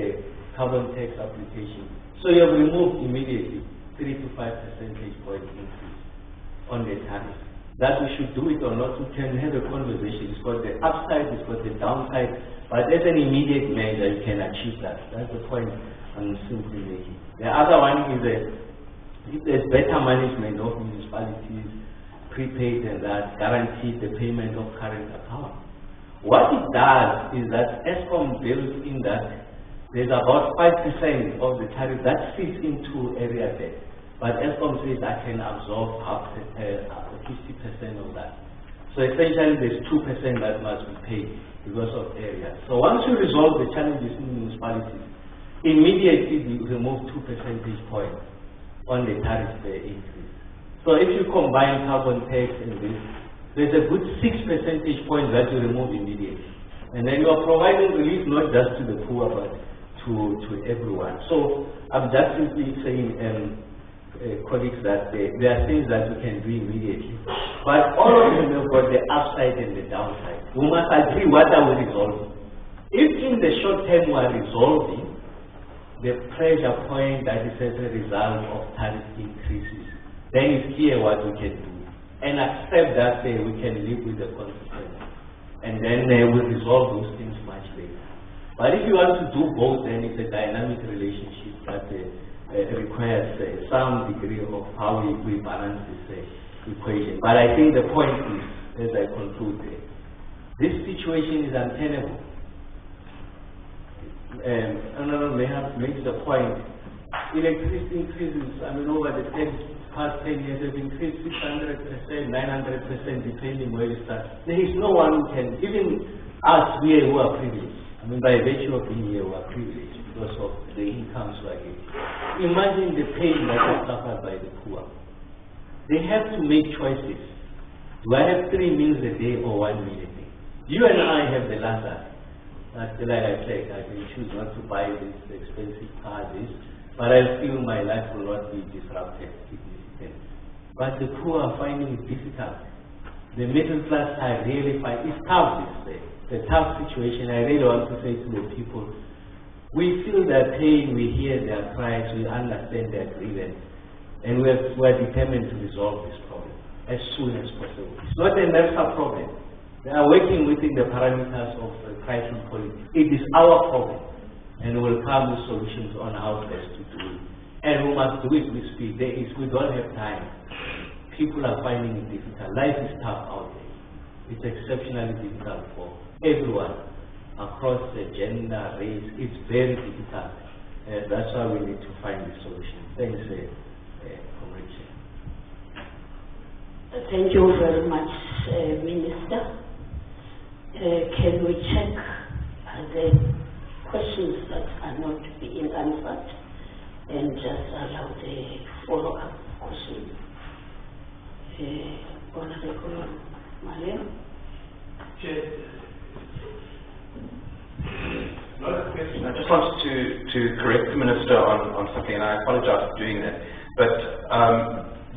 carbon tax application. So you have removed immediately 3 to 5 percentage point increase on the tariff. That we should do it or not, we can have a conversation. It's got the upside, it's got the downside, but as an immediate measure, you can achieve that. That's the point I'm simply making. The other one is that if there's better management of municipalities, prepaid and that guarantees the payment of current account. What it does is that Eskom builds in that there's about 5% of the tariff that fits into area debt. But Eskom says I can absorb up to 50% of that. So essentially there's 2% that must be paid because of area. So once you resolve the challenges in municipalities, immediately we remove 2 percentage points on the tariff increase. So if you combine carbon tax and this, there's a good 6 percentage points that you remove immediately. And then you are providing relief not just to the poor, but to everyone. So I'm just simply saying, colleagues, that there are things that we can do immediately. But all of them have got the upside and the downside. We must agree what are we resolving. If in the short term we are resolving the pressure point that is as a result of tariff increases, then it's clear what we can do. And accept that we can live with the consequences. And then we'll resolve those things much later. But if you want to do both, then it's a dynamic relationship that requires some degree of how we balance this equation. But I think the point is, as I conclude, this situation is untenable. Honorable Mayhap makes the point, electricity increases, over the past 10 years have increased 600%, 900%, depending where you start. There is no one who can, even us, we who are privileged. By virtue of being here, we are privileged because of the incomes we are getting. Imagine the pain that is suffered by the poor. They have to make choices. Do I have 3 meals a day or 1 meal a day? You and I have the latter. Like I said, I can choose not to buy this expensive car, but I feel my life will not be disrupted significantly. But the poor are finding it difficult. The middle class are really finding it tough this day. The tough situation. I really want to say to the people, we feel their pain, we hear their cries, we understand their grievance, and we're determined to resolve this problem as soon as possible. It's not a NERSA problem. They are working within the parameters of crisis policy. It is our problem, and we will come with solutions on how best to do it. And we must do it with speed. We don't have time. People are finding it difficult. Life is tough out there. It's exceptionally difficult for everyone across the gender, race. It's very difficult. That's why we need to find a solution. Thanks, Comrade. Thank you very much, Minister. Can we check the questions that are not being answered and just allow the follow-up questions? Honorable Malem. Not a question. I just wanted to correct the Minister on something, and I apologize for doing that. But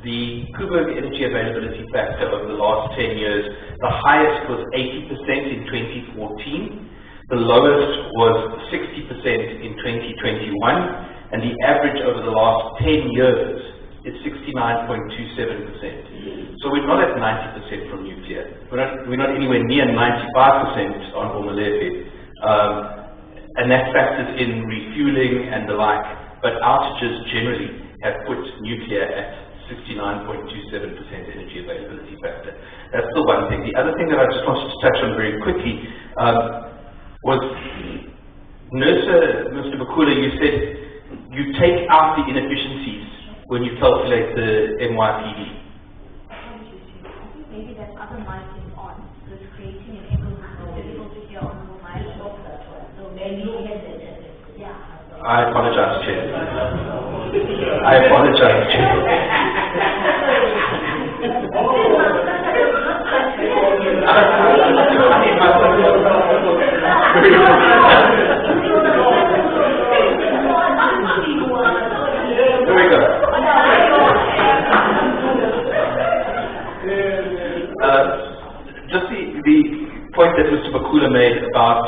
the Coburg Energy Availability Factor over the last 10 years, the highest was 80% in 2014, the lowest was 60% in 2021, and the average over the last 10 years is 69.27%. So we're not at 90% from nuclear. We're not anywhere near 95% on Molefe. And that factors in refueling and the like, but outages generally have put nuclear at 69.27% energy availability factor. That's the one thing. The other thing that I just wanted to touch on very quickly was NERSA, Mr. Bakula, you said you take out the inefficiencies when you calculate the MYPD. Maybe that other mic is on, so it's creating an echo. It's difficult to hear on the mic. So maybe I apologize, Chair. I apologize, Chair. Here we go. Just the point that Mr. Bakula made about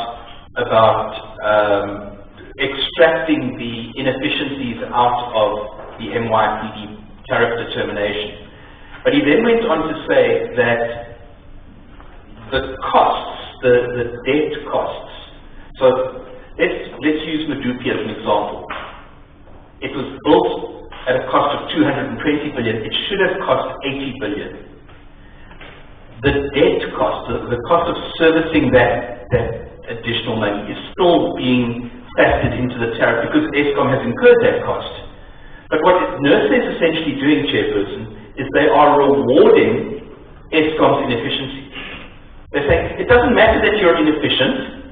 extracting the inefficiencies out of the MYPD tariff determination. But he then went on to say that the costs, the debt costs, so let's use Medupi as an example. It was built at a cost of 220 billion. It should have cost 80 billion. The debt cost, the cost of servicing that additional money is still being factored into the tariff because Eskom has incurred that cost. But what NERSA is essentially doing, Chairperson, is they are rewarding Eskom's inefficiency. They're saying, it doesn't matter that you're inefficient,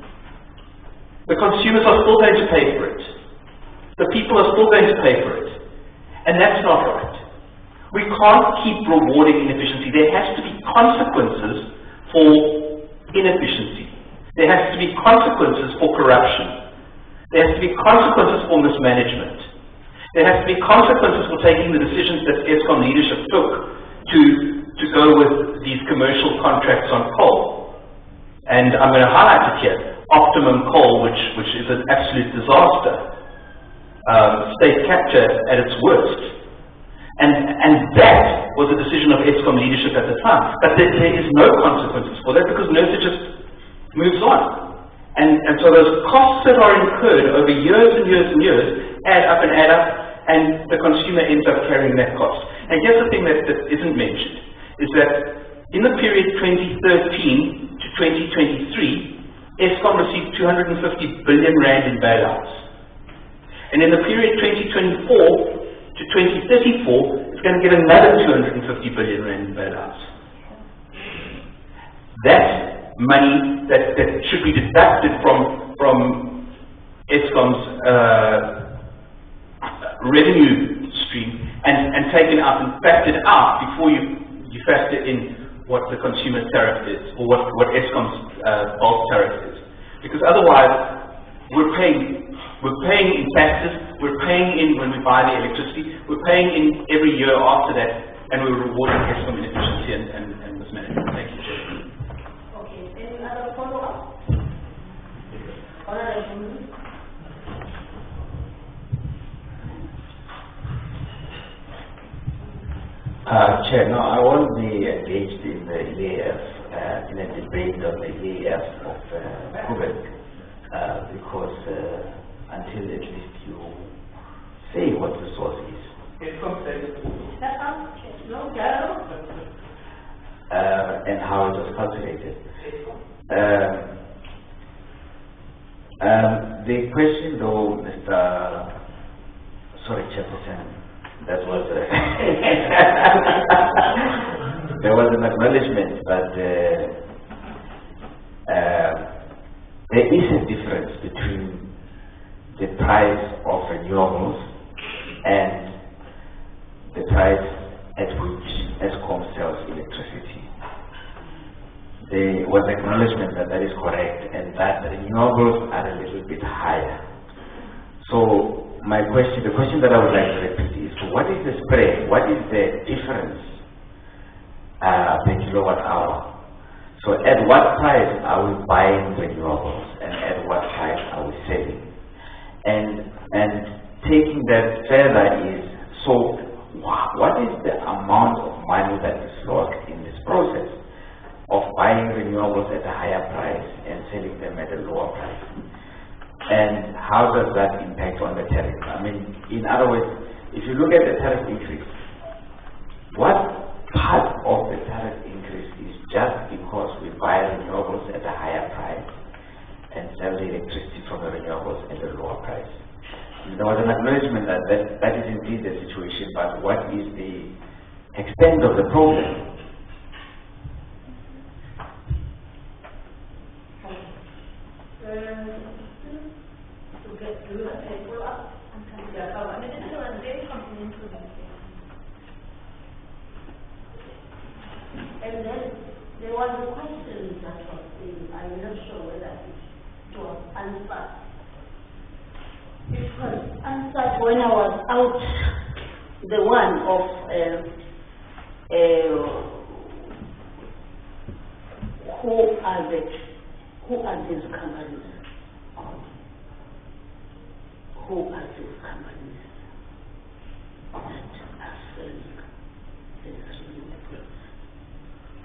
the consumers are still going to pay for it. the people are still going to pay for it. And that's not right. We can't keep rewarding inefficiency. There has to be consequences for inefficiency. There has to be consequences for corruption. There has to be consequences for mismanagement. There has to be consequences for taking the decisions that Eskom leadership took to go with these commercial contracts on coal. And I'm going to highlight it here. Optimum coal, which is an absolute disaster. State capture at its worst. And that was a decision of Eskom leadership at the time. But there is no consequences for that because NERSA just moves on. And so those costs that are incurred over years and years and years add up, and the consumer ends up carrying that cost. And here's the thing that isn't mentioned, is that in the period 2013 to 2023, Eskom received 250 billion rand in bailouts. And in the period 2024 to 2034, it's going to get another 250 billion rand in bailouts. That's money that should be deducted from Eskom's revenue stream and taken out and factored out before you factor in what the consumer tariff is or what Eskom's bulk tariff is. Because otherwise, we're paying in taxes, we're paying in when we buy the electricity, we're paying in every year after that, and we're rewarding Eskom inefficiency and mismanagement. Thank you, Chair. Okay, any other follow-up? Chair, no, I won't be engaged in the EAF, in a debate on the EAF of Quebec, because until at least you say what the source is. And how it was calculated. The question though, Chairperson, that was there was an acknowledgement that there is a difference between the price of renewables and the price at which Eskom sells electricity. There was acknowledgement that that is correct and that renewables are a little bit higher. So the question that I would like to repeat is, what is the spread? What is the difference per kilowatt hour? So at what price are we buying renewables and at what price are we selling? And taking that further is, so what is the amount of money that is lost in this process of buying renewables at a higher price and selling them at a lower price? And how does that impact on the tariff? I mean, in other words, if you look at the tariff increase, what part of the tariff increase is just because we buy renewables at a higher price and sell the electricity from the renewables at a lower price? There was an acknowledgement that is indeed the situation, but what is the extent of the problem? And then there was a question that was in, I'm not sure whether it was answered. It was answered when I was out, the one of who are these companies? Who are these companies that are selling these renewables?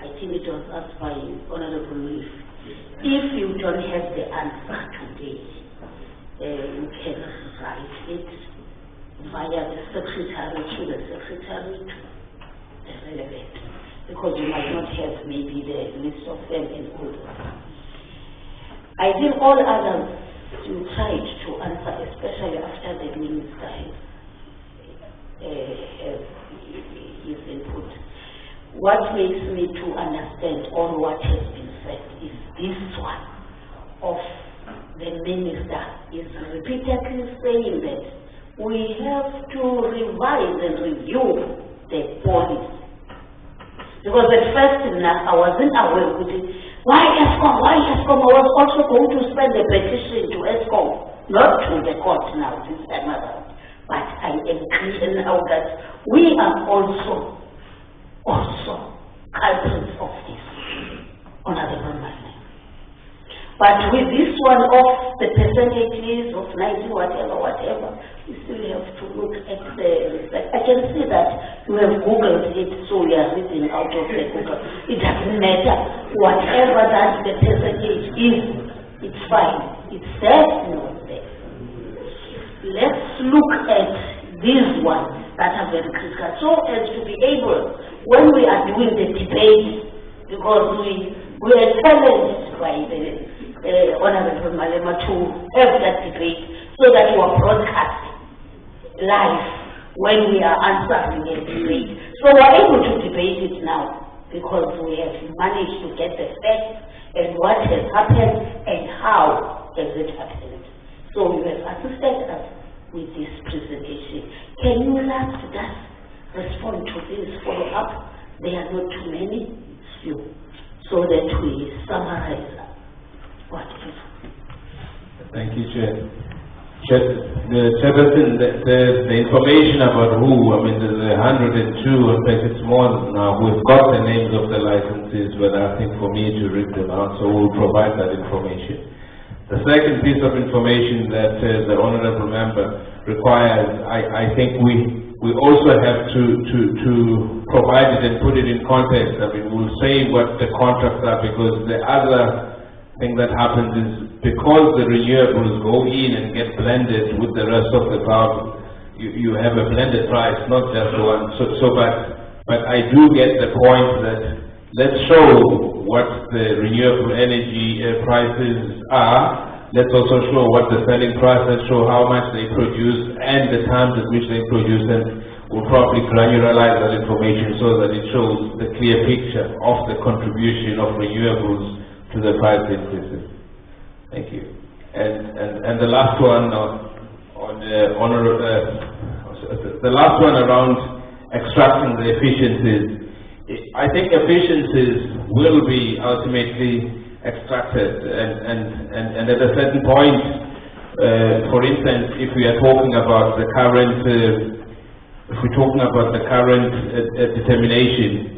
I think it was asked by Honorable Molefe. If you don't have the answer today, you can write it via the secretary to the relevant, because you might not have maybe the list of them in order. I think all others you tried to answer, especially after the minister has his input. What makes me to understand all what has been said is this one of the minister is repeatedly saying that we have to revise and review the policy. Because at first I wasn't aware of it. Why ESCOM? Why ESCOM? I was also going to send a petition to ESCOM, not to the court now this time around. But I am clear now that we are also culprits of this, Honorable Minister. But with this one of the percentages of 90 whatever, you still have to look at the research. I can see that you have Googled it, so you are reading out of the Google. It doesn't matter. Whatever that the percentage is, it's fine. It's there, no, it's there. Let's look at these ones that are very critical, so as to be able, when we are doing the debate, because we are challenged by the Honorable Malema to have that debate so that you are broadcasting live when we are answering a debate. So we are able to debate it now because we have managed to get the facts and what has happened and how has it happened. So you have assisted us with this presentation. Can you last just respond to this follow-up? There are not too many, it's few, so that we summarize what is. Thank you, Chair. The Chairperson, the information about who, I mean, there's 102, in fact it's more now, we've got the names of the licenses, but I think for me to read them out, so we'll provide that information. The second piece of information that the Honourable Member requires, I think we also have to provide it and put it in context. I mean, we'll say what the contracts are, because the other thing that happens is because the renewables go in and get blended with the rest of the power, you have a blended price, not just one. But I do get the point that let's show what the renewable energy prices are. Let's also show what the selling price, let's show how much they produce and the times at which they produce, and we'll probably granularize that information so that it shows the clear picture of the contribution of renewables to the price increases. Thank you. And the last one the last one around extracting the efficiencies. I think efficiencies will be ultimately extracted, and at a certain point, for instance, if we are talking about the current, determination,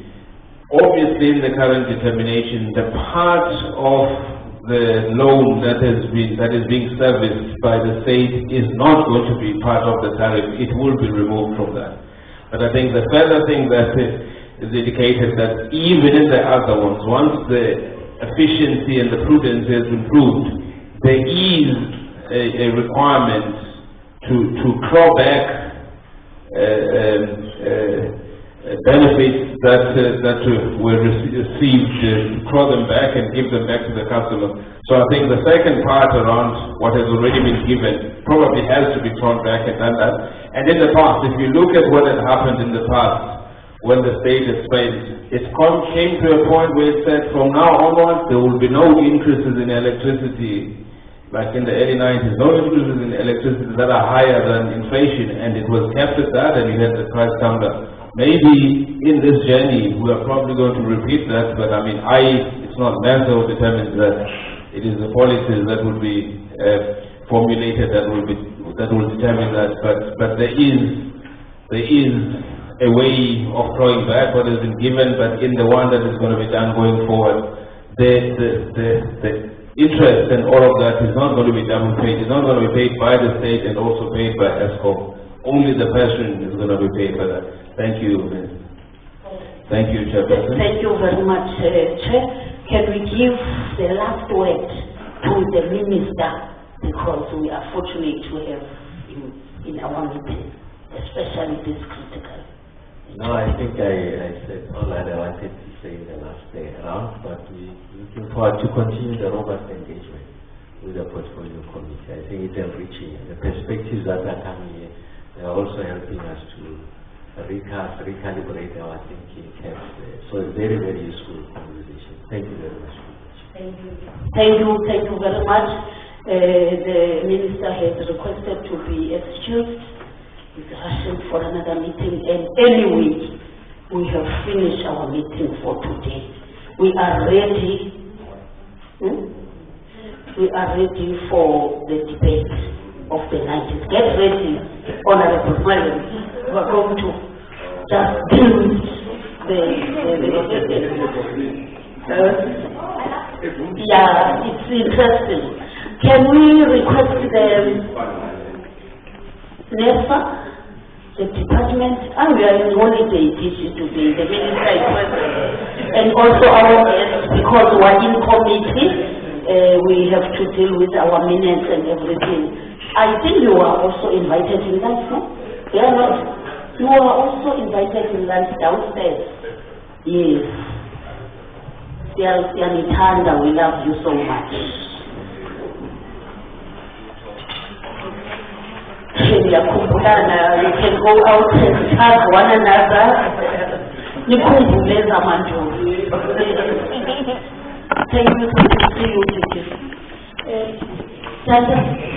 obviously in the current determination, the part of the loan that is being serviced by the state is not going to be part of the tariff. It will be removed from that. But I think the further thing that is indicated that even in the other ones, once the efficiency and the prudence has been proved, there is a requirement to claw back benefits that were received, claw them back and give them back to the customer. So I think the second part around what has already been given probably has to be thrown back and done that. And in the past, if you look at what had happened in the past, when the state has spent, it came to a point where it said from now onwards there will be no increases in electricity, like in the early 90s, no increases in electricity that are higher than inflation, and it was kept at that, and you had the price come down. Maybe in this journey we are probably going to repeat that, but I mean, it's not NERSA who determines that. It is the policies that will be formulated that will determine that. But there is a way of throwing back what has been given, but in the one that is going to be done going forward, the interest and all of that is not going to be double paid. It's not going to be paid by the state and also paid by ESCOM. Only the person is going to be paid for that. Thank you, Minister. Thank you, Chairperson. Thank you very much, Chair. Can we give the last word to the Minister, because we are fortunate to have him in our meeting, especially this critical. No, I think I said all that I wanted to say in the last day around, but we're looking forward to continue the robust engagement with the Portfolio Committee. I think it's enriching. The perspectives that are coming here, they are also helping us to recalibrate our thinking caps. So it's very, very useful conversation. Thank you very much. Thank you very much. The Minister has requested to be excused. is rushing for another meeting, and anyway, we have finished our meeting for today. We are ready. We are ready for the debate of the 90s. Get ready, Honorable President. We are going to just build yeah, it's interesting. Can we request the NERSA, the department, we are in holiday today, the minister is present, and also our guests, because we are in committee, we have to deal with our minutes and everything. I think you are also invited in lunch, no? They are not. You are also invited in lunch downstairs. Yes. Siyanithanda, we love you so much. You can go out and hug one another. Thank you for see you.